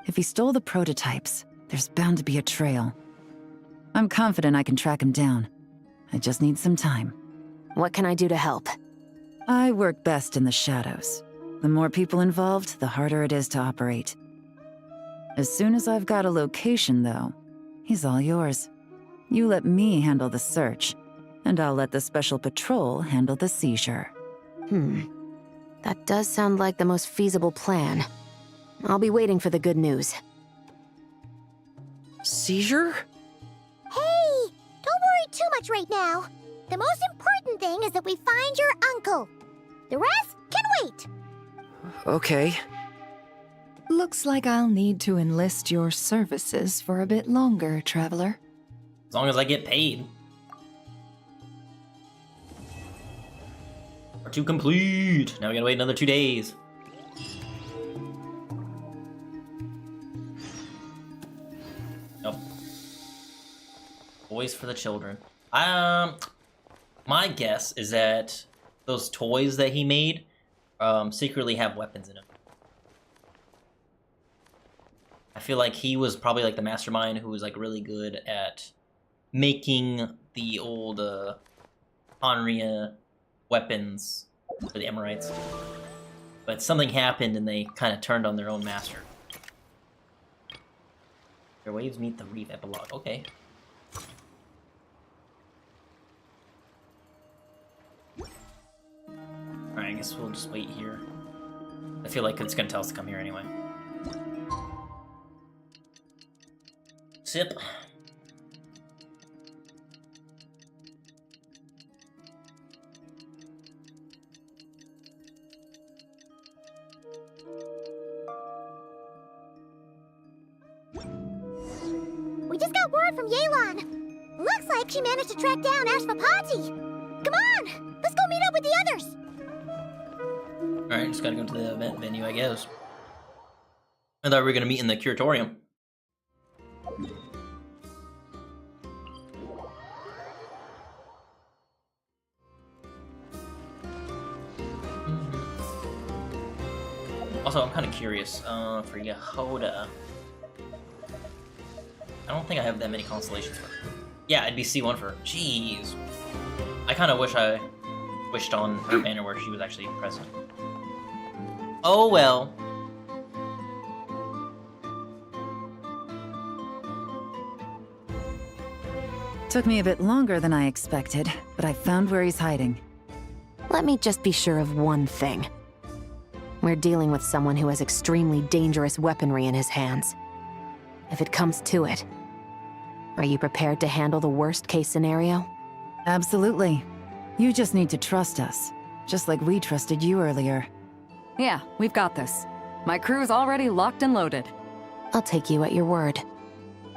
If he stole the prototypes, there's bound to be a trail. I'm confident I can track him down. I just need some time.
What can I do to help?
I work best in the shadows. The more people involved, the harder it is to operate. As soon as I've got a location, though, he's all yours. You let me handle the search, and I'll let the special patrol handle the seizure.
That does sound like the most feasible plan. I'll be waiting for the good news.
Seizure?
Hey, don't worry too much right now. The most important thing is that we find your uncle. The rest can wait.
Okay.
Looks like I'll need to enlist your services for a bit longer, Traveler.
As long as I get paid. Or to complete. Now we gotta wait another 2 days. Nope. Toys for the children. My guess is that those toys that he made secretly have weapons in them. I feel like he was probably like the mastermind who was like really good at making the old Onria weapons for the Emirites. But something happened and they kind of turned on their own master. Their waves meet the Reef epilogue. Okay. Alright, I guess we'll just wait here. I feel like it's gonna tell us to come here anyway. Sip.
We just got word from Yelan. Looks like she managed to track down Ashvapati. Come on, let's go meet up with the others.
Alright, just gotta go to the event venue, I guess. I thought we were gonna meet in the curatorium. Also, I'm kind of curious, for Yehoda. I don't think I have that many constellations for her. Yeah, it'd be C1 for her. Jeez. I kind of wish I wished on her banner where she was actually present. Oh well.
Took me a bit longer than I expected, but I found where he's hiding.
Let me just be sure of one thing. We're dealing with someone who has extremely dangerous weaponry in his hands. If it comes to it, are you prepared to handle the worst-case scenario?
Absolutely. You just need to trust us, just like we trusted you earlier.
Yeah, we've got this. My crew's already locked and loaded.
I'll take you at your word.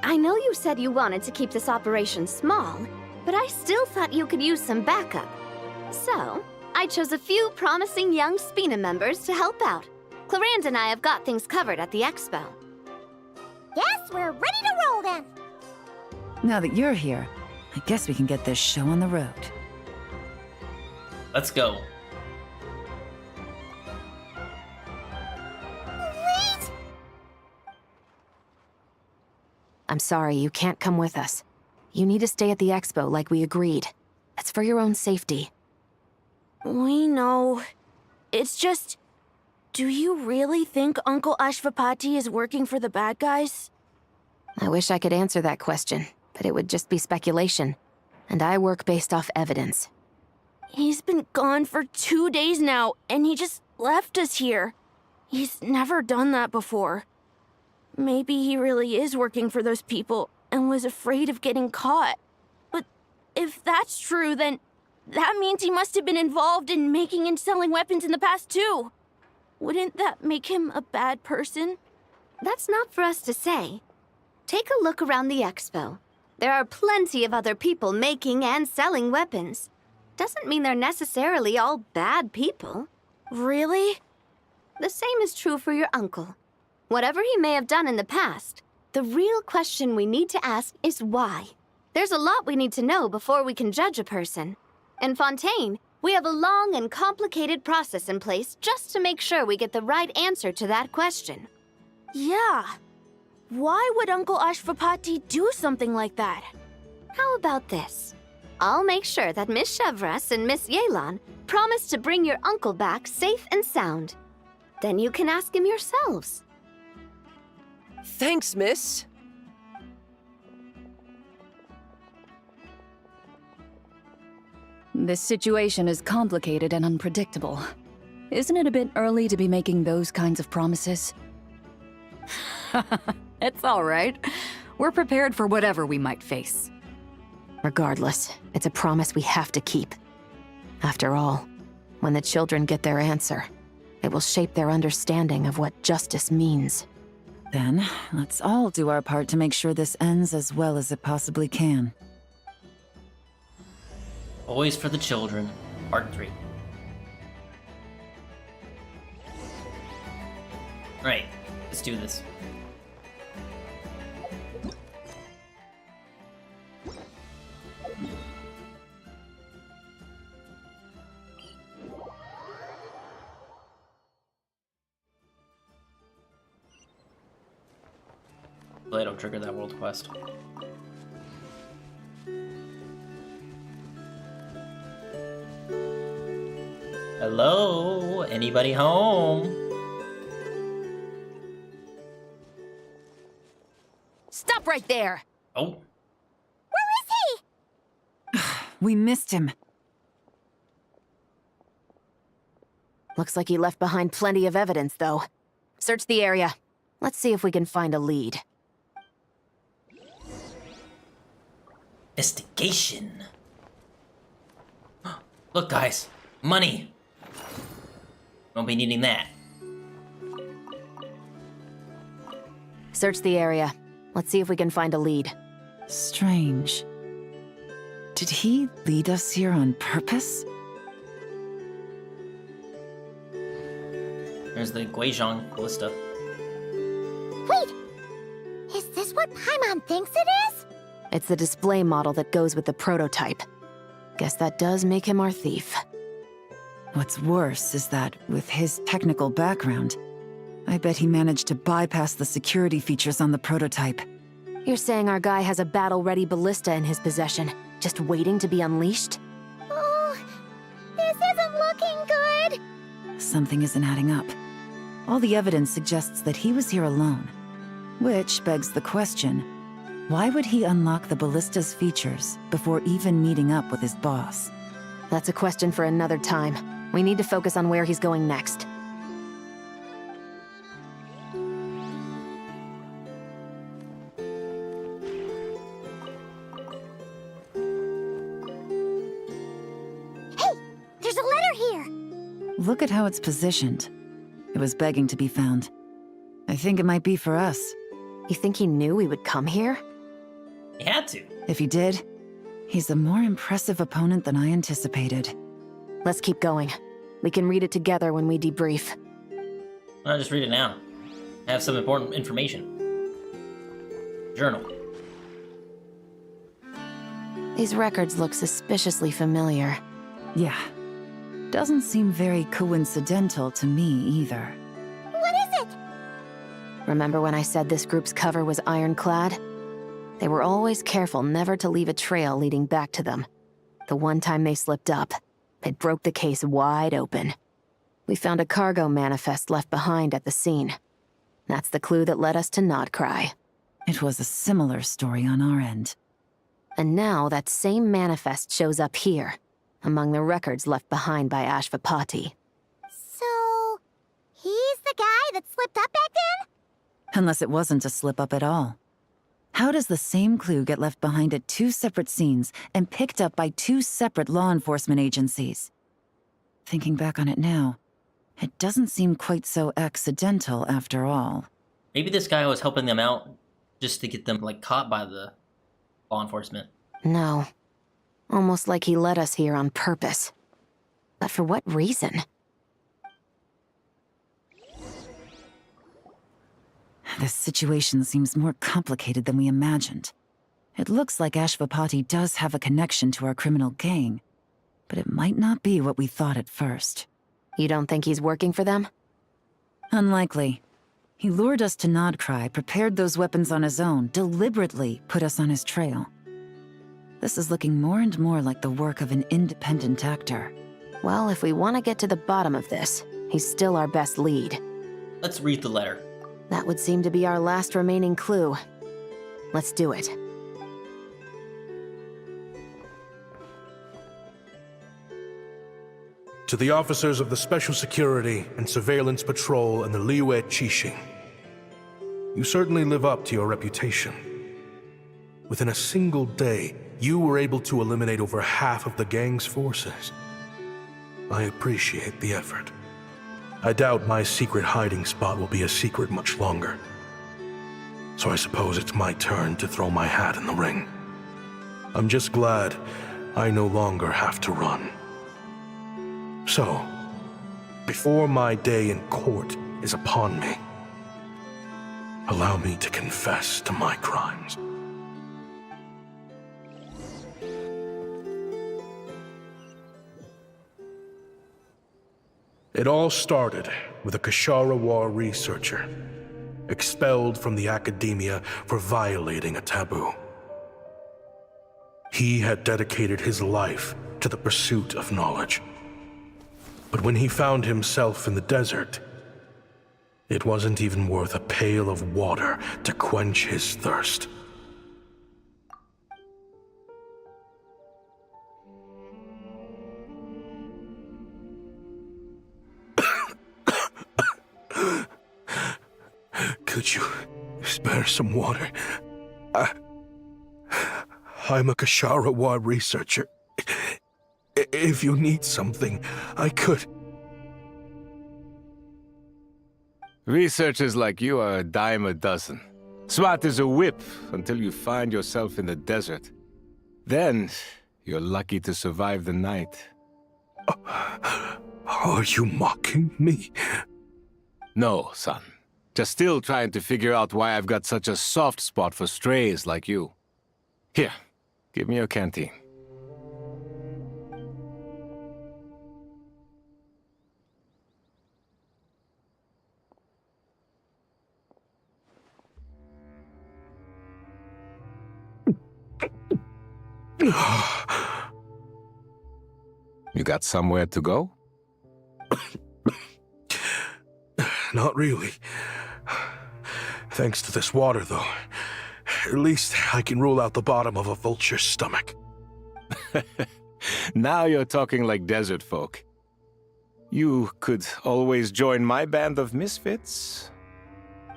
I know you said you wanted to keep this operation small, but I still thought you could use some backup. So, I chose a few promising young Spina members to help out. Clarence and I have got things covered at the expo.
Yes, we're ready to roll then.
Now that you're here, I guess we can get this show on the road.
Let's go.
Wait!
I'm sorry, you can't come with us. You need to stay at the expo like we agreed. It's for your own safety.
We know. It's just... Do you really think Uncle Ashvapati is working for the bad guys?
I wish I could answer that question, but it would just be speculation. And I work based off evidence.
He's been gone for 2 days now, and he just left us here. He's never done that before. Maybe he really is working for those people and was afraid of getting caught. But if that's true, then that means he must have been involved in making and selling weapons in the past too. Wouldn't that make him a bad person?
That's not for us to say. Take a look around the expo. There are plenty of other people making and selling weapons. Doesn't mean they're necessarily all bad people.
Really?
The same is true for your uncle. Whatever he may have done in the past, the real question we need to ask is why. There's a lot we need to know before we can judge a person. In Fontaine, we have a long and complicated process in place just to make sure we get the right answer to that question.
Yeah. Why would Uncle Ashvapati do something like that?
How about this? I'll make sure that Miss Chevras and Miss Yelan promise to bring your uncle back safe and sound. Then you can ask him yourselves.
Thanks, miss.
This situation is complicated and unpredictable. Isn't it a bit early to be making those kinds of promises?
It's all right. We're prepared for whatever we might face.
Regardless, it's a promise we have to keep. After all, when the children get their answer, it will shape their understanding of what justice means.
Then, let's all do our part to make sure this ends as well as it possibly can.
Always for the Children, Part 3. Right, let's do this. Hopefully I don't trigger that world quest. Hello? Anybody home?
Stop right there!
Oh.
Where is he?
We missed him.
Looks like he left behind plenty of evidence, though. Search the area. Let's see if we can find a lead.
Investigation. Look, guys. Money. Won't be needing that.
Search the area. Let's see if we can find a lead.
Strange. Did he lead us here on purpose?
There's the Guizhong ballista.
Wait! Is this what Paimon thinks it is?
It's the display model that goes with the prototype. Guess that does make him our thief.
What's worse is that, with his technical background, I bet he managed to bypass the security features on the prototype.
You're saying our guy has a battle-ready ballista in his possession, just waiting to be unleashed?
Oh, this isn't looking good.
Something isn't adding up. All the evidence suggests that he was here alone. Which begs the question, why would he unlock the ballista's features before even meeting up with his boss?
That's a question for another time. We need to focus on where he's going next.
Look at how it's positioned. It was begging to be found. I think it might be for us.
You think he knew we would come here?
He had to.
If he did, he's a more impressive opponent than I anticipated.
Let's keep going. We can read it together when we debrief.
Why not just read it now? I have some important information. Journal.
These records look suspiciously familiar.
Yeah. Doesn't seem very coincidental to me either.
What is it?
Remember when I said this group's cover was ironclad? They were always careful never to leave a trail leading back to them. The one time they slipped up, it broke the case wide open. We found a cargo manifest left behind at the scene. That's the clue that led us to Nod-Krai.
It was a similar story on our end.
And now that same manifest shows up here, among the records left behind by Ashvapati.
So, he's the guy that slipped up back then?
Unless it wasn't a slip-up at all. How does the same clue get left behind at 2 separate scenes and picked up by 2 separate law enforcement agencies? Thinking back on it now, it doesn't seem quite so accidental after all.
Maybe this guy was helping them out just to get them, like, caught by the law enforcement.
No. Almost like he led us here on purpose. But for what reason?
This situation seems more complicated than we imagined. It looks like Ashvapati does have a connection to our criminal gang, but it might not be what we thought at first.
You don't think he's working for them?
Unlikely. He lured us to Nod-Krai, prepared those weapons on his own, deliberately put us on his trail. This is looking more and more like the work of an independent actor.
Well, if we want to get to the bottom of this, he's still our best lead.
Let's read the letter.
That would seem to be our last remaining clue. Let's do it.
To the officers of the Special Security and Surveillance Patrol and the Liyue Qixing, you certainly live up to your reputation. Within a single day, you were able to eliminate over half of the gang's forces. I appreciate the effort. I doubt my secret hiding spot will be a secret much longer. So I suppose it's my turn to throw my hat in the ring. I'm just glad I no longer have to run. So, before my day in court is upon me, allow me to confess to my crimes. It all started with a Kshatriya researcher, expelled from the academia for violating a taboo. He had dedicated his life to the pursuit of knowledge. But when he found himself in the desert, it wasn't even worth a pail of water to quench his thirst. Could you spare some water? I'm a Kshatriya researcher. If you need something, I could.
Researchers like you are a dime a dozen. Smart as a whip until you find yourself in the desert. Then, you're lucky to survive the night.
Are you mocking me?
No, son. Just still trying to figure out why I've got such a soft spot for strays like you. Here, give me your canteen. You got somewhere to go?
Not really. Thanks to this water, though. At least I can rule out the bottom of a vulture's stomach.
Now you're talking like desert folk. You could always join my band of misfits.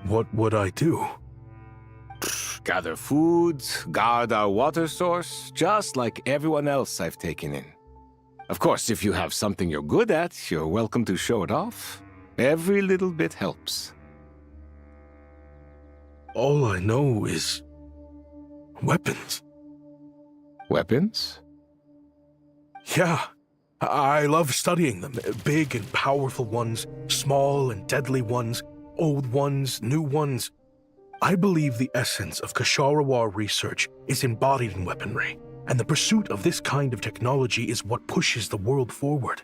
What would I do?
Gather food, guard our water source, just like everyone else I've taken in. Of course, if you have something you're good at, you're welcome to show it off. Every little bit helps.
All I know is weapons.
Weapons?
Yeah. I love studying them. Big and powerful ones, small and deadly ones, old ones, new ones. I believe the essence of Kshatriya research is embodied in weaponry, and the pursuit of this kind of technology is what pushes the world forward.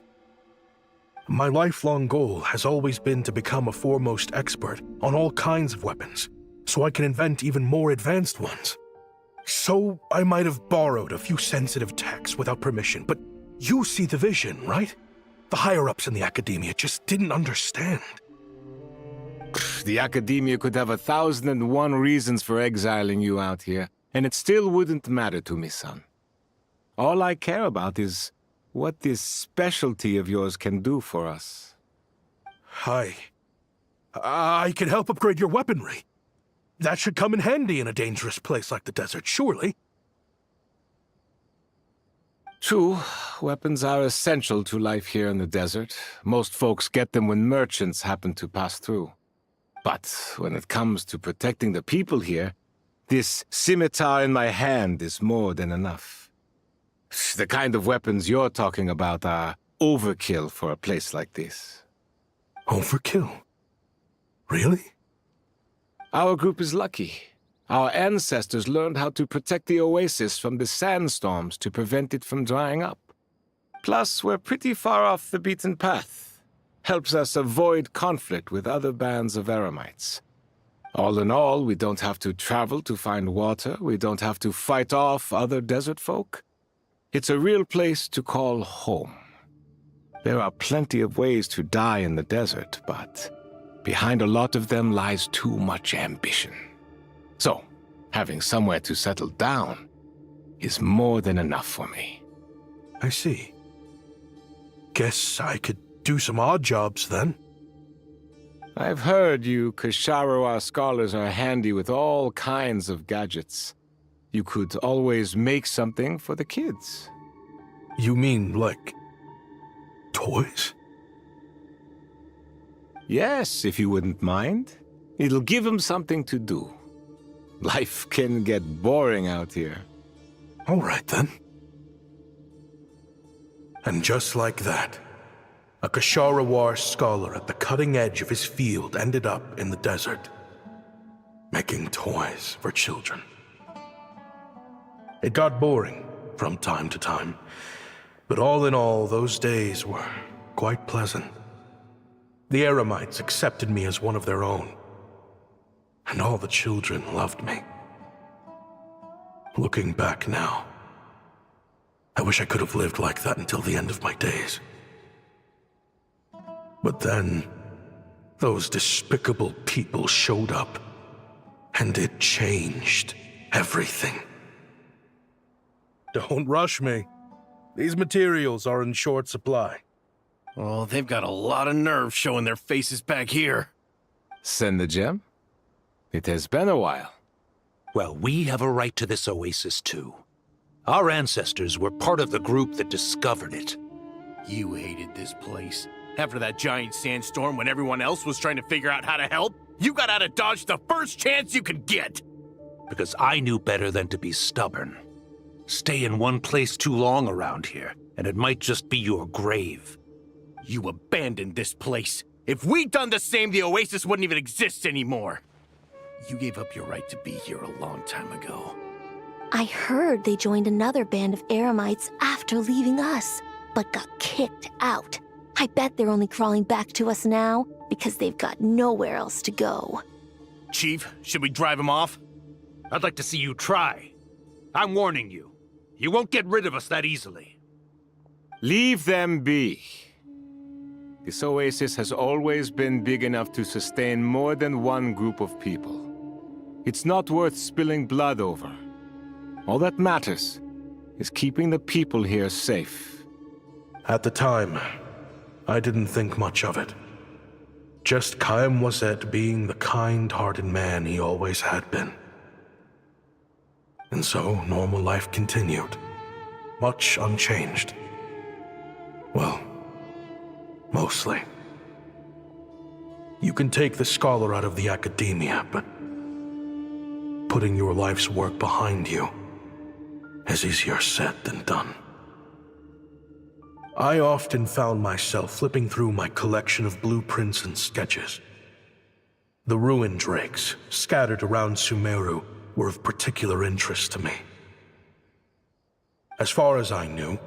My lifelong goal has always been to become a foremost expert on all kinds of weapons, so I can invent even more advanced ones. So I might have borrowed a few sensitive techs without permission, but you see the vision, right? The higher-ups in the academia just didn't understand.
The academia could have 1,001 reasons for exiling you out here, and it still wouldn't matter to me, son. All I care about is what this specialty of yours can do for us.
I can help upgrade your weaponry. That should come in handy in a dangerous place like the desert, surely.
True, weapons are essential to life here in the desert. Most folks get them when merchants happen to pass through. But when it comes to protecting the people here, this scimitar in my hand is more than enough. The kind of weapons you're talking about are overkill for a place like this.
Overkill? Really?
Our group is lucky. Our ancestors learned how to protect the oasis from the sandstorms to prevent it from drying up. Plus, we're pretty far off the beaten path. Helps us avoid conflict with other bands of Eremites. All in all, we don't have to travel to find water, we don't have to fight off other desert folk. It's a real place to call home. There are plenty of ways to die in the desert, but behind a lot of them lies too much ambition. So, having somewhere to settle down is more than enough for me.
I see. Guess I could do some odd jobs then.
I've heard you Kshatriya scholars are handy with all kinds of gadgets. You could always make something for the kids.
You mean, like, toys?
Yes, if you wouldn't mind. It'll give them something to do. Life can get boring out here.
All right, then. And just like that, a Kshatriya scholar at the cutting edge of his field ended up in the desert, making toys for children. It got boring from time to time, but all in all, those days were quite pleasant. The Eremites accepted me as one of their own, and all the children loved me. Looking back now, I wish I could have lived like that until the end of my days. But then, those despicable people showed up, and it changed everything. Don't rush me. These materials are in short supply.
Oh, they've got a lot of nerve showing their faces back here.
Send the gem? It has been a while.
Well, we have a right to this oasis, too. Our ancestors were part of the group that discovered it.
You hated this place. After that giant sandstorm when everyone else was trying to figure out how to help, you got out of Dodge the first chance you could get!
Because I knew better than to be stubborn. Stay in one place too long around here, and it might just be your grave.
You abandoned this place. If we'd done the same, the oasis wouldn't even exist anymore. You gave up your right to be here a long time ago.
I heard they joined another band of Eremites after leaving us, but got kicked out. I bet they're only crawling back to us now because they've got nowhere else to go.
Chief, should we drive him off?
I'd like to see you try. I'm warning you. You won't get rid of us that easily.
Leave them be. This oasis has always been big enough to sustain more than one group of people. It's not worth spilling blood over. All that matters is keeping the people here safe.
At the time, I didn't think much of it. Just Chaim Wazet being the kind-hearted man he always had been. And so, normal life continued, much unchanged. Well, mostly. You can take the scholar out of the academia, but putting your life's work behind you is easier said than done. I often found myself flipping through my collection of blueprints and sketches. The ruin drakes scattered around Sumeru were of particular interest to me. As far as I knew,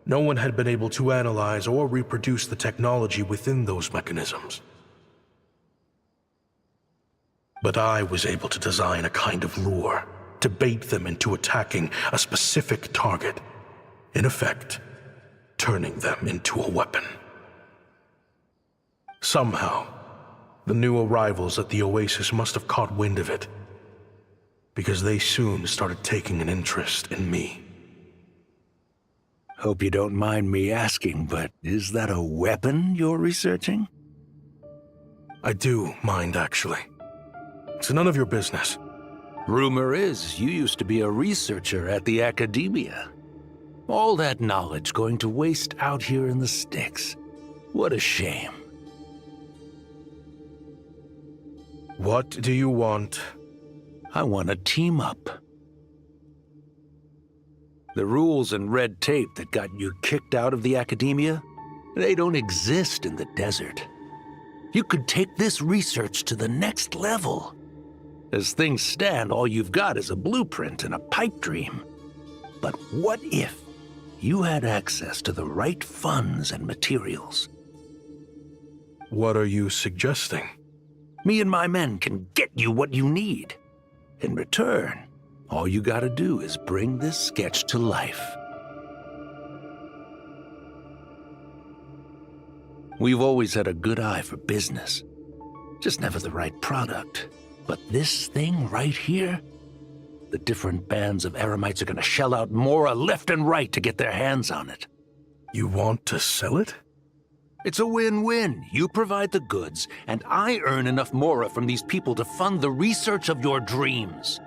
no one had been able to analyze or reproduce the technology within those mechanisms. But I was able to design a kind of lure to bait them into attacking a specific target, in effect, turning them into a weapon. Somehow, the new arrivals at the Oasis must have caught wind of it, because they soon started taking an interest in me.
Hope you don't mind me asking, but is that a weapon you're researching?
I do mind, actually. It's none of your business.
Rumor is you used to be a researcher at the academia. All that knowledge going to waste out here in the sticks. What a shame.
What do you want?
I want to team up. The rules and red tape that got you kicked out of the academia, they don't exist in the desert. You could take this research to the next level. As things stand, all you've got is a blueprint and a pipe dream. But what if you had access to the right funds and materials?
What are you suggesting?
Me and my men can get you what you need. In return, all you gotta do is bring this sketch to life. We've always had a good eye for business, just never the right product. But this thing right here, the different bands of Eremites are gonna shell out Mora left and right to get their hands on it.
You want to sell it?
It's a win-win. You provide the goods, and I earn enough Mora from these people to fund the research of your dreams.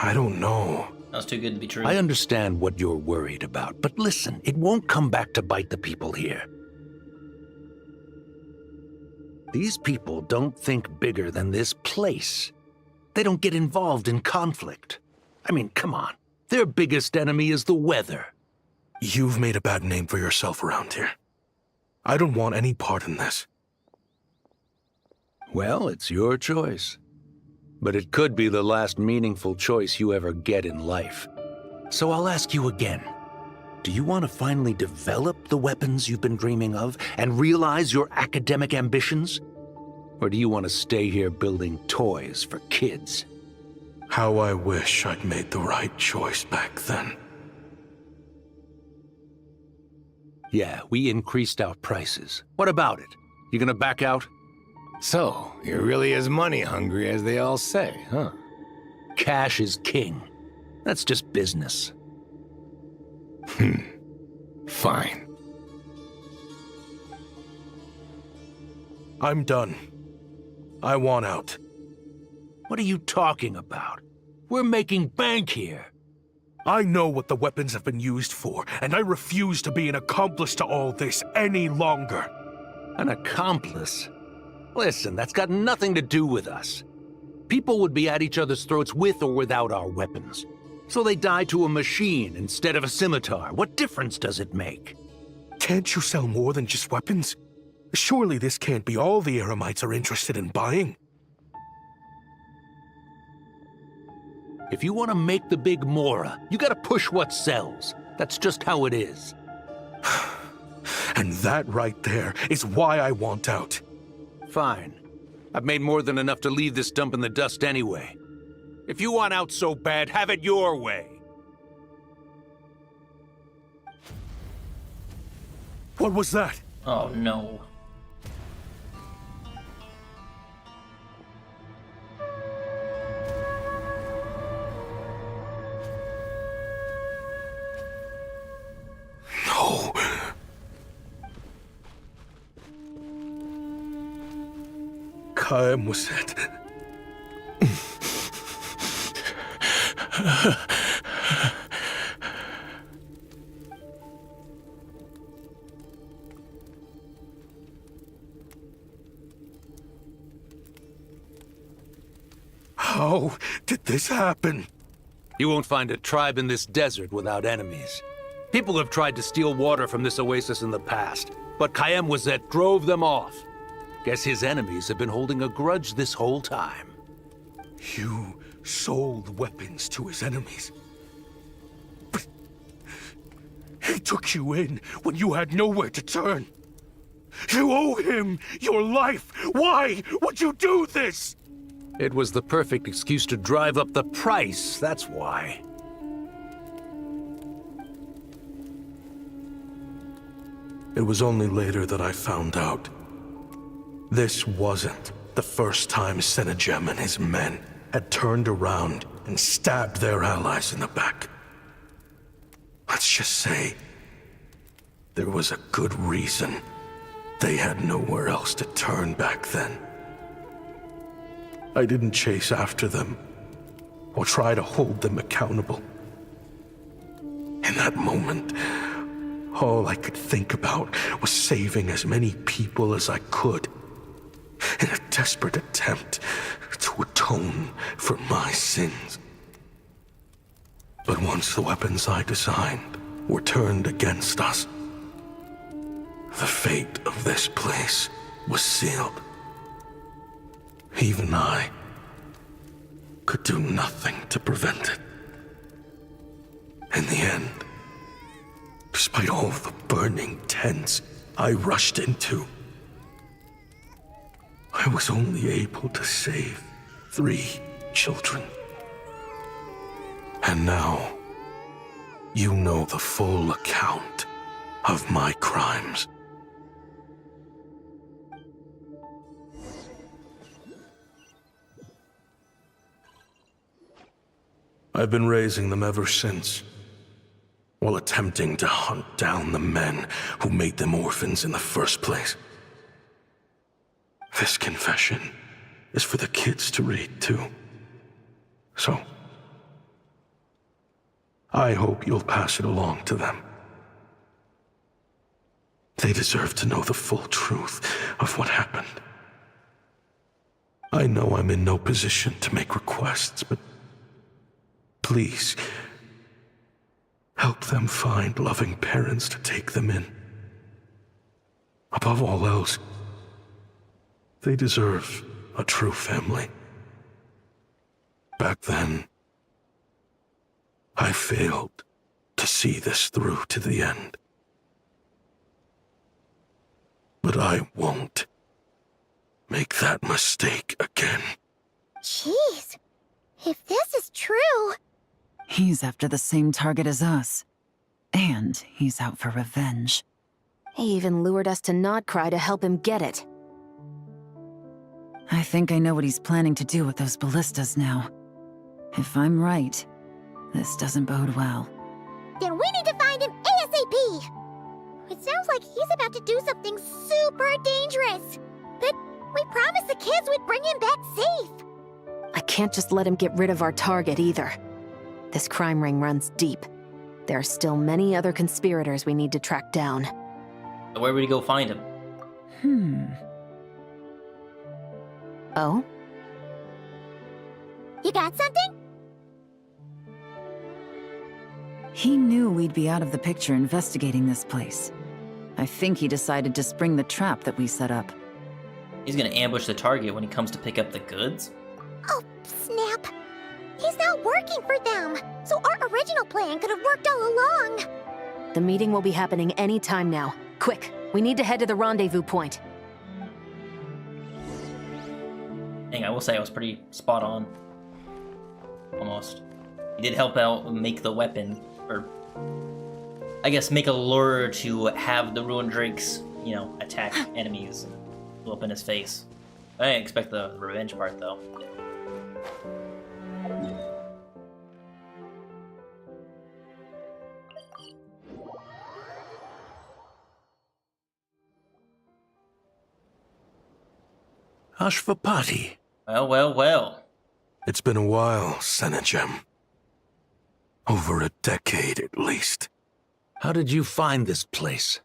I don't know.
That was too good to be true.
I understand what you're worried about, but listen, it won't come back to bite the people here. These people don't think bigger than this place. They don't get involved in conflict. I mean, come on. Their biggest enemy is the weather.
You've made a bad name for yourself around here. I don't want any part in this.
Well, it's your choice. But it could be the last meaningful choice you ever get in life. So I'll ask you again. Do you want to finally develop the weapons you've been dreaming of and realize your academic ambitions? Or do you want to stay here building toys for kids?
How I wish I'd made the right choice back then.
Yeah, we increased our prices. What about it? You gonna back out?
So, you're really as money hungry as they all say, huh?
Cash is king. That's just business.
Fine.
I'm done. I want out.
What are you talking about? We're making bank here.
I know what the weapons have been used for, and I refuse to be an accomplice to all this any longer.
An accomplice? Listen, that's got nothing to do with us. People would be at each other's throats with or without our weapons. So they die to a machine instead of a scimitar. What difference does it make?
Can't you sell more than just weapons? Surely this can't be all the Eremites are interested in buying.
If you want to make the big Mora, you gotta push what sells. That's just how it is.
And that right there is why I want out.
Fine. I've made more than enough to leave this dump in the dust anyway. If you want out so bad, have it your way.
What was that?
Oh no.
No. Kaem was it. How did this happen?
You won't find a tribe in this desert without enemies. People have tried to steal water from this oasis in the past, but Kayem drove them off. Guess his enemies have been holding a grudge this whole time.
You sold weapons to his enemies. But he took you in when you had nowhere to turn. You owe him your life. Why would you do this?
It was the perfect excuse to drive up the price, that's why.
It was only later that I found out. This wasn't the first time Senegem and his men had turned around and stabbed their allies in the back. Let's just say there was a good reason they had nowhere else to turn back then. I didn't chase after them or try to hold them accountable. In that moment, all I could think about was saving as many people as I could in a desperate attempt to atone for my sins. But once the weapons I designed were turned against us, the fate of this place was sealed. Even I could do nothing to prevent it. In the end, despite all the burning tents I rushed into, I was only able to save 3 children. And now, you know the full account of my crimes. I've been raising them ever since, while attempting to hunt down the men who made them orphans in the first place. This confession is for the kids to read, too. So, I hope you'll pass it along to them. They deserve to know the full truth of what happened. I know I'm in no position to make requests, but please, help them find loving parents to take them in. Above all else, they deserve a true family. Back then, I failed to see this through to the end. But I won't make that mistake again.
Jeez, if this is true...
He's after the same target as us. And he's out for revenge.
He even lured us to Nod-Krai to help him get it.
I think I know what he's planning to do with those ballistas now. If I'm right, this doesn't bode well.
Then we need to find him ASAP! It sounds like he's about to do something super dangerous. But we promised the kids we'd bring him back safe.
I can't just let him get rid of our target either. This crime ring runs deep. There are still many other conspirators we need to track down.
Where would we go find him?
Oh?
You got something?
He knew we'd be out of the picture investigating this place. I think he decided to spring the trap that we set up.
He's gonna ambush the target when he comes to pick up the goods?
Oh, snap. He's not working for them, so our original plan could have worked all along.
The meeting will be happening any time now. Quick, we need to head to the rendezvous point.
Dang, I will say I was pretty spot on. Almost. He did help out make the weapon, or I guess make a lure to have the ruined drakes, you know, attack enemies and blow up in his face. I didn't expect the revenge part though.
Ashvapati.
Well, well, well.
It's been a while, Senegem. Over a decade, at least.
How did you find this place?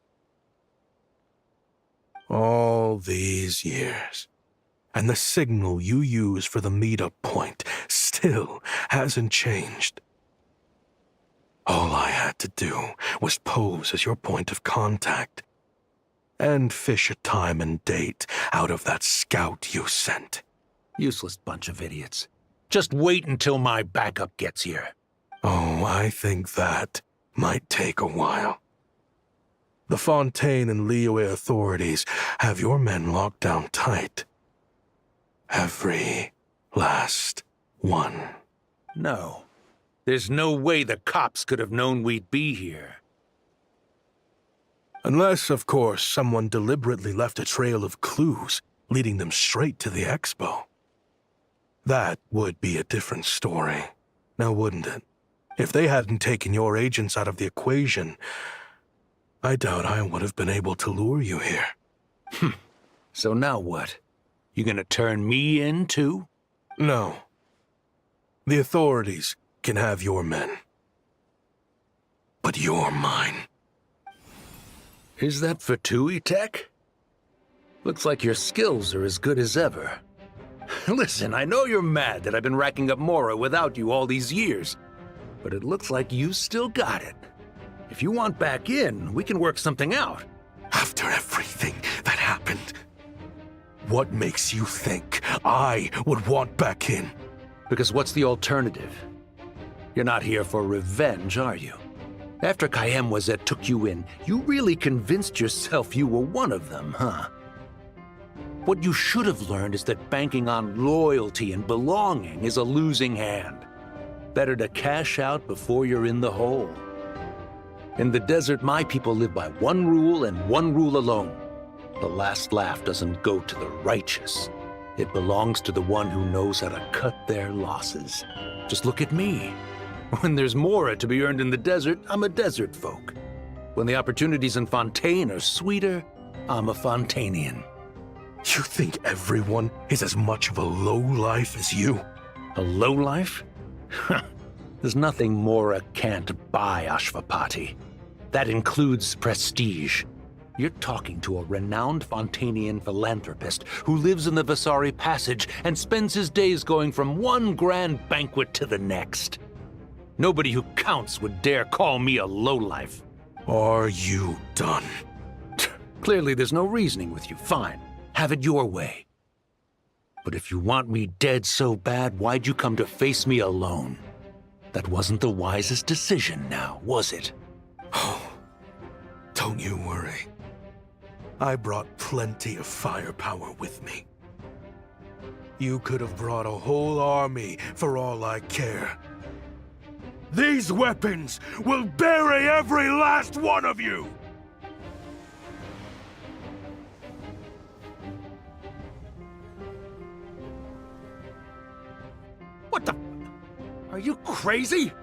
All these years, And the signal you use for the meetup point still hasn't changed. All I had to do was pose as your point of contact and fish a time and date out of that scout you sent.
Useless bunch of idiots. Just wait until my backup gets here.
Oh, I think that might take a while. The Fontaine and Liyue authorities have your men locked down tight. Every last one.
No. There's no way the cops could have known we'd be here.
Unless, of course, someone deliberately left a trail of clues leading them straight to the expo. That would be a different story, now wouldn't it? If they hadn't taken your agents out of the equation, I doubt I would have been able to lure you here.
So now what? You gonna turn me in, too?
No. The authorities can have your men. But you're mine.
Is that Fatui tech? Looks like your skills are as good as ever. Listen, I know you're mad that I've been racking up Mora without you all these years, but it looks like you still got it. If you want back in, we can work something out.
After everything that happened, what makes you think I would want back in?
Because what's the alternative? You're not here for revenge, are you? After Kayemwazet took you in, you really convinced yourself you were one of them, huh? What you should have learned is that banking on loyalty and belonging is a losing hand. Better to cash out before you're in the hole. In the desert, my people live by one rule and one rule alone. The last laugh doesn't go to the righteous. It belongs to the one who knows how to cut their losses. Just look at me. When there's Mora to be earned in the desert, I'm a desert folk. When the opportunities in Fontaine are sweeter, I'm a Fontainian.
You think everyone is as much of a lowlife as you?
A lowlife? There's nothing Mora can't buy, Ashvapati. That includes prestige. You're talking to a renowned Fontainian philanthropist who lives in the Vasari Passage and spends his days going from one grand banquet to the next. Nobody who counts would dare call me a lowlife.
Are you done?
Clearly there's no reasoning with you. Fine. Have it your way. But if you want me dead so bad, why'd you come to face me alone? That wasn't the wisest decision now, was it?
Oh, don't you worry. I brought plenty of firepower with me. You could have brought a whole army for all I care. These weapons will bury every last one of you!
What the? Are you crazy?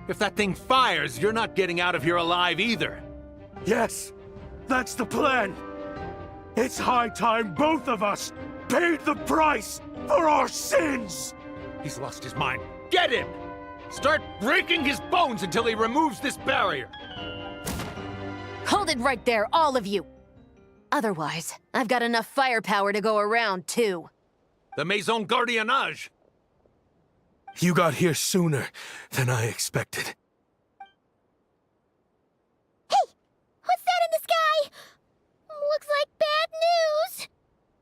If that thing fires, you're not getting out of here alive either.
Yes, that's the plan. It's high time both of us paid the price for our sins!
He's lost his mind. Get him! Start breaking his bones until he removes this barrier!
Hold it right there, all of you! Otherwise, I've got enough firepower to go around, too.
The Maison Gardiennage!
You got here sooner than I expected.
Hey! What's that in the sky? Looks like bad news!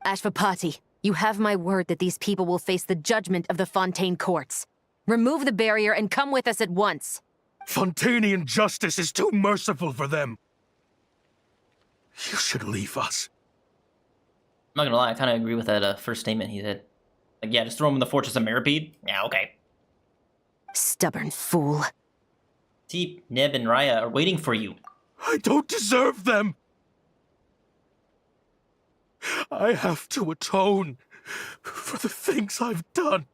Ashvapati, you have my word that these people will face the judgment of the Fontaine courts. Remove the barrier and come with us at once.
Fontainian justice is too merciful for them. You should leave us.
I'm not gonna lie, I kind of agree with that first statement he did. Like, yeah, just throw him in the Fortress of Mirapede? Yeah, okay.
Stubborn fool.
Teep, Neb, and Raya are waiting for you.
I don't deserve them. I have to atone for the things I've done.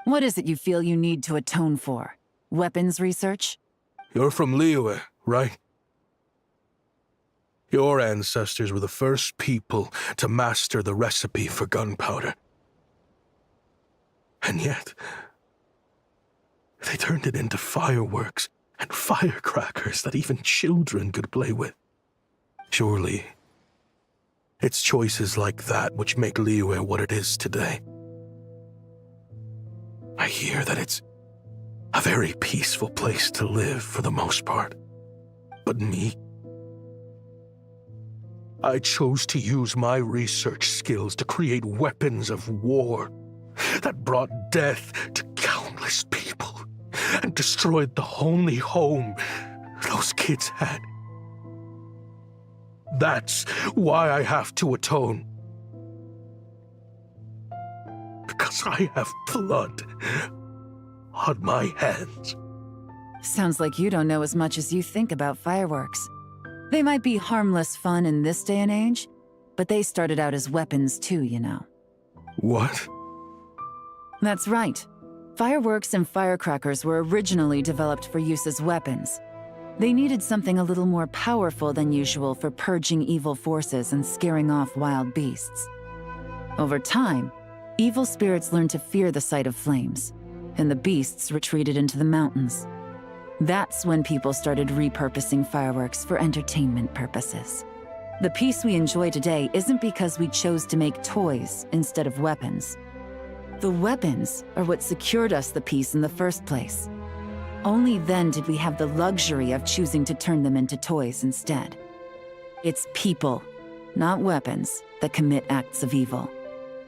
What is it you feel you need to atone for? Weapons research?
You're from Liyue, right? Your ancestors were the first people to master the recipe for gunpowder. And yet, they turned it into fireworks and firecrackers that even children could play with. Surely, It's choices like that which make Liyue what it is today. I hear that it's a very peaceful place to live for the most part. But me? I chose to use my research skills to create weapons of war that brought death to countless people and destroyed the only home those kids had. That's why I have to atone. Because I have blood on my hands.
Sounds like you don't know as much as you think about fireworks. They might be harmless fun in this day and age, but they started out as weapons too, you know.
What?
That's right. Fireworks and firecrackers were originally developed for use as weapons. They needed something a little more powerful than usual for purging evil forces and scaring off wild beasts. Over time, evil spirits learned to fear the sight of flames, and the beasts retreated into the mountains. That's when people started repurposing fireworks for entertainment purposes. The peace we enjoy today isn't because we chose to make toys instead of weapons. The weapons are what secured us the peace in the first place. Only then did we have the luxury of choosing to turn them into toys instead. It's people, not weapons, that commit acts of evil.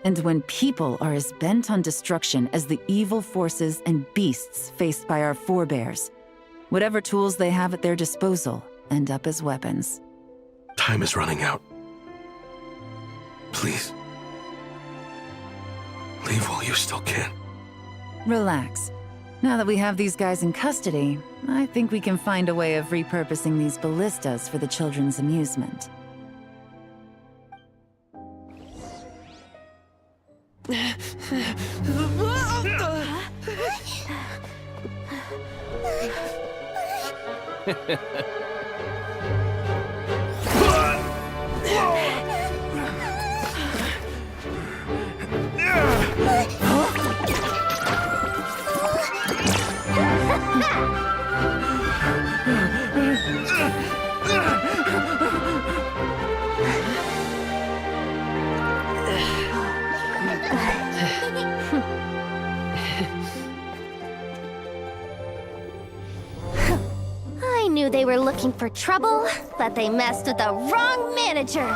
And when people are as bent on destruction as the evil forces and beasts faced by our forebears, whatever tools they have at their disposal end up as weapons.
Time is running out. Please. Leave while you still can.
Relax. Now that we have these guys in custody, I think we can find a way of repurposing these ballistas for the children's amusement.
I knew they were looking for trouble, but they messed with the wrong manager.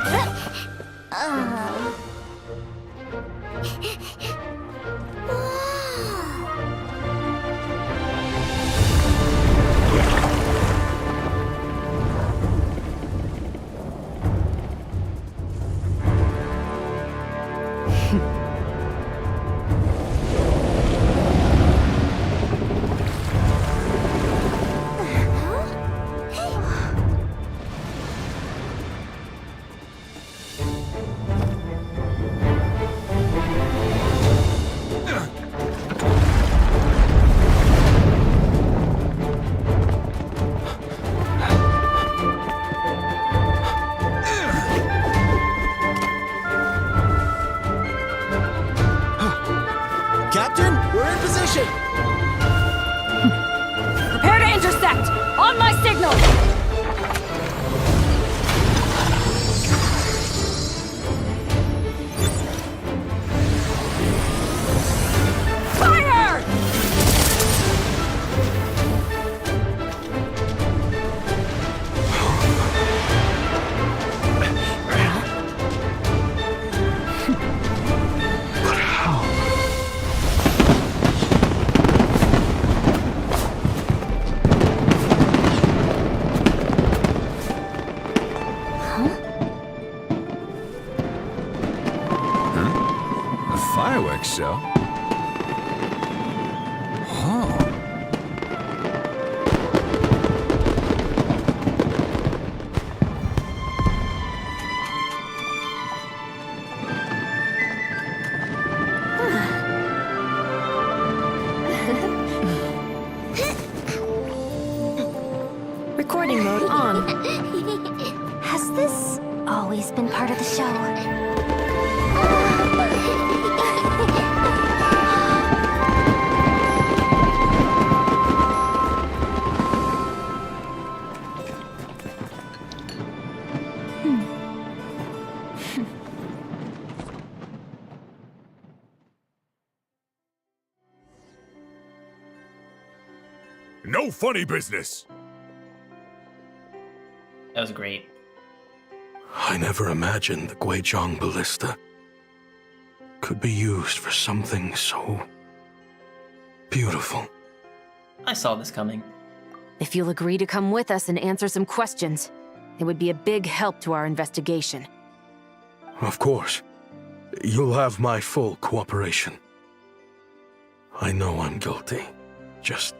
Captain, we're in position!
Prepare to intersect! On my signal! Fire!
But how?
A fireworks show? Oh.
Recording mode on.
Has this always been part of the show?
No funny business!
That was great.
I never imagined the Guizhong ballista could be used for something so beautiful.
I saw this coming.
If you'll agree to come with us and answer some questions, it would be a big help to our investigation.
Of course. You'll have my full cooperation. I know I'm guilty. Just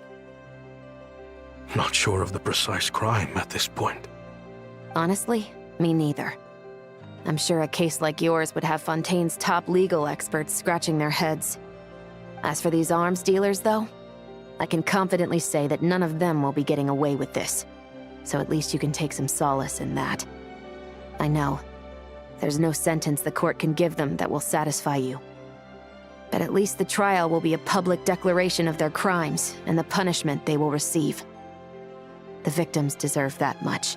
not sure of the precise crime at this point.
Honestly, me neither. I'm sure a case like yours would have Fontaine's top legal experts scratching their heads. As for these arms dealers, though, I can confidently say that none of them will be getting away with this. So at least you can take some solace in that. I know. There's no sentence the court can give them that will satisfy you. But at least the trial will be a public declaration of their crimes and the punishment they will receive. The victims deserve that much.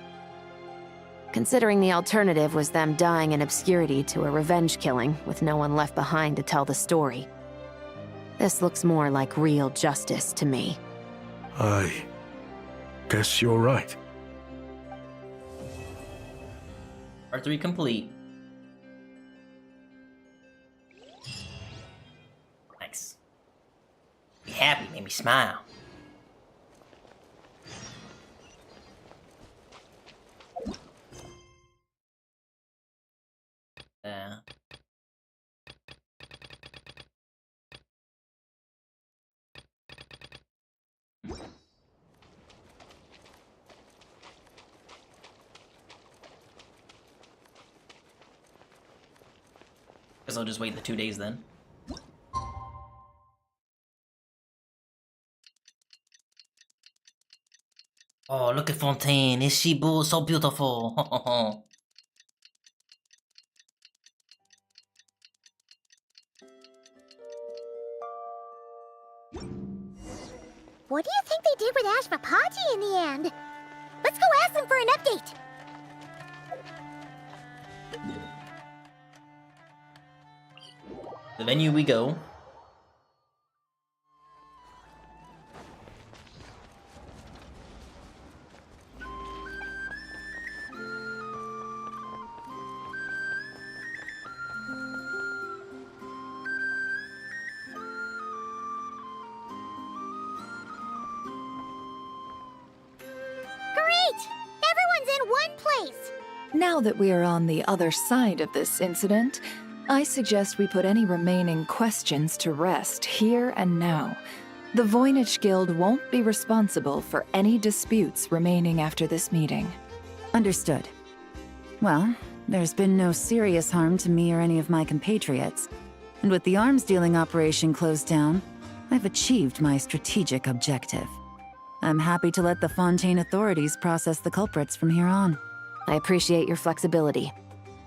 Considering the alternative was them dying in obscurity to a revenge killing with no one left behind to tell the story. This looks more like real justice to me.
I guess you're right.
Part 3 complete. Nice. Be happy, made me smile. Guess I'll just wait the 2 days then. Oh, look at Fontaine. Is she so beautiful?
What do you think they did with Ashvapati in the end? Let's go ask them for an update.
The venue we go.
Great! Everyone's in one place!
Now that we are on the other side of this incident, I suggest we put any remaining questions to rest here and now. The Voynich Guild won't be responsible for any disputes remaining after this meeting.
Understood. Well, there's been no serious harm to me or any of my compatriots. And with the arms dealing operation closed down, I've achieved my strategic objective. I'm happy to let the Fontaine authorities process the culprits from here on.
I appreciate your flexibility.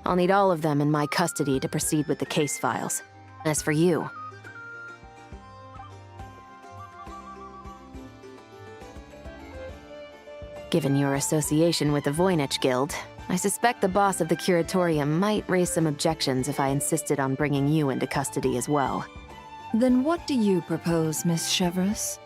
I'll need all of them in my custody to proceed with the case files. As for you... Given your association with the Voynich Guild, I suspect the boss of the Curatorium might raise some objections if I insisted on bringing you into custody as well.
Then what do you propose, Miss Chevreuse?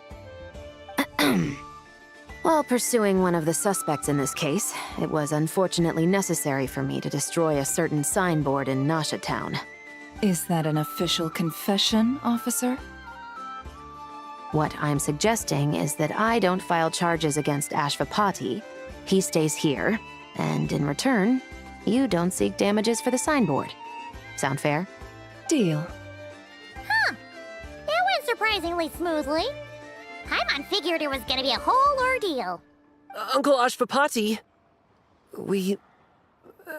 While pursuing one of the suspects in this case, it was unfortunately necessary for me to destroy a certain signboard in Nasha Town.
Is that an official confession, officer?
What I'm suggesting is that I don't file charges against Ashvapati, he stays here, and in return, you don't seek damages for the signboard. Sound fair?
Deal.
Huh. That went surprisingly smoothly. Paimon figured it was gonna be a whole ordeal.
Uncle Ashvapati, we...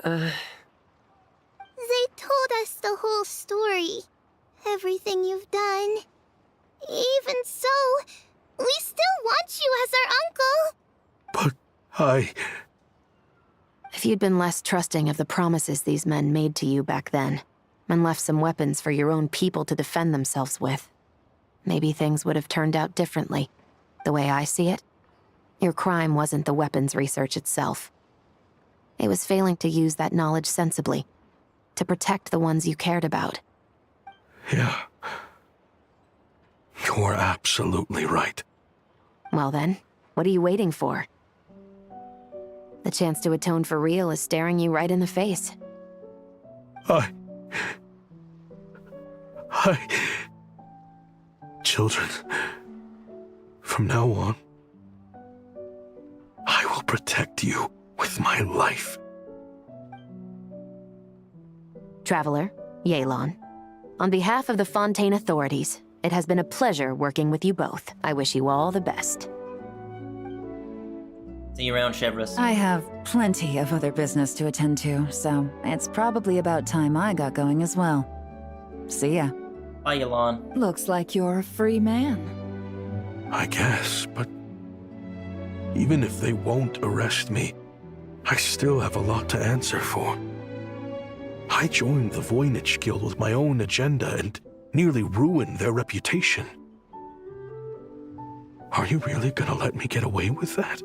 They told us the whole story. Everything you've done. Even so, we still want you as our uncle.
But
If you'd been less trusting of the promises these men made to you back then, and left some weapons for your own people to defend themselves with, maybe things would have turned out differently. The way I see it, your crime wasn't the weapons research itself. It was failing to use that knowledge sensibly, to protect the ones you cared about.
yeah, you're absolutely right.
Well then, What are you waiting for? The chance to atone for real is staring you right in the face.
Children, from now on, I will protect you with my life.
Traveler, Yelan, on behalf of the Fontaine authorities, it has been a pleasure working with you both. I wish you all the best.
See you around, Chevrolet.
I have plenty of other business to attend to, so it's probably about time I got going as well. See ya.
Bye, Yelan.
Looks like you're a free man.
I guess, but even if they won't arrest me, I still have a lot to answer for. I joined the Voynich Guild with my own agenda and nearly ruined their reputation. Are you really gonna let me get away with that?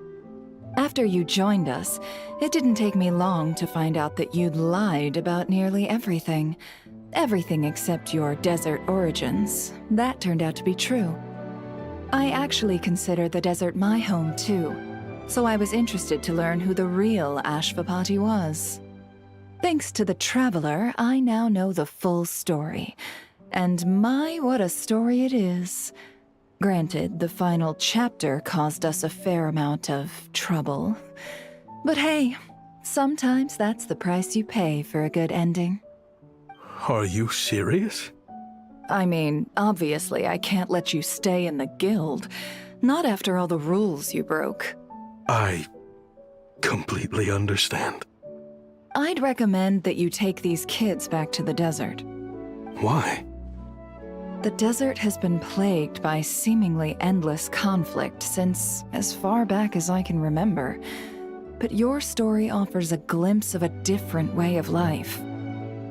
After you joined us, it didn't take me long to find out that you'd lied about nearly everything. Everything except your desert origins. That turned out to be true. I actually consider the desert my home too, so I was interested to learn who the real Ashvapati was. Thanks to the Traveler, I now know the full story. And my, what a story it is. Granted, the final chapter caused us a fair amount of trouble. But hey, sometimes that's the price you pay for a good ending.
Are you serious?
I mean, obviously I can't let you stay in the guild. Not after all the rules you broke.
I completely understand.
I'd recommend that you take these kids back to the desert.
Why?
The desert has been plagued by seemingly endless conflict since as far back as I can remember. But your story offers a glimpse of a different way of life.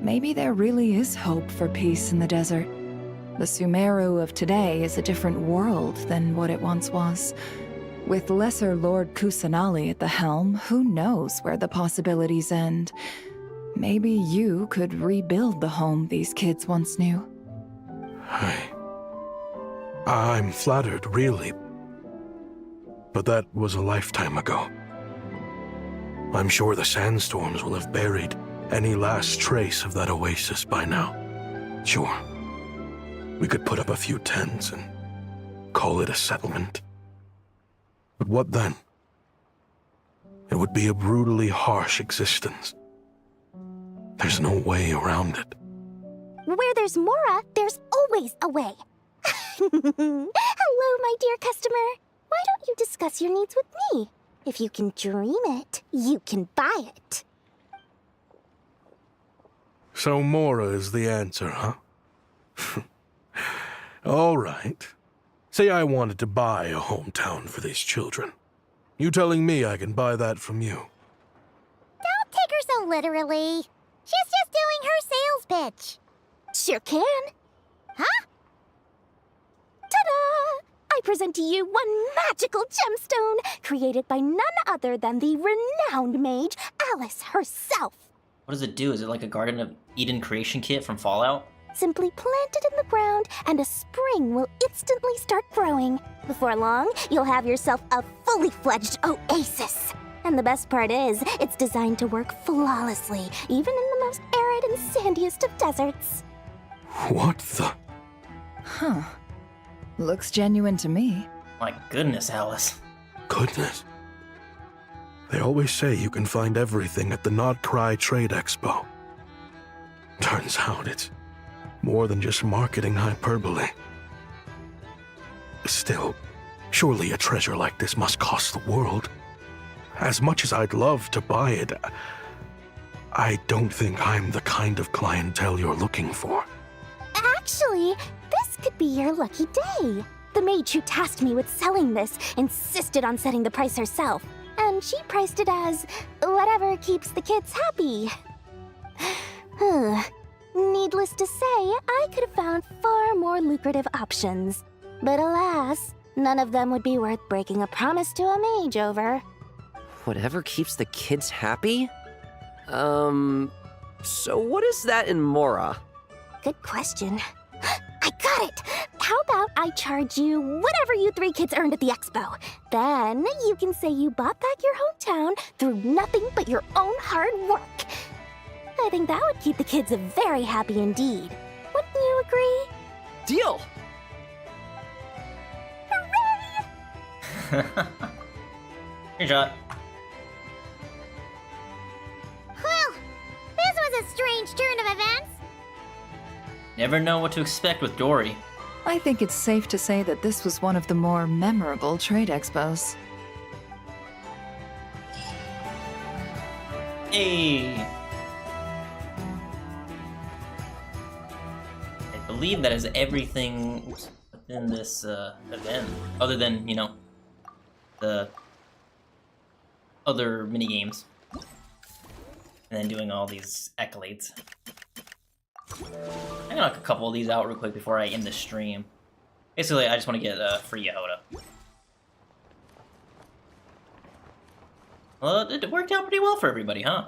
Maybe there really is hope for peace in the desert. The Sumeru of today is a different world than what it once was. With Lesser Lord Kusanali at the helm, who knows where the possibilities end? Maybe you could rebuild the home these kids once knew.
I'm flattered, really. But that was a lifetime ago. I'm sure the sandstorms will have buried any last trace of that oasis by now. Sure, we could put up a few tents and call it a settlement. But what then? It would be a brutally harsh existence. There's no way around it.
Where there's Mora, there's always a way. Hello, my dear customer. Why don't you discuss your needs with me? If you can dream it, you can buy it.
So Mora is the answer, huh? All right. Say I wanted to buy a hometown for these children. You telling me I can buy that from you?
Don't take her so literally. She's just doing her sales pitch.
Sure can.
Huh?
Ta-da! I present to you one magical gemstone created by none other than the renowned mage Alice herself.
What does it do? Is it like a Garden of Eden creation kit from Fallout?
Simply plant it in the ground, and a spring will instantly start growing. Before long, you'll have yourself a fully fledged oasis. And the best part is, it's designed to work flawlessly, even in the most arid and sandiest of deserts.
What the?
Huh. Looks genuine to me.
My goodness, Alice.
Goodness. They always say you can find everything at the Nod-Krai Trade Expo. Turns out it's more than just marketing hyperbole. Still, surely a treasure like this must cost the world. As much as I'd love to buy it, I don't think I'm the kind of clientele you're looking for.
Actually, this could be your lucky day. The mage who tasked me with selling this insisted on setting the price herself, and she priced it as whatever keeps the kids happy. Needless to say, I could have found far more lucrative options. But alas, none of them would be worth breaking a promise to a mage over.
Whatever keeps the kids happy? So what is that in Mora?
Good question. I got it! How about I charge you whatever you three kids earned at the expo? Then you can say you bought back your hometown through nothing but your own hard work. I think that would keep the kids very happy indeed. Wouldn't you agree?
Deal!
Good shot.
Well, this was a strange turn of events.
Never know what to expect with Dory.
I think it's safe to say that this was one of the more memorable trade expos.
Hey! I believe that is everything within this event, other than, you know, the other minigames. And then doing all these accolades. I'm gonna knock a couple of these out real quick before I end the stream. Basically, I just want to get free Yehoda. Well, it worked out pretty well for everybody, huh?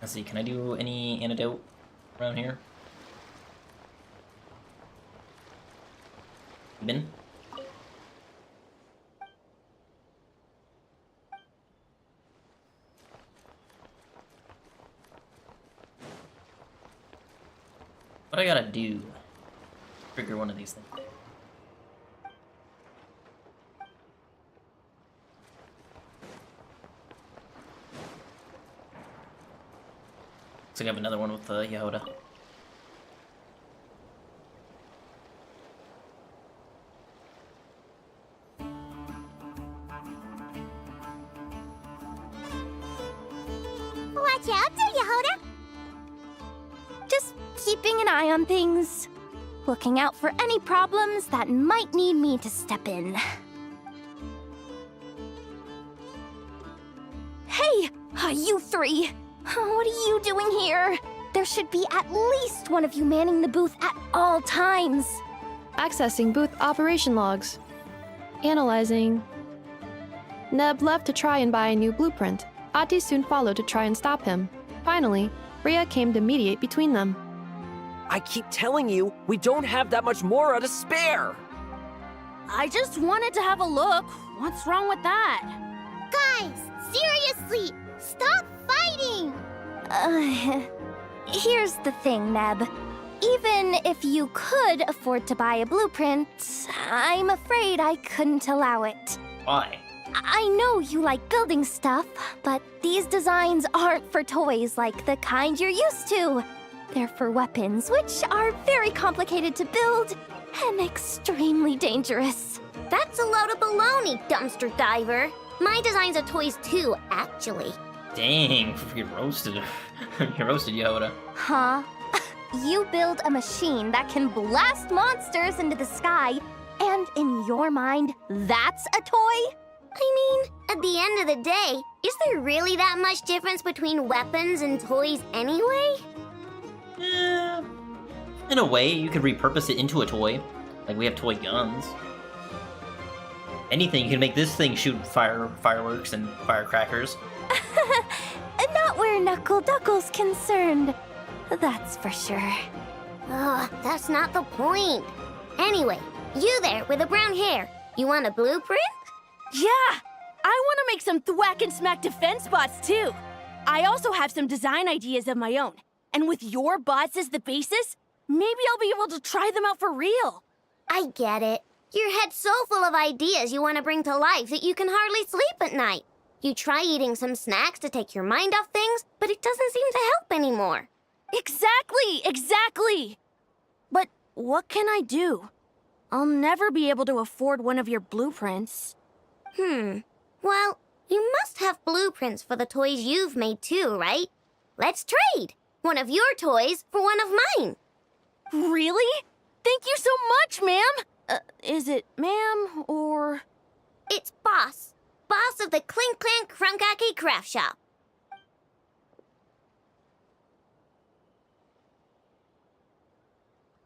Let's see, can I do any antidote around here? Bin? What I gotta do? Trigger one of these things. Looks like I have another one with Yehoda.
Watch out there, Yehoda.
Just keeping an eye on things. Looking out for any problems that might need me to step in. Hey, you three! What are you doing here? There should be at least one of you manning the booth at all times.
Accessing booth operation logs. Analyzing. Neb left to try and buy a new blueprint. Ati soon followed to try and stop him. Finally, Rhea came to mediate between them.
I keep telling you, we don't have that much Mora to spare!
I just wanted to have a look. What's wrong with that?
Guys, seriously, stop fighting!
Here's the thing, Neb. Even if you could afford to buy a blueprint, I'm afraid I couldn't allow it.
Why?
I know you like building stuff, but these designs aren't for toys like the kind you're used to. They're for weapons, which are very complicated to build and extremely dangerous.
That's a load of baloney, dumpster diver. My designs are toys too, actually.
Dang, you roasted you roasted Yehoda.
Huh? You build a machine that can blast monsters into the sky, and in your mind, that's a toy?
I mean, at the end of the day, is there really that much difference between weapons and toys anyway?
Yeah. In a way, you could repurpose it into a toy. Like we have toy guns. Anything, you can make this thing shoot fireworks and firecrackers.
Not where Knuckle Duckle's concerned. That's for sure.
Ugh, that's not the point. Anyway, you there with the brown hair, you want a blueprint?
Yeah! I want to make some thwack and smack defense bots too. I also have some design ideas of my own. And with your bots as the basis, maybe I'll be able to try them out for real.
I get it. Your head's so full of ideas you want to bring to life that you can hardly sleep at night. You try eating some snacks to take your mind off things, but it doesn't seem to help anymore.
Exactly! But what can I do? I'll never be able to afford one of your blueprints.
Well, you must have blueprints for the toys you've made too, right? Let's trade! One of your toys for one of mine.
Really? Thank you so much, ma'am! Is it ma'am, or...?
It's Boss. Boss of the Clink Clank Krumkake Craft Shop.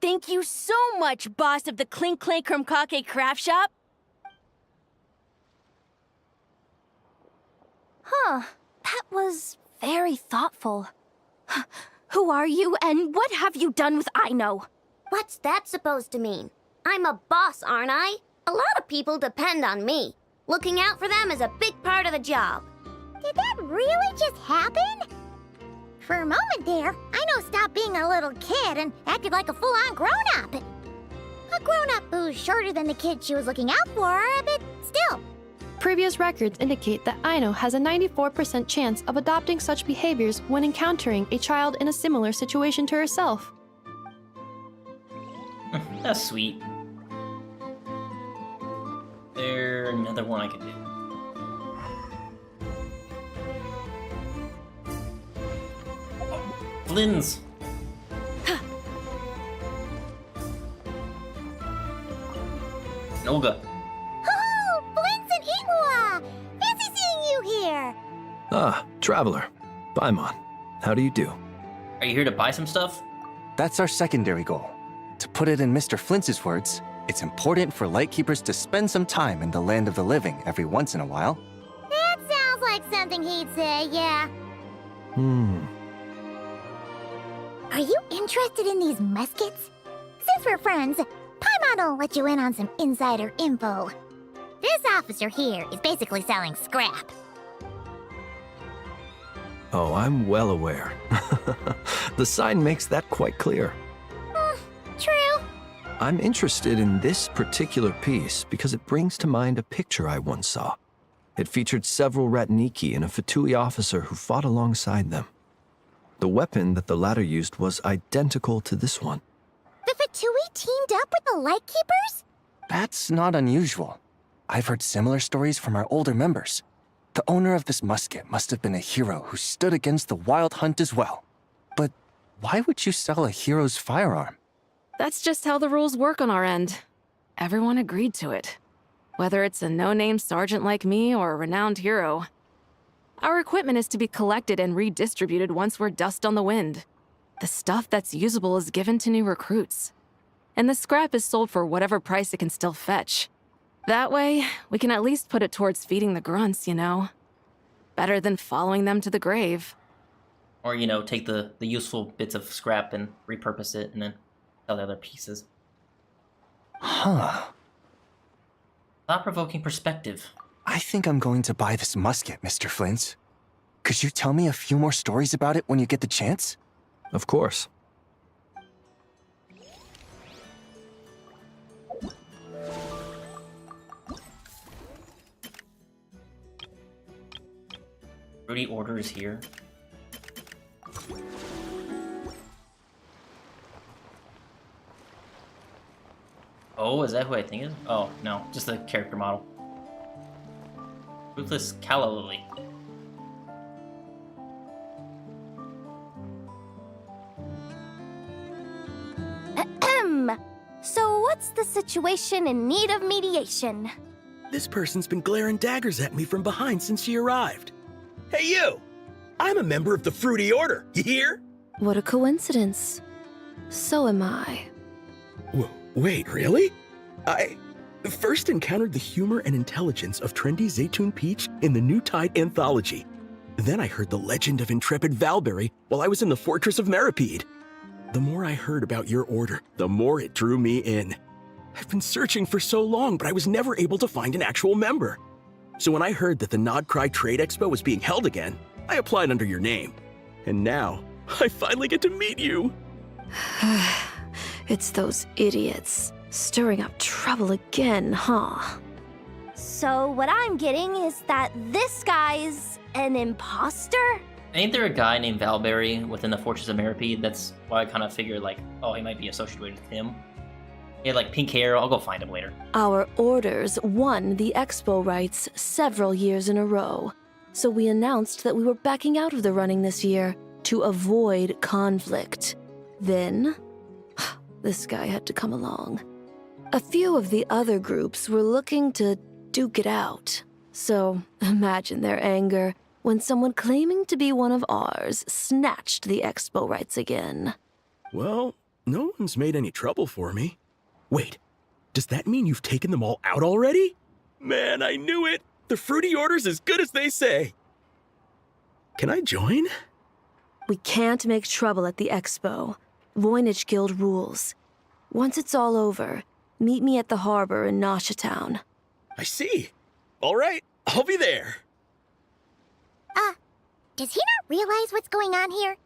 Thank you so much, boss of the Clink Clank Krumkake Craft Shop.
Huh. That was very thoughtful. Who are you, and what have you done with Aino?
What's that supposed to mean? I'm a boss, aren't I? A lot of people depend on me. Looking out for them is a big part of the job. Did that really just happen? For a moment there, Aino stopped being a little kid and acted like a full-on grown-up. A grown-up who's shorter than the kid she was looking out for, but still.
Previous records indicate that Aino has a 94% chance of adopting such behaviors when encountering a child in a similar situation to herself.
That's sweet. There's another one I could do. Flynn's. Olga.
Oh, Flint and Ingwa! Fancy seeing you here!
Ah, Traveler. Paimon. How do you do?
Are you here to buy some stuff?
That's our secondary goal. To put it in Mr. Flintz's words, it's important for Lightkeepers to spend some time in the land of the living every once in a while.
That sounds like something he'd say, yeah. Are you interested in these muskets? Since we're friends, Paimon will let you in on some insider info. This officer here is basically selling scrap.
Oh, I'm well aware. The sign makes that quite clear.
True.
I'm interested in this particular piece because it brings to mind a picture I once saw. It featured several Ratniki and a Fatui officer who fought alongside them. The weapon that the latter used was identical to this one.
The Fatui teamed up with the Lightkeepers?
That's not unusual. I've heard similar stories from our older members. The owner of this musket must have been a hero who stood against the Wild Hunt as well. But why would you sell a hero's firearm?
That's just how the rules work on our end. Everyone agreed to it. Whether it's a no-name sergeant like me or a renowned hero. Our equipment is to be collected and redistributed once we're dust on the wind. The stuff that's usable is given to new recruits. And the scrap is sold for whatever price it can still fetch. That way, we can at least put it towards feeding the grunts, you know? Better than following them to the grave.
Or, you know, take the useful bits of scrap and repurpose it and then sell the other pieces.
Huh.
Thought-provoking perspective.
I think I'm going to buy this musket, Mr. Flintz. Could you tell me a few more stories about it when you get the chance?
Of course.
Rudy orders here. Oh, is that who I think it is? Oh, no, just the character model. Ruthless Calla Lily.
Ahem. So what's the situation in need of mediation?
This person's been glaring daggers at me from behind since she arrived. Hey, you! I'm a member of the Fruity Order, you hear?
What a coincidence. So am I.
Wait, really? I first encountered the humor and intelligence of trendy Zaytun Peach in the New Tide anthology. Then I heard the legend of intrepid Valberry while I was in the Fortress of Meripede. The more I heard about your order, the more it drew me in. I've been searching for so long, but I was never able to find an actual member. So when I heard that the Nod-Krai Trade Expo was being held again, I applied under your name. And now, I finally get to meet you.
It's those idiots. Stirring up trouble again, huh?
So what I'm getting is that this guy's an imposter?
Ain't there a guy named Valberry within the Fortress of Meripede? That's why I kind of figured, like, oh, he might be associated with him. He had, like, pink hair. I'll go find him later.
Our orders won the expo rights several years in a row, so we announced that we were backing out of the running this year to avoid conflict. Then, this guy had to come along. A few of the other groups were looking to duke it out, so imagine their anger when someone claiming to be one of ours snatched the expo rights again.
Well, no one's made any trouble for me. Wait, does that mean you've taken them all out already? Man, I knew it! The Fruity Order's as good as they say! Can I join?
We can't make trouble at the expo. Voynich Guild rules. Once it's all over, meet me at the harbor in Nasha Town.
I see. All right, I'll be there.
Does he not realize what's going on here?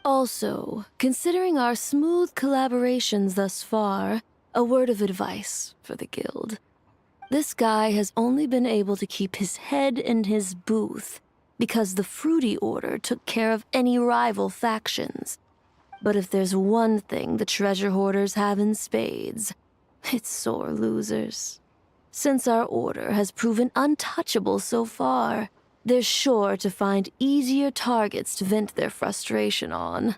Also, considering our smooth collaborations thus far, a word of advice for the guild. This guy has only been able to keep his head in his booth because the Fruity Order took care of any rival factions. But if there's one thing the treasure hoarders have in spades, it's sore losers. Since our order has proven untouchable so far, they're sure to find easier targets to vent their frustration on.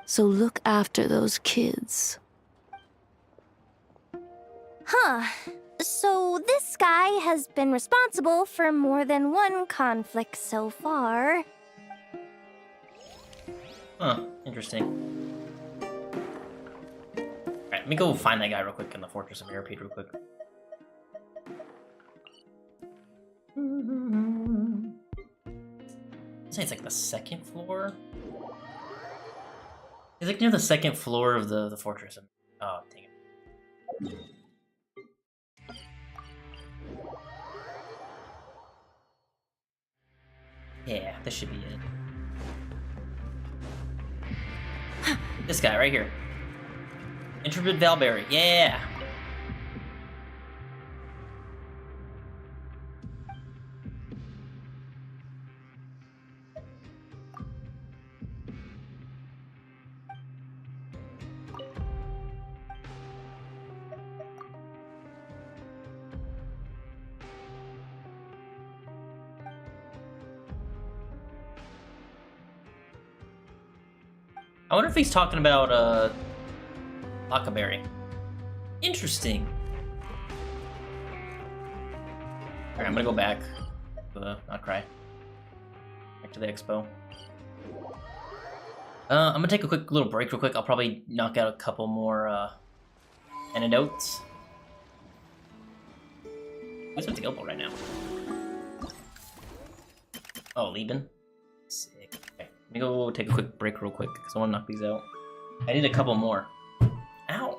So look after those kids.
Huh. So this guy has been responsible for more than one conflict so far.
Huh, interesting. Alright, let me go find that guy real quick in the Fortress of Mirrorpede real quick. I'd say it's like the second floor? It's like near the second floor of the fortress. Oh, dang it. Yeah, this should be it. This guy right here. Intrepid Valberry, yeah! I wonder if he's talking about, Huckleberry. Interesting. Alright, I'm gonna go back to Nod-Krai. Back to the expo. I'm gonna take a quick little break real quick. I'll probably knock out a couple more, antidotes. Who's with the elbow right now? Oh, Lieben. Sick. Okay, let me go take a quick break real quick, because I want to knock these out. I need a couple more. Ow!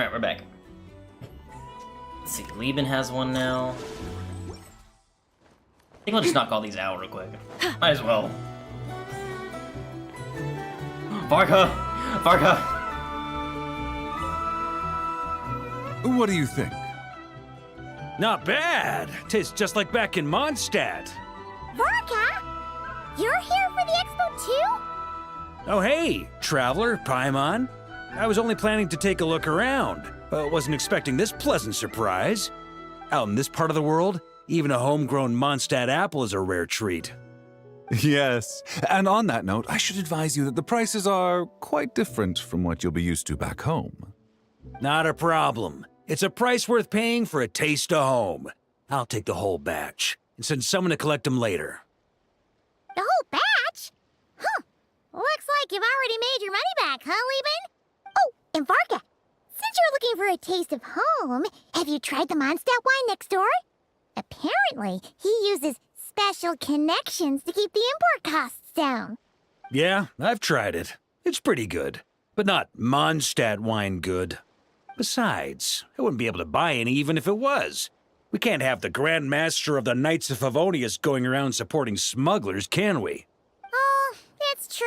Alright, we're back. Let's see, Lieben has one now. I think I'll just knock all these out real quick. Might as well. Varka! Varka!
What do you think?
Not bad. Tastes just like back in Mondstadt.
Varka? You're here for the expo too?
Oh hey, traveler, Paimon. I was only planning to take a look around. Wasn't expecting this pleasant surprise. Out in this part of the world, even a homegrown Mondstadt apple is a rare treat.
Yes, and on that note, I should advise you that the prices are quite different from what you'll be used to back home.
Not a problem. It's a price worth paying for a taste of home. I'll take the whole batch and send someone to collect them later.
The whole batch? Huh. Looks like you've already made your money back, huh, Lieben? Oh, and Varka, since you're looking for a taste of home, have you tried the Mondstadt wine next door? Apparently, he uses special connections to keep the import costs down.
Yeah, I've tried it. It's pretty good, but not Mondstadt wine good. Besides, I wouldn't be able to buy any even if it was. We can't have the Grand Master of the Knights of Favonius going around supporting smugglers, can we?
Oh, that's true.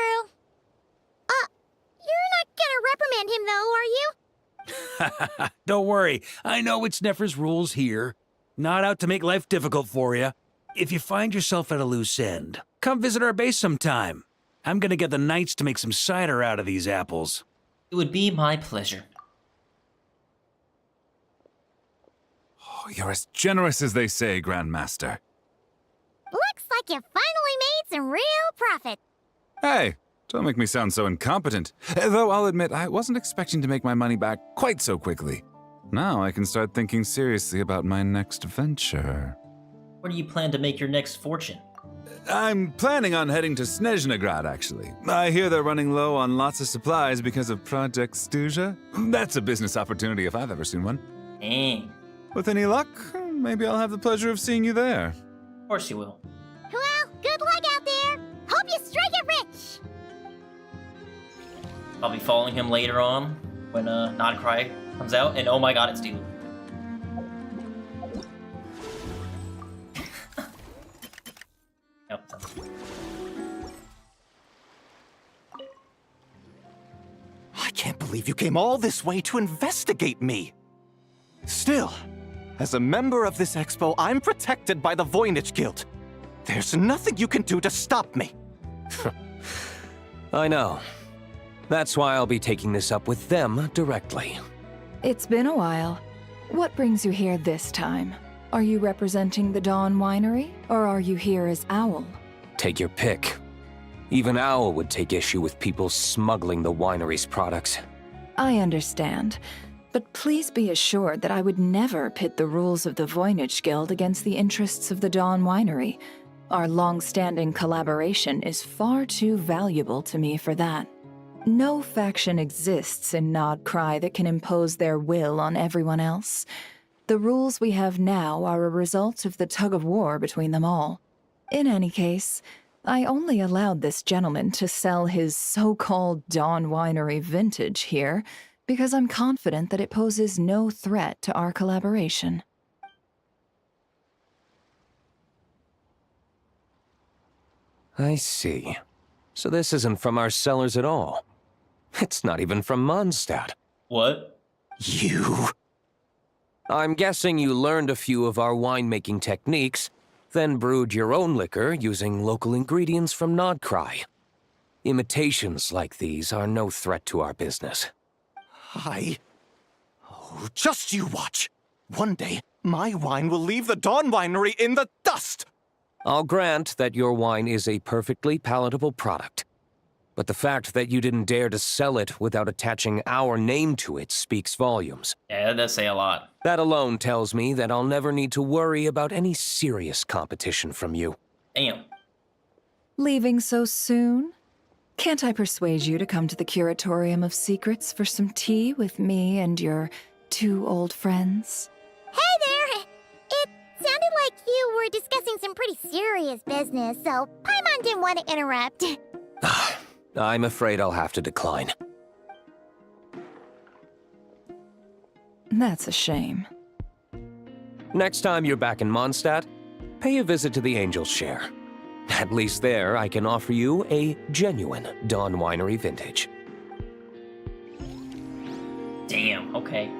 You're not gonna reprimand him though, are you?
Don't worry, I know it's Nefer's rules here. Not out to make life difficult for you. If you find yourself at a loose end, come visit our base sometime. I'm gonna get the Knights to make some cider out of these apples.
It would be my pleasure.
Oh, you're as generous as they say, Grandmaster.
Looks like you finally made some real profit.
Hey, don't make me sound so incompetent. Though I'll admit, I wasn't expecting to make my money back quite so quickly. Now I can start thinking seriously about my next venture.
Where do you plan to make your next fortune?
I'm planning on heading to Snezhnograd, actually. I hear they're running low on lots of supplies because of Project Stuja. That's a business opportunity if I've ever seen one.
Dang.
With any luck, maybe I'll have the pleasure of seeing you there.
Of course you will.
Well, good luck out there. Hope you strike it rich.
I'll be following him later on when Nod-Krai comes out, and oh my god, it's Steven. Yep.
I can't believe you came all this way to investigate me. Still, as a member of this expo, I'm protected by the Voynich Guild. There's nothing you can do to stop me.
I know. That's why I'll be taking this up with them directly.
It's been a while. What brings you here this time? Are you representing the Dawn Winery, or are you here as Owl?
Take your pick. Even Owl would take issue with people smuggling the winery's products.
I understand, but please be assured that I would never pit the rules of the Voynich Guild against the interests of the Dawn Winery. Our long-standing collaboration is far too valuable to me for that. No faction exists in Nod-Krai that can impose their will on everyone else. The rules we have now are a result of the tug-of-war between them all. In any case, I only allowed this gentleman to sell his so-called Dawn Winery vintage here because I'm confident that it poses no threat to our collaboration.
I see. So this isn't from our cellars at all. It's not even from Mondstadt.
What?
You? I'm guessing you learned a few of our winemaking techniques, then brewed your own liquor using local ingredients from Nod-Krai. Imitations like these are no threat to our business.
Oh, just you watch. One day, my wine will leave the Dawn Winery in the dust!
I'll grant that your wine is a perfectly palatable product. But the fact that you didn't dare to sell it without attaching our name to it speaks volumes.
Yeah, that does say a lot.
That alone tells me that I'll never need to worry about any serious competition from you.
Damn.
Leaving so soon? Can't I persuade you to come to the Curatorium of Secrets for some tea with me and your two old friends?
Hey there! It sounded like you were discussing some pretty serious business, so Paimon didn't want to interrupt.
I'm afraid I'll have to decline.
That's a shame.
Next time you're back in Mondstadt, pay a visit to the Angel's Share. At least there, I can offer you a genuine Dawn Winery vintage.
Damn, okay.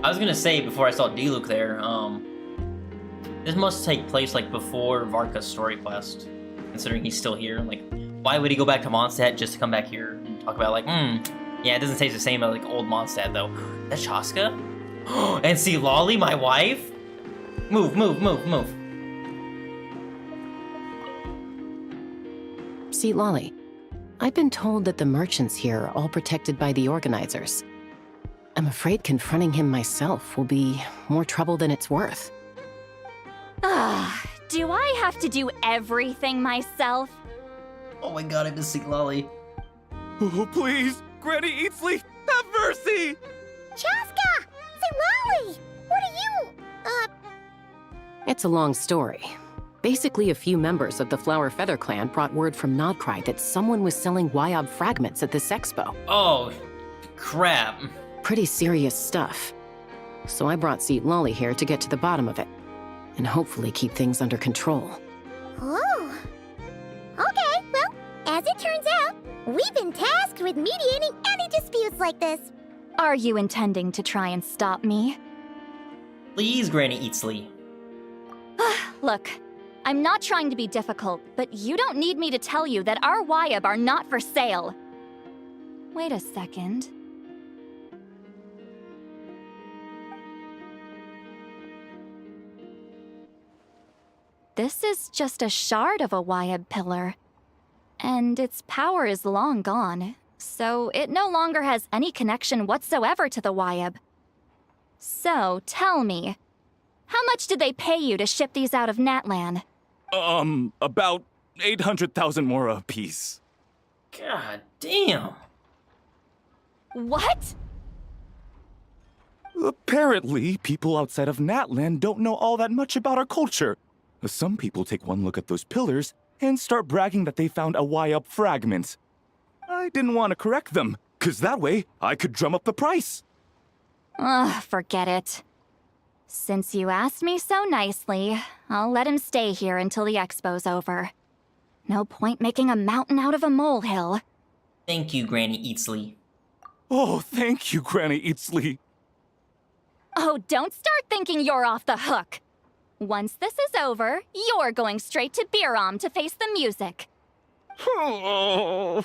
I was gonna say before I saw D-Luke there, this must take place like before Varka's story quest, considering he's still here. Like, why would he go back to Mondstadt just to come back here and talk about like, yeah, it doesn't taste the same as like old Mondstadt though. That's Chaska? And see Lolly, my wife? Move.
See, Lolly, I've been told that the merchants here are all protected by the organizers. I'm afraid confronting him myself will be more trouble than it's worth.
Do I have to do everything myself?
Oh my god, I miss seeing Lolly.
Oh, please, Granny Eatsley, have mercy!
Chaska! Say, Lolly! What are you,
It's a long story. Basically, a few members of the Flower Feather clan brought word from Nod-Krai that someone was selling Wyob fragments at this expo.
Oh, crap.
Pretty serious stuff. So I brought Seat Lolly here to get to the bottom of it, and hopefully keep things under control.
Oh. Okay, well, as it turns out, we've been tasked with mediating any disputes like this.
Are you intending to try and stop me?
Please, Granny Eatsley.
Look, I'm not trying to be difficult, but you don't need me to tell you that our Wyob are not for sale. Wait a second. This is just a shard of a Wyob pillar, and its power is long gone, so it no longer has any connection whatsoever to the Wyob. So, tell me, how much did they pay you to ship these out of Natlan?
About 800,000 more apiece.
God damn.
What?
Apparently, people outside of Natlan don't know all that much about our culture. Some people take one look at those pillars and start bragging that they found a Wyob fragment. I didn't want to correct them, 'cause that way I could drum up the price.
Ugh, forget it. Since you asked me so nicely, I'll let him stay here until the expo's over. No point making a mountain out of a molehill.
Thank you, Granny Eatsley.
Oh, thank you, Granny Eatsley.
Oh, don't start thinking you're off the hook. Once this is over, you're going straight to Biram to face the music.
Oh.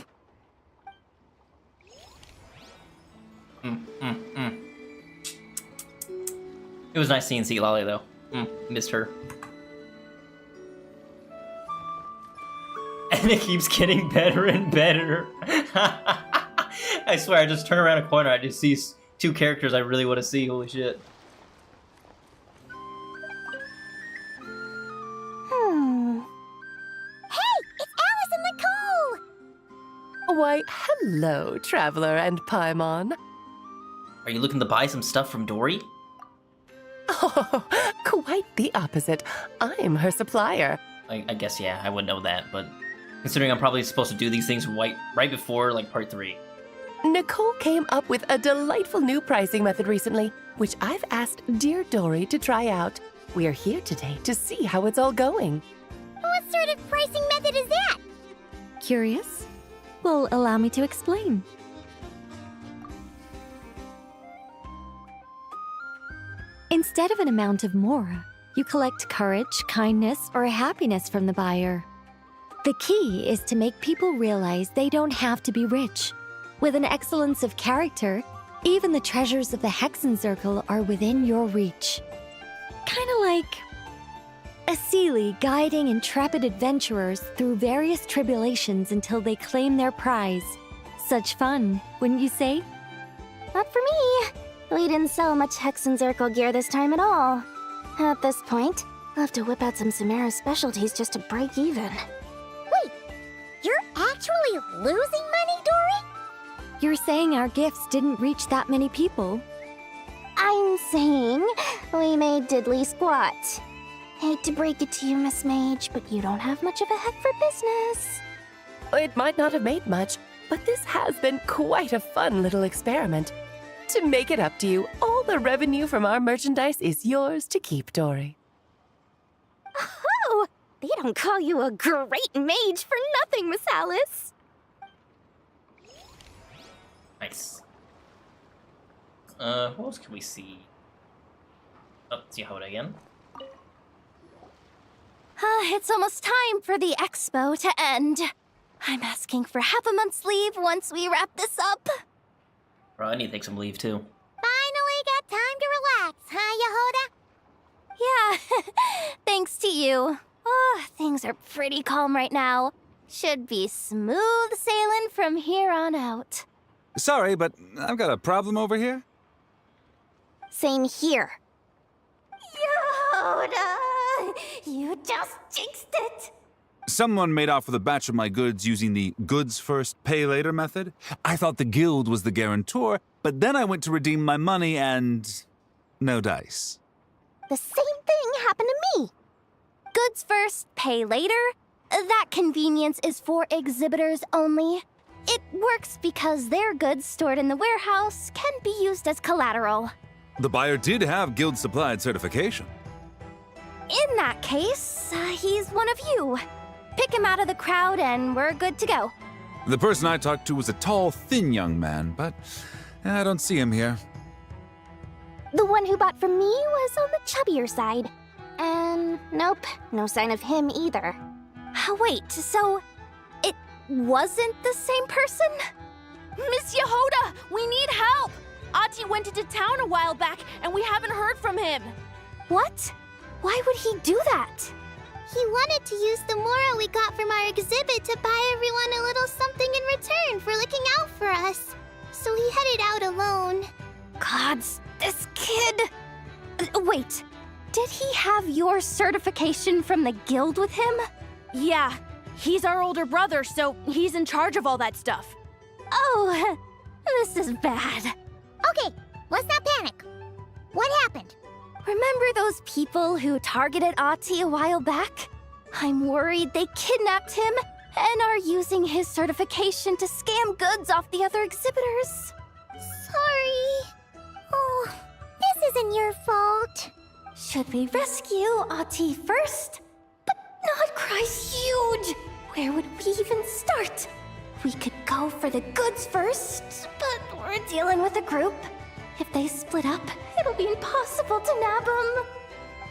It was nice seeing Lolly though. Missed her. And it keeps getting better and better. I swear, I just turn around a corner, I just see two characters I really want to see. Holy shit.
Hey, it's Alice and Nicole!
Why, hello, Traveler and Paimon.
Are you looking to buy some stuff from Dory?
Oh, quite the opposite. I'm her supplier.
I guess, yeah, I would know that, but considering I'm probably supposed to do these things right before, like, part 3.
Nicole came up with a delightful new pricing method recently, which I've asked dear Dory to try out. We're here today to see how it's all going.
What sort of pricing method is that?
Curious? Well, allow me to explain. Instead of an amount of mora, you collect courage, kindness, or happiness from the buyer. The key is to make people realize they don't have to be rich. With an excellence of character, even the treasures of the Hexencircle are within your reach. Kinda like a Seelie guiding intrepid adventurers through various tribulations until they claim their prize. Such fun, wouldn't you say?
Not for me. We didn't sell much Hexencircle gear this time at all. At this point, I'll have to whip out some Samara specialties just to break even. Wait, you're actually losing money, Dory?
You're saying our gifts didn't reach that many people?
I'm saying we made diddly squat. Hate to break it to you, Miss Mage, but you don't have much of a head for business.
It might not have made much, but this has been quite a fun little experiment. To make it up to you, all the revenue from our merchandise is yours to keep, Dory.
Oh, they don't call you a great mage for nothing, Miss Alice.
Nice. What else can we see? Oh, see Hoda again.
It's almost time for the expo to end. I'm asking for half a month's leave once we wrap this up.
Bro, I need to take some leave too.
Finally got time to relax, huh, Yehoda?
Yeah, thanks to you. Oh, things are pretty calm right now. Should be smooth sailing from here on out.
Sorry, but I've got a problem over here.
Same here. Yehoda! You just jinxed it!
Someone made off with a batch of my goods using the goods first, pay later method. I thought the guild was the guarantor, but then I went to redeem my money and no dice.
The same thing happened to me. Goods first, pay later? That convenience is for exhibitors only. It works because their goods stored in the warehouse can be used as collateral.
The buyer did have guild supplied certification.
In that case, he's one of you. Pick him out of the crowd and we're good to go.
The person I talked to was a tall, thin young man, but I don't see him here.
The one who bought from me was on the chubbier side. And nope, no sign of him either. Wait, so it wasn't the same person?
Miss Yehoda, we need help! Ati went into town a while back and we haven't heard from him.
What? Why would he do that?
He wanted to use the morale we got from our exhibit to buy everyone a little something in return for looking out for us. So he headed out alone.
Gods, this kid... Wait, did he have your certification from the guild with him?
Yeah, he's our older brother, so he's in charge of all that stuff.
Oh, this is bad.
Okay, let's not panic. What happened?
Remember those people who targeted Ati a while back? I'm worried they kidnapped him and are using his certification to scam goods off the other exhibitors.
Sorry. Oh, this isn't your fault.
Should we rescue Ati first? But Nod-Krai's huge! Where would we even start? We could go for the goods first, but we're dealing with a group. If they split up, it'll be impossible to nab them.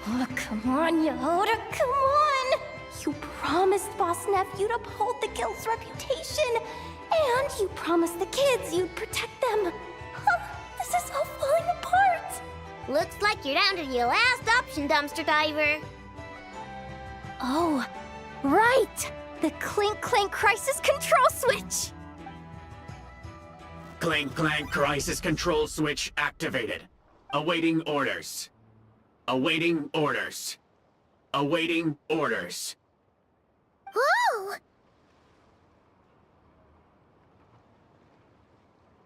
Oh, come on, Yehoda, come on! You promised Boss Nephew to uphold the guild's reputation, and you promised the kids you'd protect them. This is all falling apart.
Looks like you're down to your last option, dumpster diver.
Oh, right! The Clink Clank Crisis Control Switch!
Clink Clank Crisis Control Switch activated. Awaiting orders. Awaiting orders. Awaiting orders.
Whoa!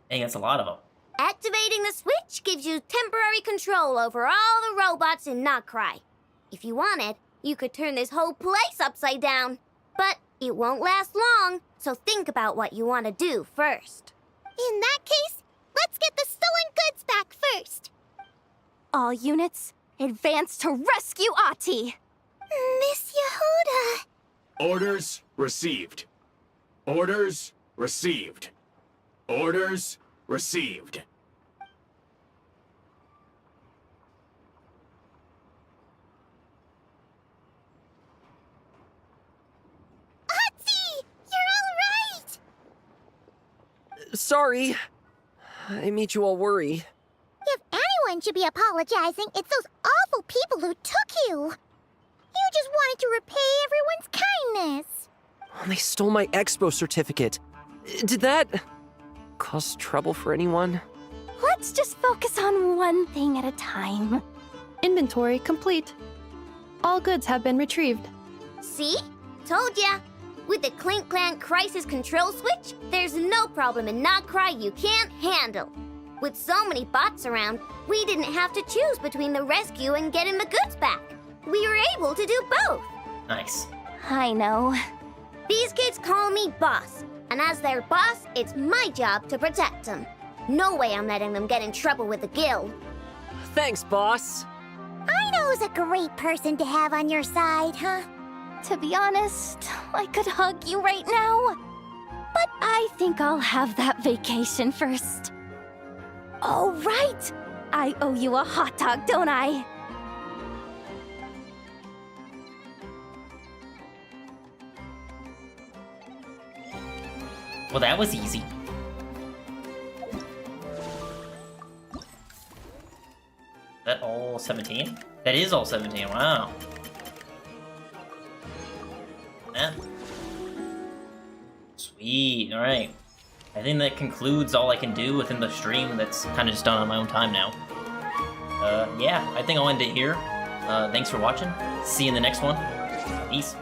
Dang, that's a lot of them.
Activating the switch gives you temporary control over all the robots in Nod-Krai. If you wanted, you could turn this whole place upside down. But it won't last long, so think about what you want to do first. In that case, let's get the stolen goods back first.
All units, advance to rescue Ati!
Miss Yehoda!
Orders received. Orders received. Orders received.
Ati! You're all right!
Sorry. I made you all worry.
If anyone should be apologizing, it's those awful people who took you. You just wanted to repay everyone's kindness.
They stole my expo certificate. Did that cause trouble for anyone?
Let's just focus on one thing at a time.
Inventory complete. All goods have been retrieved.
See? Told ya. With the Clink Clank Crisis Control Switch, there's no problem in Nod-Krai you can't handle. With so many bots around, we didn't have to choose between the rescue and getting the goods back. We were able to do both.
Nice.
I know.
These kids call me boss, and as their boss, it's my job to protect them. No way I'm letting them get in trouble with the guild.
Thanks, boss.
I know who's a great person to have on your side, huh?
To be honest, I could hug you right now. But I think I'll have that vacation first. Oh, right! I owe you a hot dog, don't I?
Well, that was easy. That all 17? That is all 17, wow. Yeah. Sweet, alright. I think that concludes all I can do within the stream. That's kind of just done on my own time now. Yeah, I think I'll end it here. Thanks for watching. See you in the next one. Peace.